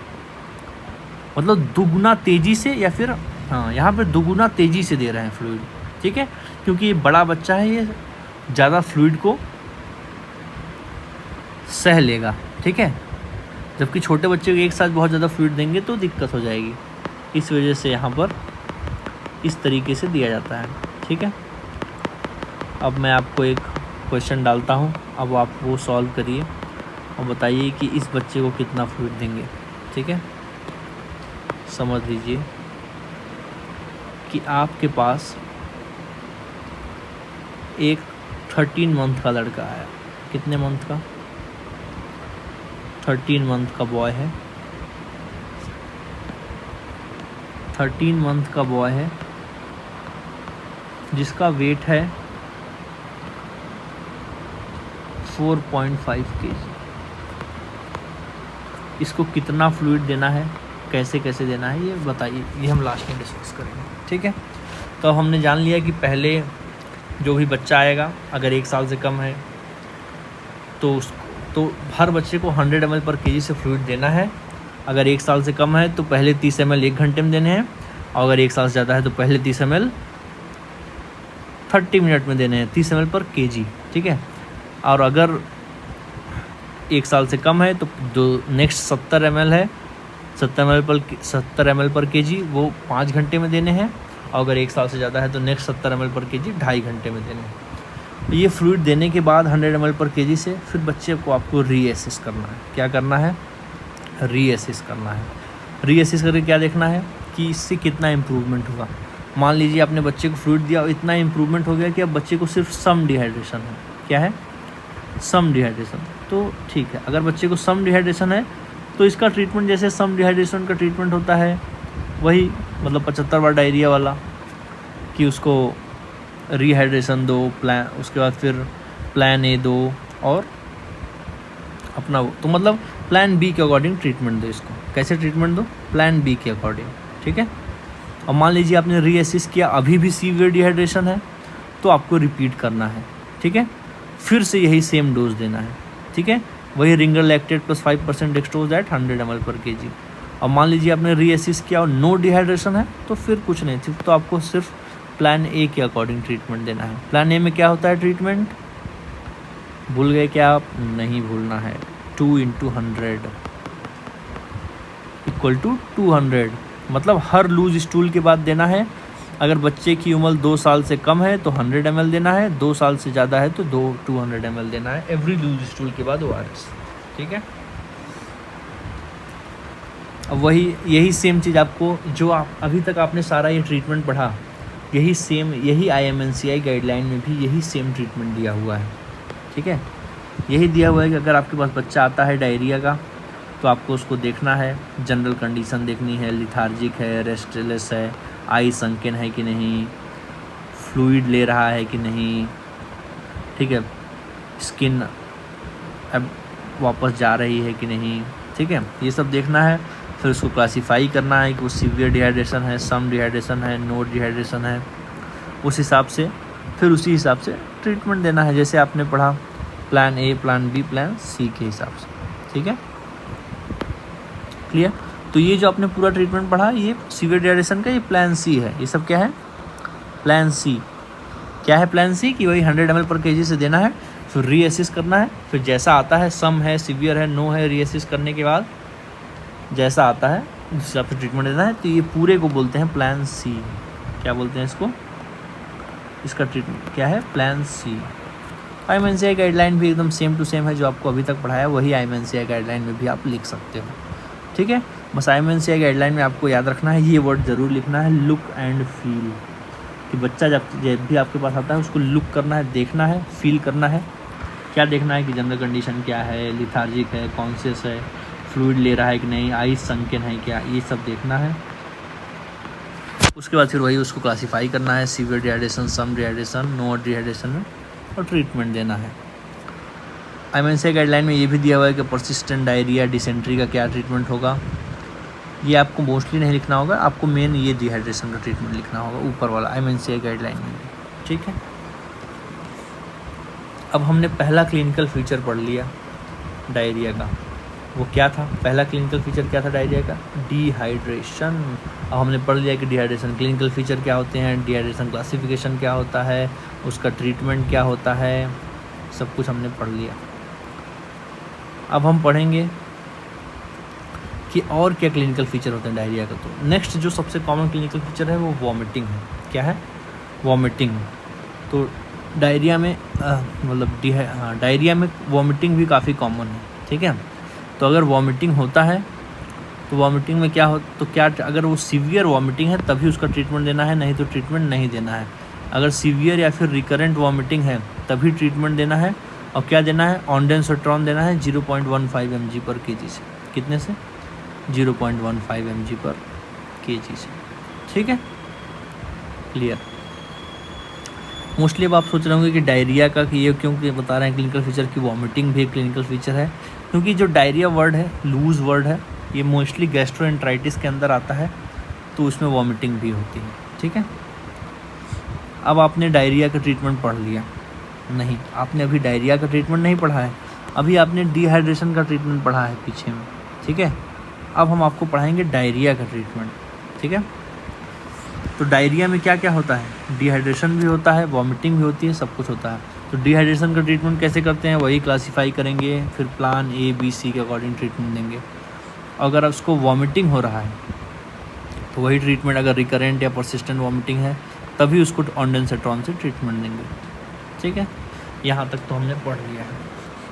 B: मतलब दुगुना तेज़ी से, या फिर हाँ यहाँ पर दुगुना तेज़ी से दे रहे हैं फ्लूइड। ठीक है, क्योंकि ये बड़ा बच्चा है, ये ज़्यादा फ्लूइड को सह लेगा। ठीक है, जबकि छोटे बच्चे को एक साथ बहुत ज़्यादा फ्लूइड देंगे तो दिक्कत हो जाएगी, इस वजह से यहाँ पर इस तरीके से दिया जाता है। ठीक है, अब मैं आपको एक क्वेश्चन डालता हूँ, अब आप वो सॉल्व करिए और बताइए कि इस बच्चे को कितना फ्लूइड देंगे। ठीक है, समझ लीजिए कि आपके पास एक 13 मंथ का लड़का आया। कितने मंथ का? 13 मंथ का बॉय है, 13 मंथ का बॉय है जिसका वेट है 4.5 kg। इसको कितना फ्लूइड देना है, कैसे कैसे देना है, ये बताइए, ये हम लास्ट में डिस्कस करेंगे। ठीक है, तो हमने जान लिया कि पहले जो भी बच्चा आएगा अगर 1 साल से कम है तो हर बच्चे को 100 ml पर केजी से फ्लूइड देना है। अगर 1 साल से कम है तो पहले 30 ml 1 घंटे में देने हैं, और अगर 1 साल से ज़्यादा है तो पहले 30 ml 30 मिनट में देने हैं, 30 ml पर केजी। ठीक है, और अगर 1 साल से कम है तो जो नेक्स्ट 70 ml है, 70 ml पर केजी वो 5 घंटे में देने हैं, और अगर 1 साल से ज़्यादा है तो नेक्स्ट 70 ml पर केजी 2.5 घंटे में देने हैं। तो ये फ्लूइड देने के बाद 100 ml पर केजी से फिर बच्चे को आपको रीअसेस करना है। क्या करना है? रीअसेस करना है। रीअसेस करके क्या देखना है कि इससे कितना इम्प्रूवमेंट होगा। मान लीजिए आपने बच्चे को फ्लूइड दिया और इतना इम्प्रूवमेंट हो गया कि अब बच्चे को सिर्फ सम डिहाइड्रेशन है। क्या है? सम डिहाइड्रेशन। तो ठीक है, अगर बच्चे को सम डिहाइड्रेशन है तो इसका ट्रीटमेंट जैसे सम डिहाइड्रेशन का ट्रीटमेंट होता है वही, मतलब 75 बार डायरिया वाला, कि उसको रिहाइड्रेशन दो, उसके बाद फिर प्लान ए दो, और अपना वो, तो मतलब प्लान बी के अकॉर्डिंग ट्रीटमेंट दो इसको। कैसे ट्रीटमेंट दो? प्लान बी के अकॉर्डिंग। ठीक है, और मान लीजिए आपने रीअसेस किया, अभी भी सीवियर डिहाइड्रेशन है तो आपको रिपीट करना है। ठीक है, फिर से यही सेम डोज देना है, ठीक है, वही Ringer lactate plus 5% dextrose at 100 ml पर kg। और मान लीजिए आपने रीअसिस्ट किया और नो डिहाइड्रेशन है तो फिर कुछ नहीं, सिर्फ तो आपको सिर्फ प्लान ए के अकॉर्डिंग ट्रीटमेंट देना है। प्लान ए में क्या होता है ट्रीटमेंट, भूल गए क्या आप, नहीं भूलना है, 2 × 100 = 200, मतलब हर लूज स्टूल के बाद देना है। अगर बच्चे की उम्र 2 साल से कम है तो 100 ml देना है, 2 साल से ज़्यादा है तो 200 ml देना है एवरी लूज स्टूल के बाद ORS, ठीक है। अब वही यही सेम चीज़ आपको, जो आप अभी तक आपने सारा ये ट्रीटमेंट पढ़ा, यही सेम, यही IMNCI गाइडलाइन में भी यही सेम ट्रीटमेंट दिया हुआ है, ठीक है। यही दिया हुआ है कि अगर आपके पास बच्चा आता है डायरिया का तो आपको उसको देखना है, जनरल कंडीशन देखनी है, लिथार्जिक है, रेस्टलेस है, आई संकेन है कि नहीं, फ्लूइड ले रहा है कि नहीं, ठीक है, स्किन अब वापस जा रही है कि नहीं, ठीक है, ये सब देखना है। फिर उसको क्लासीफाई करना है कि वो सीवियर डिहाइड्रेशन है, सम डिहाइड्रेशन है, नो डिहाइड्रेशन है, उस हिसाब से फिर उसी हिसाब से ट्रीटमेंट देना है, जैसे आपने पढ़ा plan A, plan B, plan C के हिसाब से, ठीक है, क्लियर। तो ये जो आपने पूरा ट्रीटमेंट पढ़ा, ये सीवियर डिहाइड्रेशन का ये प्लान सी है। ये सब क्या है, प्लान सी। क्या है प्लान सी, कि वही 100 ml पर kg से देना है, फिर रीअसिस करना है, फिर जैसा आता है, सम है, सीवियर है, नो है, रीअसिस करने के बाद जैसा आता है उस हिसाब से ट्रीटमेंट देना है। तो ये पूरे को बोलते हैं प्लान सी। क्या बोलते हैं इसको, इसका ट्रीटमेंट क्या है, प्लान सी। IMNCI गाइडलाइन भी एकदम सेम टू सेम है, जो आपको अभी तक पढ़ाया वही IMNCI गाइडलाइन में भी आप लिख सकते हो, ठीक है। बस IMNCI गाइडलाइन में आपको याद रखना है, ये वर्ड ज़रूर लिखना है, लुक एंड फील, कि बच्चा जब भी आपके पास आता है उसको लुक करना है, देखना है, फील करना है। क्या देखना है कि जनरल कंडीशन क्या है, लिथार्जिक है, कॉन्शियस है, फ्लूइड ले रहा है कि नहीं, आई संकेन है क्या, ये सब देखना है। उसके बाद फिर वही उसको क्लासीफाई करना है, severe dehydration, some dehydration, no dehydration में, और ट्रीटमेंट देना है। IMNCI गाइडलाइन में ये भी दिया हुआ है कि परसिस्टेंट डायरिया, डिसेंट्री का क्या ट्रीटमेंट होगा। ये आपको मोस्टली नहीं लिखना होगा, आपको मेन ये डिहाइड्रेशन का ट्रीटमेंट लिखना होगा, ऊपर वाला IMNCI गाइडलाइन में, ठीक है। अब हमने पहला क्लिनिकल फीचर पढ़ लिया डायरिया का, वो क्या था, पहला क्लिनिकल फीचर क्या था डायरिया का, डिहाइड्रेशन। अब हमने पढ़ लिया कि डिहाइड्रेशन क्लिनिकल फीचर क्या होते हैं, डिहाइड्रेशन क्लासिफिकेशन क्या होता है, उसका ट्रीटमेंट क्या होता है, सब कुछ हमने पढ़ लिया। अब हम पढ़ेंगे कि और क्या क्लिनिकल फीचर होते हैं डायरिया का। तो नेक्स्ट जो सबसे कॉमन क्लिनिकल फीचर है वो वॉमिटिंग है। क्या है, वॉमिटिंग। तो डायरिया में डायरिया में वॉमिटिंग भी काफ़ी कॉमन है, ठीक है। तो अगर वॉमिटिंग होता है तो वॉमिटिंग में क्या हो, तो क्या अगर वो सीवियर वॉमिटिंग है तभी उसका ट्रीटमेंट देना है, नहीं तो ट्रीटमेंट नहीं देना है। अगर सीवियर या फिर रिकरेंट वॉमिटिंग है तभी ट्रीटमेंट देना है। और क्या देना है, ऑन्डेंसोट्रॉन देना है 0.15 mg पर kg से। कितने से, 0.15 mg पर kg से, ठीक है, क्लियर। मोस्टली अब आप सोच रहे होंगे कि डायरिया का कि ये क्यों बता रहे हैं क्लिनिकल फीचर की वॉमिटिंग भी एक क्लिनिकल फीचर है, क्योंकि जो डायरिया वर्ड है लूज वर्ड है, ये मोस्टली गैस्ट्रोएंटराइटिस के अंदर आता है, तो उसमें वॉमिटिंग भी होती है, ठीक है। अब आपने डायरिया का ट्रीटमेंट पढ़ लिया, नहीं आपने अभी डायरिया का ट्रीटमेंट नहीं पढ़ा है, अभी आपने डिहाइड्रेशन का ट्रीटमेंट पढ़ा है पीछे में, ठीक है। अब हम आपको पढ़ाएंगे डायरिया का ट्रीटमेंट, ठीक है। तो डायरिया में क्या क्या होता है, डिहाइड्रेशन भी होता है, वॉमिटिंग भी होती है, सब कुछ होता है। तो डिहाइड्रेशन का ट्रीटमेंट कैसे करते हैं, वही क्लासीफाई करेंगे, फिर प्लान A, B, C के अकॉर्डिंग ट्रीटमेंट देंगे। अगर उसको वॉमिटिंग हो रहा है तो वही ट्रीटमेंट, अगर रिकरेंट या परसिस्टेंट वॉमिटिंग है तभी उसको ऑन्डेंसेट्रॉन से ट्रीटमेंट देंगे, ठीक है। यहाँ तक तो हमने पढ़ लिया है।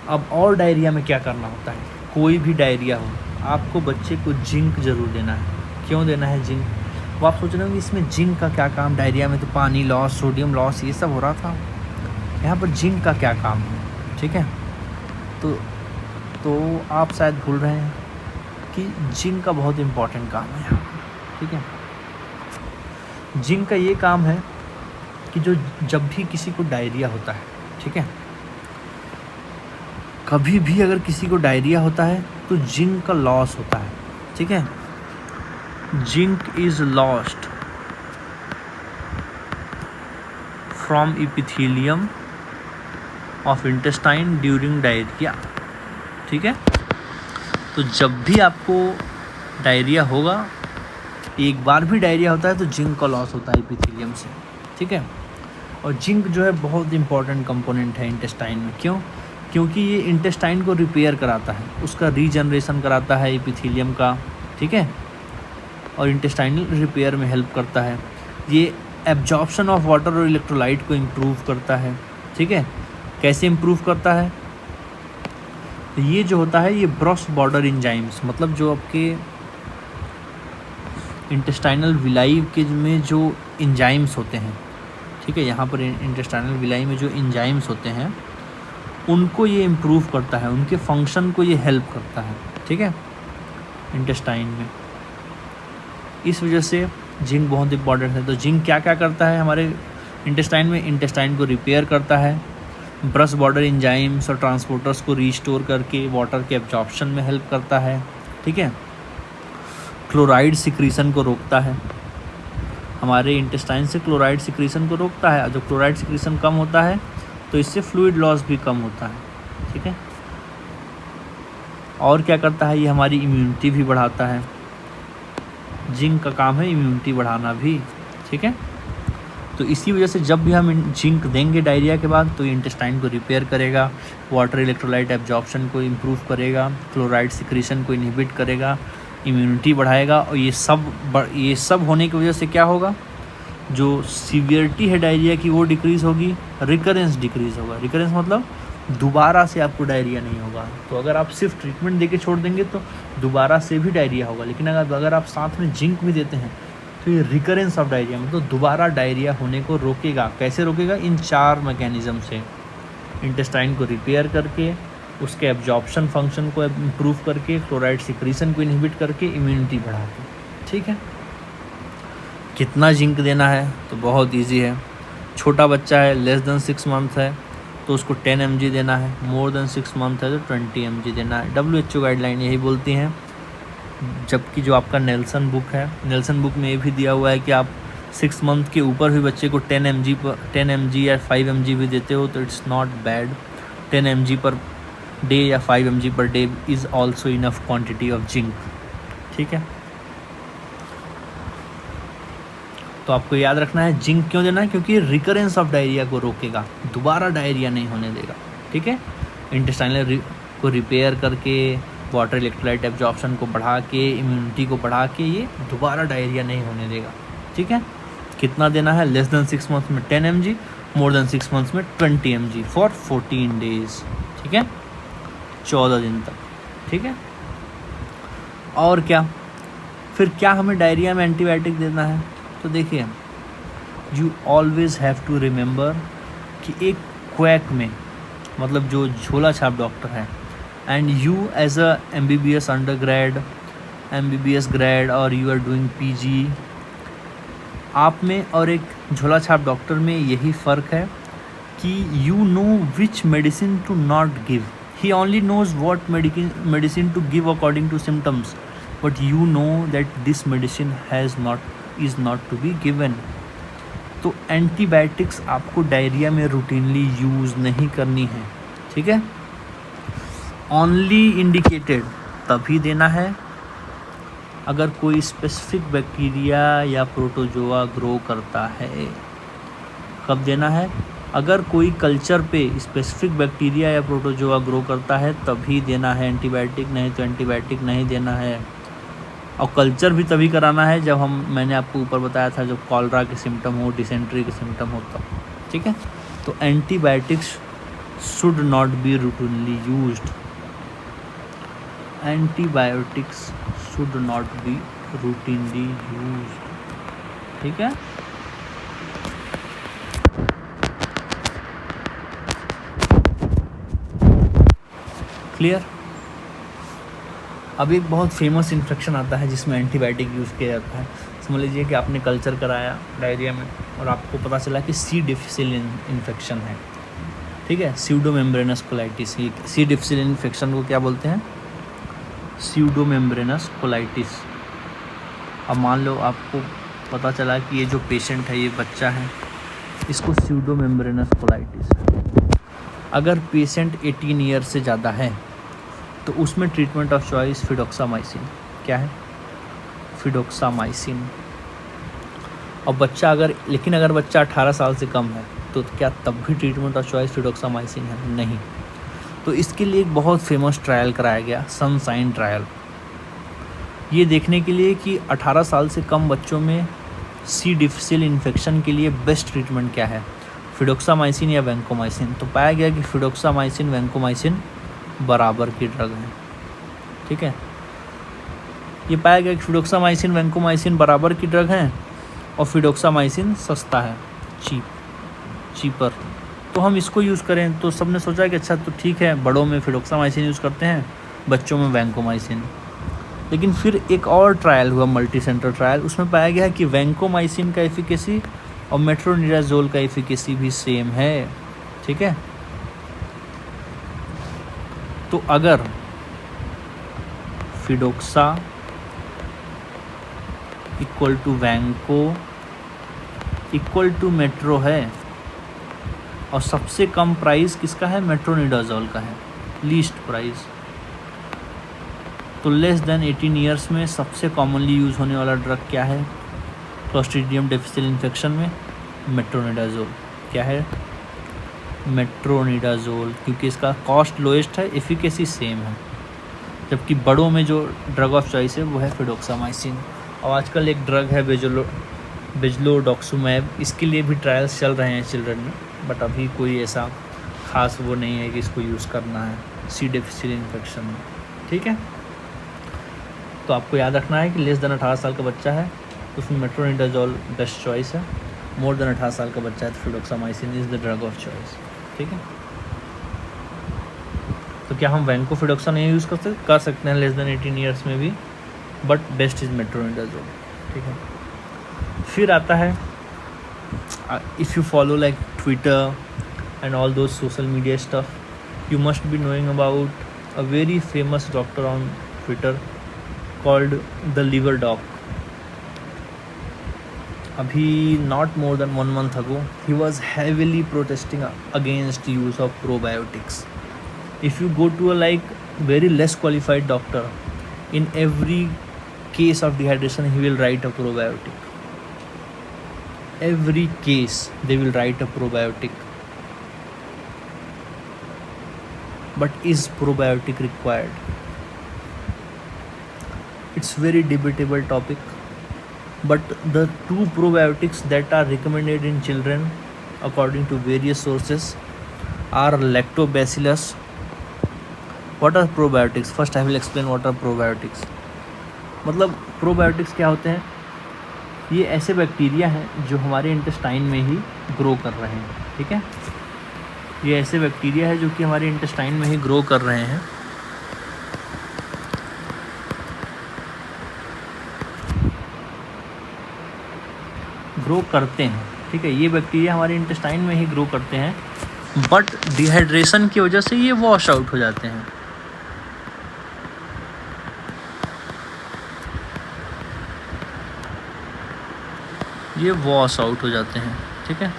B: अब और डायरिया में क्या करना होता है, कोई भी डायरिया हो आपको बच्चे को जिंक ज़रूर देना है। क्यों देना है जिंक, वो आप सोच रहे होंगे इसमें जिंक का क्या काम, डायरिया में तो पानी लॉस, सोडियम लॉस, ये सब हो रहा था, यहाँ पर जिंक का क्या काम है, ठीक है। तो आप शायद भूल रहे हैं कि जिंक का बहुत इम्पोर्टेंट काम है यहाँ, ठीक है। जिंक का ये काम है कि जो जब भी किसी को डायरिया होता है, ठीक है, कभी भी अगर किसी को डायरिया होता है तो जिंक का लॉस होता है, ठीक है। Zinc is lost from epithelium of intestine during diarrhoea. ठीक है, तो जब भी आपको डायरिया होगा, एक बार भी डायरिया होता है तो जिंक का लॉस होता है एपिथेलियम से। ठीक है, और जिंक जो है बहुत इंपॉर्टेंट कंपोनेंट है इंटेस्टाइन में। क्यों? क्योंकि ये इंटेस्टाइन को रिपेयर कराता है, उसका रीजनरेशन कराता है एपिथेलियम का। ठीक है, और इंटेस्टाइनल रिपेयर में हेल्प करता है। ये एब्जॉर्प्शन ऑफ वाटर और इलेक्ट्रोलाइट को इम्प्रूव करता है। ठीक है, कैसे इम्प्रूव करता है? तो ये जो होता है ये ब्रॉस बॉर्डर एंजाइम्स, मतलब जो आपके इंटेस्टाइनल विलाई के में जो एंजाइम्स होते हैं, ठीक है, यहाँ पर इंटेस्टाइनल विलाई में जो एंजाइम्स होते हैं उनको ये इम्प्रूव करता है, उनके फंक्शन को ये हेल्प करता है। ठीक है, इंटेस्टाइन में। इस वजह से जिंक बहुत इंपॉर्टेंट है। तो जिंक क्या क्या करता है हमारे इंटेस्टाइन में? इंटेस्टाइन को रिपेयर करता है, ब्रश बॉर्डर एंजाइम्स और ट्रांसपोर्टर्स को रिस्टोर करके वाटर के एब्जॉर्प्शन में हेल्प करता है। ठीक है, क्लोराइड सिक्रीशन को रोकता है, हमारे इंटेस्टाइन से क्लोराइड सिक्रीशन को रोकता है। जब क्लोराइड सिक्रीशन कम होता है तो इससे फ्लूइड लॉस भी कम होता है। ठीक है, और क्या करता है? ये हमारी इम्यूनिटी भी बढ़ाता है। जिंक का काम है इम्यूनिटी बढ़ाना भी। ठीक है, तो इसी वजह से जब भी हम जिंक देंगे डायरिया के बाद तो ये इंटेस्टाइन को रिपेयर करेगा, वाटर इलेक्ट्रोलाइट एब्जॉर्प्शन को इम्प्रूव करेगा, क्लोराइड सिक्रीशन को इनहिबिट करेगा, इम्यूनिटी बढ़ाएगा। और ये सब होने की वजह से क्या होगा? जो सीवियरिटी है डायरिया की वो डिक्रीज़ होगी, रिकरेंस डिक्रीज़ होगा। रिकरेंस मतलब दोबारा से आपको डायरिया नहीं होगा। तो अगर आप सिर्फ ट्रीटमेंट देके छोड़ देंगे तो दोबारा से भी डायरिया होगा, लेकिन अगर आप साथ में जिंक भी देते हैं तो ये रिकरेंस ऑफ डायरिया मतलब दोबारा डायरिया होने को रोकेगा। कैसे रोकेगा? इन 4 मैकेनिज़्म से। इंटेस्टाइन को रिपेयर करके, उसके एब्जॉर्प्शन फंक्शन को इम्प्रूव करके, क्लोराइड सिक्रीशन को इनहिबिट करके, इम्यूनिटी बढ़ा के। ठीक है, कितना जिंक देना है? तो बहुत इजी है। छोटा बच्चा है, लेस देन 6 मंथ है तो उसको 10 mg देना है, मोर देन 6 मंथ है तो 20 mg देना है। WHO गाइडलाइन यही बोलती हैं। जबकि जो आपका नेल्सन बुक है, नेल्सन बुक में ये भी दिया हुआ है कि आप 6 मंथ के ऊपर भी बच्चे को 10 mg या 5 mg भी देते हो तो it's not bad. 10 mg per day या 5 mg per day is also enough quantity of zinc. ठीक है, तो आपको याद रखना है जिंक क्यों देना है? क्योंकि रिकरेंस ऑफ डायरिया को रोकेगा, दोबारा डायरिया नहीं होने देगा। ठीक है, इंटेस्टाइनल को रिपेयर करके, वाटर इलेक्ट्रोलाइट एब्जॉर्प्शन को बढ़ा के, इम्यूनिटी को बढ़ा के ये दोबारा डायरिया नहीं होने देगा। ठीक है, कितना देना है? लेस देन 6 मंथ में 10 mg, मोर देन 6 मंथ्स में 20 mg फॉर 14 डेज। ठीक है, 14 दिन तक। ठीक है, और क्या फिर क्या हमें डायरिया में एंटीबायोटिक देना है? तो देखिए, you always have to remember कि एक क्वैक में, मतलब जो झोला छाप डॉक्टर है, and you as a MBBS under grade, MBBS grade और यू आर डूइंग PG, आप में और एक झोला छाप डॉक्टर में यही फ़र्क है कि you know which medicine to not give. He only knows what medicine to give according to symptoms, but you know that this medicine is not to be given. तो एंटीबायोटिक्स आपको डायरिया में रूटीनली यूज़ नहीं करनी है। ठीक है, only indicated तभी देना है अगर कोई स्पेसिफिक बैक्टीरिया या प्रोटोजोआ ग्रो करता है। कब देना है? अगर कोई कल्चर पे स्पेसिफिक बैक्टीरिया या प्रोटोजोआ ग्रो करता है तभी देना है एंटीबायोटिक, नहीं तो एंटीबायोटिक नहीं देना है। और कल्चर भी तभी कराना है जब मैंने आपको ऊपर बताया था जब कॉलरा के सिम्टम हो, डिसेंट्री के सिम्टम हो तब। ठीक है, तो antibiotics should not be routinely used. Antibiotics should not be routinely used. ठीक है, क्लियर? अब एक बहुत फेमस इन्फेक्शन आता है जिसमें एंटीबायोटिक यूज़ किया जाता है। समझ लीजिए कि आपने कल्चर कराया डायरिया में और आपको पता चला कि सी डिफिसिल इन्फेक्शन है। ठीक है, स्यूडोमेम्ब्रेनस कोलाइटिस। सी डिफिसिल इन्फेक्शन को क्या बोलते हैं? स्यूडोमेम्ब्रेनस कोलाइटिस। अब मान लो आपको पता चला कि ये जो पेशेंट है, ये बच्चा है, इसको स्यूडोमेम्ब्रेनस कोलाइटिस है। अगर पेशेंट 18 ईयर से ज़्यादा है तो उसमें ट्रीटमेंट ऑफ चॉइस फिडोक्सामाइसिन। क्या है? फिडोक्सामाइसिन। और बच्चा अगर बच्चा 18 साल से कम है तो क्या तब भी ट्रीटमेंट ऑफ चॉइस फिडोक्सामाइसिन है? नहीं। तो इसके लिए एक बहुत फेमस ट्रायल कराया गया, सनशाइन ट्रायल, ये देखने के लिए कि 18 साल से कम बच्चों में सी डिफिसिल इन्फेक्शन के लिए बेस्ट ट्रीटमेंट क्या है, फिडोक्सामाइसिन या वैंकोमाइसिन। तो पाया गया कि फिडोक्सामाइसिन वैंकोमाइसिन बराबर की ड्रग है। ठीक है, ये पाया गया कि फिडोक्सामाइसिन वैंकोमाइसिन बराबर की ड्रग हैं और फिडोक्सामाइसिन सस्ता है, चीपर। तो हम इसको यूज़ करें। तो सबने सोचा कि अच्छा तो ठीक है, बड़ों में फिडोक्सामाइसिन यूज़ करते हैं, बच्चों में वैंकोमाइसिन। लेकिन फिर एक और ट्रायल हुआ, मल्टी सेंटर ट्रायल, उसमें पाया गया कि वैंकोमाइसिन का एफिकेसी और मेट्रोनिडाजोल का एफिकेसी भी सेम है। ठीक है, तो अगर fidaxo equal to vanco equal to metro है और सबसे कम प्राइस किसका है, मेट्रोनिडाजोल का है, लीस्ट प्राइस, तो लेस देन 18 ईयर्स में सबसे कॉमनली यूज़ होने वाला ड्रग क्या है क्लोस्ट्रीडियम डिफिसिल इन्फेक्शन में, मेट्रोनिडाजोल। क्या है, मेट्रोनिडाजोल, क्योंकि इसका कॉस्ट लोएस्ट है, एफिकेसी सेम है। जबकि बड़ों में जो ड्रग ऑफ चॉइस है वो है फिडोक्सामाइसिन। और आजकल एक ड्रग है बेजलोडॉक्सुमैब, इसके लिए भी ट्रायल्स चल रहे हैं चिल्ड्रन में, बट अभी कोई ऐसा खास वो नहीं है कि इसको यूज़ करना है सी डिफिसिल इन्फेक्शन में। ठीक है, तो आपको याद रखना है कि लेस देन 18 साल का बच्चा है तो उसमें मेट्रोनिडाजोल बेस्ट चॉइस है, मोर देन 18 साल का बच्चा है तो fidaxomicin is the drug of choice. ठीक है, तो क्या हम वैंकोफिडोक्सा नहीं यूज़ कर सकते हैं लेस देन 18 ईयर्स में भी, बट बेस्ट इज़ मेट्रोनिडाजोल। ठीक है, फिर आता है if you follow like Twitter and all those social media stuff, you must be knowing about a very famous doctor on Twitter called the liver doc. Abhi not more than 1 month ago he was heavily protesting against use of probiotics. If you go to a like very less qualified doctor, in every case of dehydration he will write a probiotic. Every case they will write a probiotic. But is probiotic required? It's very debatable topic, but the two probiotics that are recommended in children according to various sources are lactobacillus. What are probiotics? First I will explain what are probiotics. मतलब probiotics क्या होते हैं, ये ऐसे bacteria हैं जो हमारे intestine में ही ग्रो कर रहे हैं। ठीक है, ये ऐसे बैक्टीरिया है जो कि हमारे इंटेस्टाइन में ही ग्रो कर रहे हैं। ग्रो करते हैं। ठीक है, ये बैक्टीरिया हमारे इंटेस्टाइन में ही ग्रो करते हैं, बट डिहाइड्रेशन की वजह से ये वॉश आउट हो जाते हैं। ये वॉश आउट हो जाते हैं। ठीक है,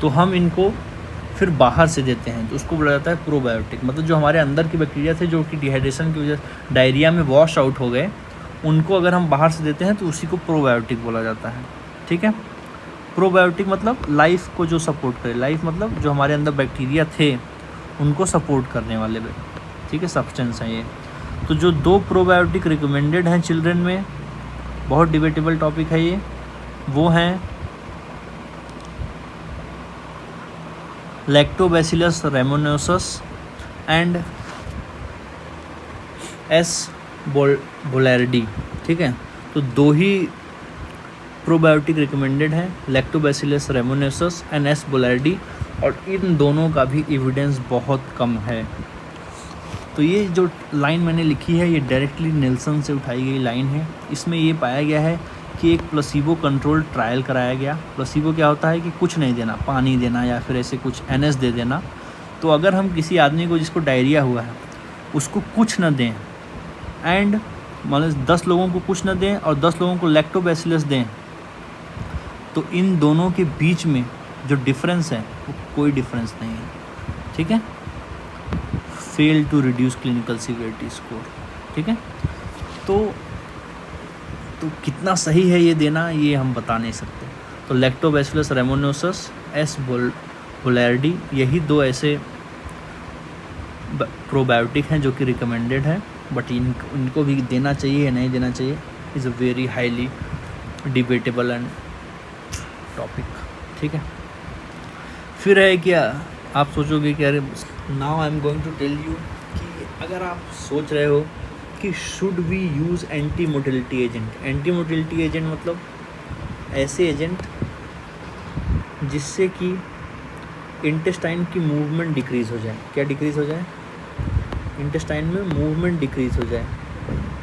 B: तो हम इनको फिर बाहर से देते हैं, तो उसको बोला जाता है प्रोबायोटिक। मतलब जो हमारे अंदर के बैक्टीरिया थे जो कि डिहाइड्रेशन की वजह से डायरिया में वॉश आउट हो गए, उनको अगर हम बाहर से देते हैं तो उसी को प्रोबायोटिक बोला जाता है। ठीक है, प्रोबायोटिक मतलब लाइफ को जो सपोर्ट करे, लाइफ मतलब जो हमारे अंदर बैक्टीरिया थे उनको सपोर्ट करने वाले ठीक है सब्सटेंस हैं ये। तो जो 2 प्रोबायोटिक रिकमेंडेड हैं चिल्ड्रन में, बहुत डिबेटेबल टॉपिक है ये, वो हैं लैक्टोबैसिलस रेमोनोसस एंड एस बोलैरिडी। ठीक है, तो 2 ही प्रोबायोटिक रिकमेंडेड हैं, लैक्टोबैसिलस रेमोनोसस एंड एस बोलैरिडी, और इन दोनों का भी एविडेंस बहुत कम है। तो ये जो लाइन मैंने लिखी है ये डायरेक्टली नेल्सन से उठाई गई लाइन है। इसमें ये पाया गया है कि एक प्लेसिबो कंट्रोल ट्रायल कराया गया। प्लेसिबो क्या होता है कि कुछ नहीं देना, पानी देना या फिर ऐसे कुछ NS दे देना। तो अगर हम किसी आदमी को जिसको डायरिया हुआ है उसको कुछ न दें एंड मान लो 10 लोगों को कुछ न दें और 10 लोगों को लैक्टोबैसिलस दें, तो इन दोनों के बीच में जो डिफरेंस है वो कोई डिफरेंस नहीं है, ठीक है। Fail to reduce clinical severity score, ठीक है। तो कितना सही है ये देना, ये हम बता नहीं सकते। तो लैक्टोबैसिलस रेमोनोसस, एस बुलार्डी, यही दो ऐसे प्रोबायोटिक हैं जो कि रिकमेंडेड है, बट इनको भी देना चाहिए या नहीं देना चाहिए is a very highly debatable and topic, ठीक है। फिर है क्या, आप सोचोगे कि अरे now I am going to tell you कि अगर आप सोच रहे हो कि should we use anti motility agent. Anti motility agent मतलब ऐसे एजेंट जिससे कि इंटेस्टाइन की मूवमेंट डिक्रीज़ हो जाए। क्या डिक्रीज़ हो जाए? इंटेस्टाइन में मूवमेंट डिक्रीज़ हो जाए।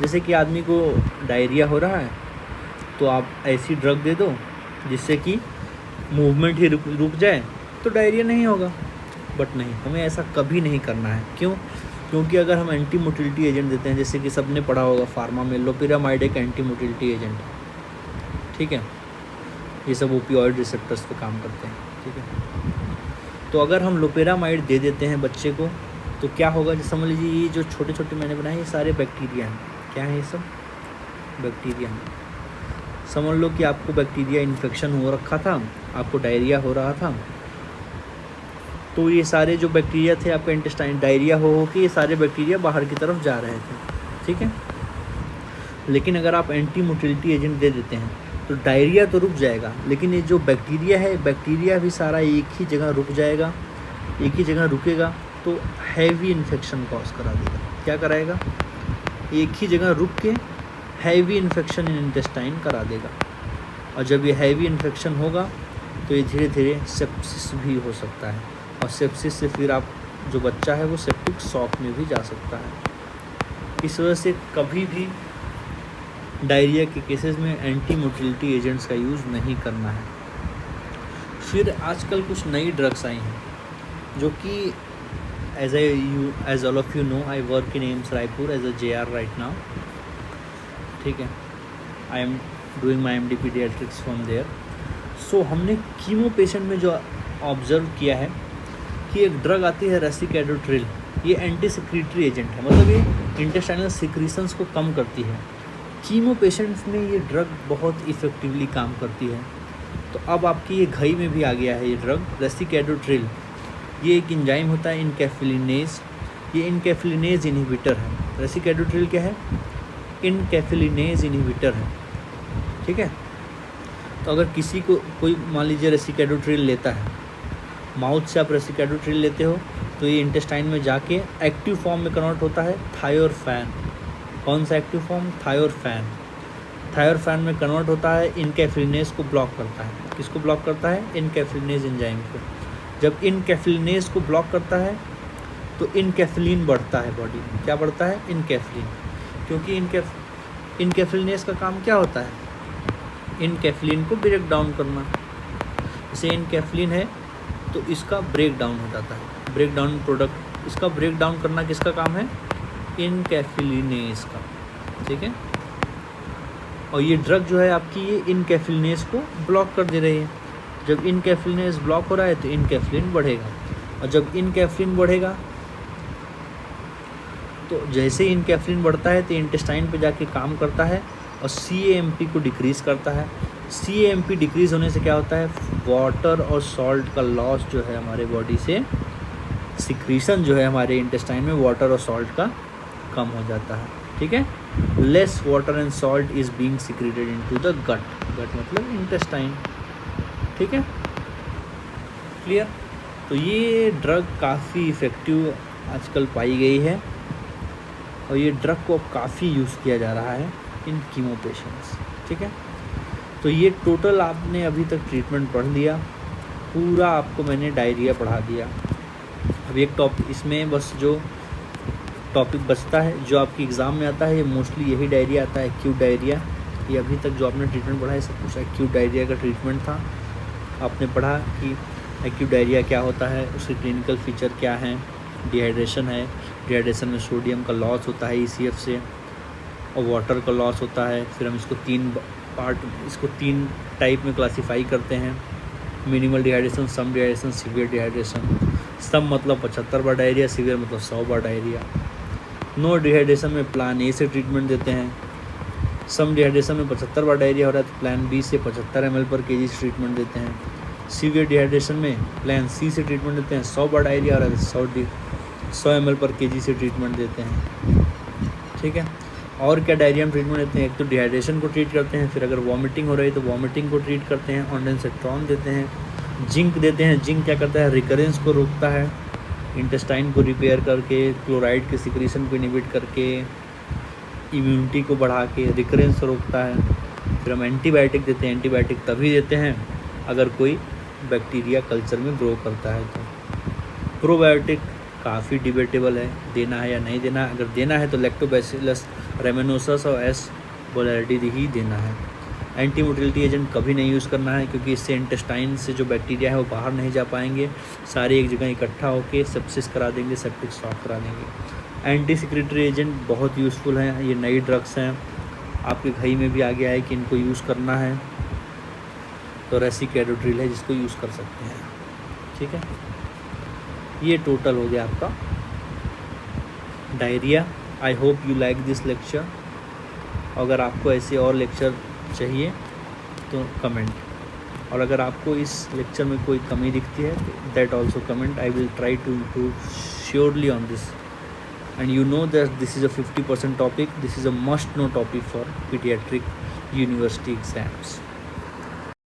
B: जैसे कि आदमी को डायरिया हो रहा है तो आप ऐसी ड्रग दे दो जिससे कि मूवमेंट ही रुक जाए तो डायरिया नहीं होगा। बट नहीं, हमें ऐसा कभी नहीं करना है। क्यों? क्योंकि अगर हम एंटी मोटिलिटी एजेंट देते हैं, जैसे कि सबने पढ़ा होगा फार्मा में लोपिरामाइड एक एंटी मोटिलिटी एजेंट, ठीक है। ये सब ओपियोइड रिसेप्टर्स पे काम करते हैं, ठीक है। तो अगर हम लोपिरामाइड दे देते हैं बच्चे को तो क्या होगा, जैसे समझ लीजिए ये जो छोटे छोटे मैंने बनाए ये सारे बैक्टीरिया हैं। क्या है ये सब? बैक्टीरिया हैं। समझ लो कि आपको बैक्टीरिया इन्फेक्शन हो रखा था, आपको डायरिया हो रहा था, तो ये सारे जो बैक्टीरिया थे आपका इंटेस्टाइन डायरिया हो के ये सारे बैक्टीरिया बाहर की तरफ जा रहे थे, ठीक है। लेकिन अगर आप एंटी मोटिलिटी एजेंट दे देते हैं तो डायरिया तो रुक जाएगा, लेकिन ये जो बैक्टीरिया है, बैक्टीरिया भी सारा एक ही जगह रुक जाएगा, एक ही जगह रुकेगा तो हैवी इन्फेक्शन कॉज करा देगा। क्या कराएगा? एक ही जगह रुक के हैवी इन्फेक्शन इन इंटेस्टाइन करा देगा। और जब ये हैवी इन्फेक्शन होगा तो ये धीरे धीरे सेप्सिस भी हो सकता है, और सेप्सिस से फिर आप जो बच्चा है वो सेप्टिक शॉक में भी जा सकता है। इस वजह से कभी भी डायरिया के केसेस में एंटी मोटिलिटी एजेंट्स का यूज़ नहीं करना है। फिर आजकल कुछ नई ड्रग्स आई हैं जो कि as all of you know I work in AIIMS Raipur as a JR right now, ठीक है। I am doing my MD paediatrics from there. So हमने कीमो पेशेंट में जो ऑब्जर्व किया है कि एक ड्रग आती है रेसिकेडोट्रिल, ये एंटी सिक्रीटरी एजेंट है, मतलब ये इंटेस्टाइनल सिक्रीशंस को कम करती है। कीमो पेशेंट्स में ये ड्रग बहुत इफ़ेक्टिवली काम करती है। तो अब आपकी ये घई में भी आ गया है ये ड्रग रेसिकेडोट्रिल। ये एक एंजाइम होता है इनकैफिलिनेज, ये इनकैफिलिनेज इनहिबिटर है। रेसिकेडोट्रिल क्या है? इनकैफिलिनेज इनहिबिटर है, ठीक है। तो अगर किसी को कोई मान लीजिए रेसिकेडोट्रिल लेता है, माउथ से आप रेसिकेडोट्रिल लेते हो तो ये इंटेस्टाइन में जाके एक्टिव फॉर्म में कन्वर्ट होता है थायोरफैन। कौन सा एक्टिव फॉर्म? थायोरफैन। थायोरफैन में कन्वर्ट होता है, इनकैफिलिनेज को ब्लॉक करता है। किसको ब्लॉक करता है? इनकैफिलिनेज एंजाइम को। जब इनकैफिलिनेज को ब्लॉक करता है तो इनकैफिलिन बढ़ता है बॉडी में। क्या बढ़ता है? इनकैफिलिन। क्योंकि इनकैफिलिनेज का काम क्या होता है? इनकैफिलिन को ब्रेक डाउन करना। जैसे इनकैफिलिन है तो इसका ब्रेक डाउन हो जाता है, ब्रेक डाउन प्रोडक्ट, इसका ब्रेक डाउन करना किसका काम है? इनकैफिलिनेज का, ठीक है। और ये ड्रग जो है आपकी ये इनकैफिलिनेज को ब्लॉक कर दे रही है। जब इनकैफिलिनेज ब्लॉक हो रहा है तो इनकैफिलिन बढ़ेगा, और जब इनकैफिलिन बढ़ेगा तो जैसे इनकैफिलिन बढ़ता है तो इंटेस्टाइन पे जाके काम करता है और CAMP को डिक्रीज़ करता है। CAMP डिक्रीज़ होने से क्या होता है? वाटर और सॉल्ट का लॉस जो है हमारे बॉडी से, सिक्रीशन जो है हमारे इंटेस्टाइन में वाटर और सॉल्ट का कम हो जाता है, ठीक है। Less water and salt is being secreted into the gut. Gut मतलब इंटेस्टाइन, ठीक है। क्लियर? तो ये ड्रग काफ़ी इफ़ेक्टिव आजकल पाई गई है और ये ड्रग को काफ़ी यूज़ किया जा रहा है इन कीमो पेशेंट्स, ठीक है। तो ये टोटल आपने अभी तक ट्रीटमेंट पढ़ लिया, पूरा आपको मैंने डायरिया पढ़ा दिया। अब एक टॉपिक इसमें बस जो टॉपिक बचता है जो आपकी एग्ज़ाम में आता है, ये मोस्टली यही डायरिया आता है, एक्यूट डायरिया। ये अभी तक जो आपने ट्रीटमेंट पढ़ा है सब कुछ एक्यूट डायरिया का ट्रीटमेंट था। आपने पढ़ा कि एक्यूट डायरिया क्या होता है, उसके क्लिनिकल फीचर क्या हैं। डिहाइड्रेशन है, डिहाइड्रेशन में सोडियम का लॉस होता है ECF से, और वाटर का लॉस होता है। फिर हम इसको 3 पार्ट, इसको 3 टाइप में क्लासीफाई करते हैं, minimal dehydration, some dehydration, severe dehydration. सम मतलब 75 बार डायरिया, सीवियर मतलब 100 बार डायरिया। नो डिहाइड्रेशन में प्लान ए से ट्रीटमेंट देते हैं। सम डिहाइड्रेशन में 75 बार डायरिया हो रहा है तो प्लान बी से 75 ml पर kg से ट्रीटमेंट देते हैं। सीवियर डिहाइड्रेशन में प्लान सी से ट्रीटमेंट देते हैं। 100 बार डायरिया हो रहा है तो 100 ml पर kg से ट्रीटमेंट देते हैं। ठीक है, और क्या डायरिया में ट्रीटमेंट देते हैं? एक तो डिहाइड्रेशन को ट्रीट करते हैं, फिर अगर वॉमिटिंग हो रही है तो वॉमिटिंग को ट्रीट करते हैं, ऑन्डेंसेट्रॉन देते हैं, जिंक देते हैं। जिंक क्या करता है? रिकरेंस को रोकता है, इंटेस्टाइन को रिपेयर करके, क्लोराइड के सिक्रीशन को इनिबिट करके, इम्यूनिटी को बढ़ा के रिकरेंस रोकता है। फिर हम एंटीबायोटिक देते हैं। एंटीबायोटिक तभी देते हैं अगर कोई बैक्टीरिया कल्चर में ग्रो करता है तो। प्रोबायोटिक काफ़ी डिबेटेबल है, देना है या नहीं देना है। अगर देना है तो लैक्टोबैसिलस रेमिनोसस और एस बोलेरिटी ही देना है। एंटी मोटिलिटी एजेंट कभी नहीं यूज़ करना है, क्योंकि इससे इंटेस्टाइन से जो बैक्टीरिया है वो बाहर नहीं जा पाएंगे, सारे एक जगह इकट्ठा होकर सेप्सिस करा देंगे, सेप्टिक शॉक करा देंगे। एंटी सिक्रेटरी एजेंट बहुत यूज़फुल हैं, ये नई ड्रग्स हैं, आपके घई में भी आ गया है कि इनको यूज़ करना है, तो रेसिकेडोड्रिल है जिसको यूज़ कर सकते हैं। ठीक है, ये टोटल हो गया आपका diarrhoea. I hope you like this lecture. अगर आपको ऐसे और लेक्चर चाहिए तो कमेंट, और अगर आपको इस लेक्चर में कोई कमी दिखती है तो that also comment. I will try to improve surely on this, and you know that this is a 50% topic. This is a must know topic for pediatric university exams.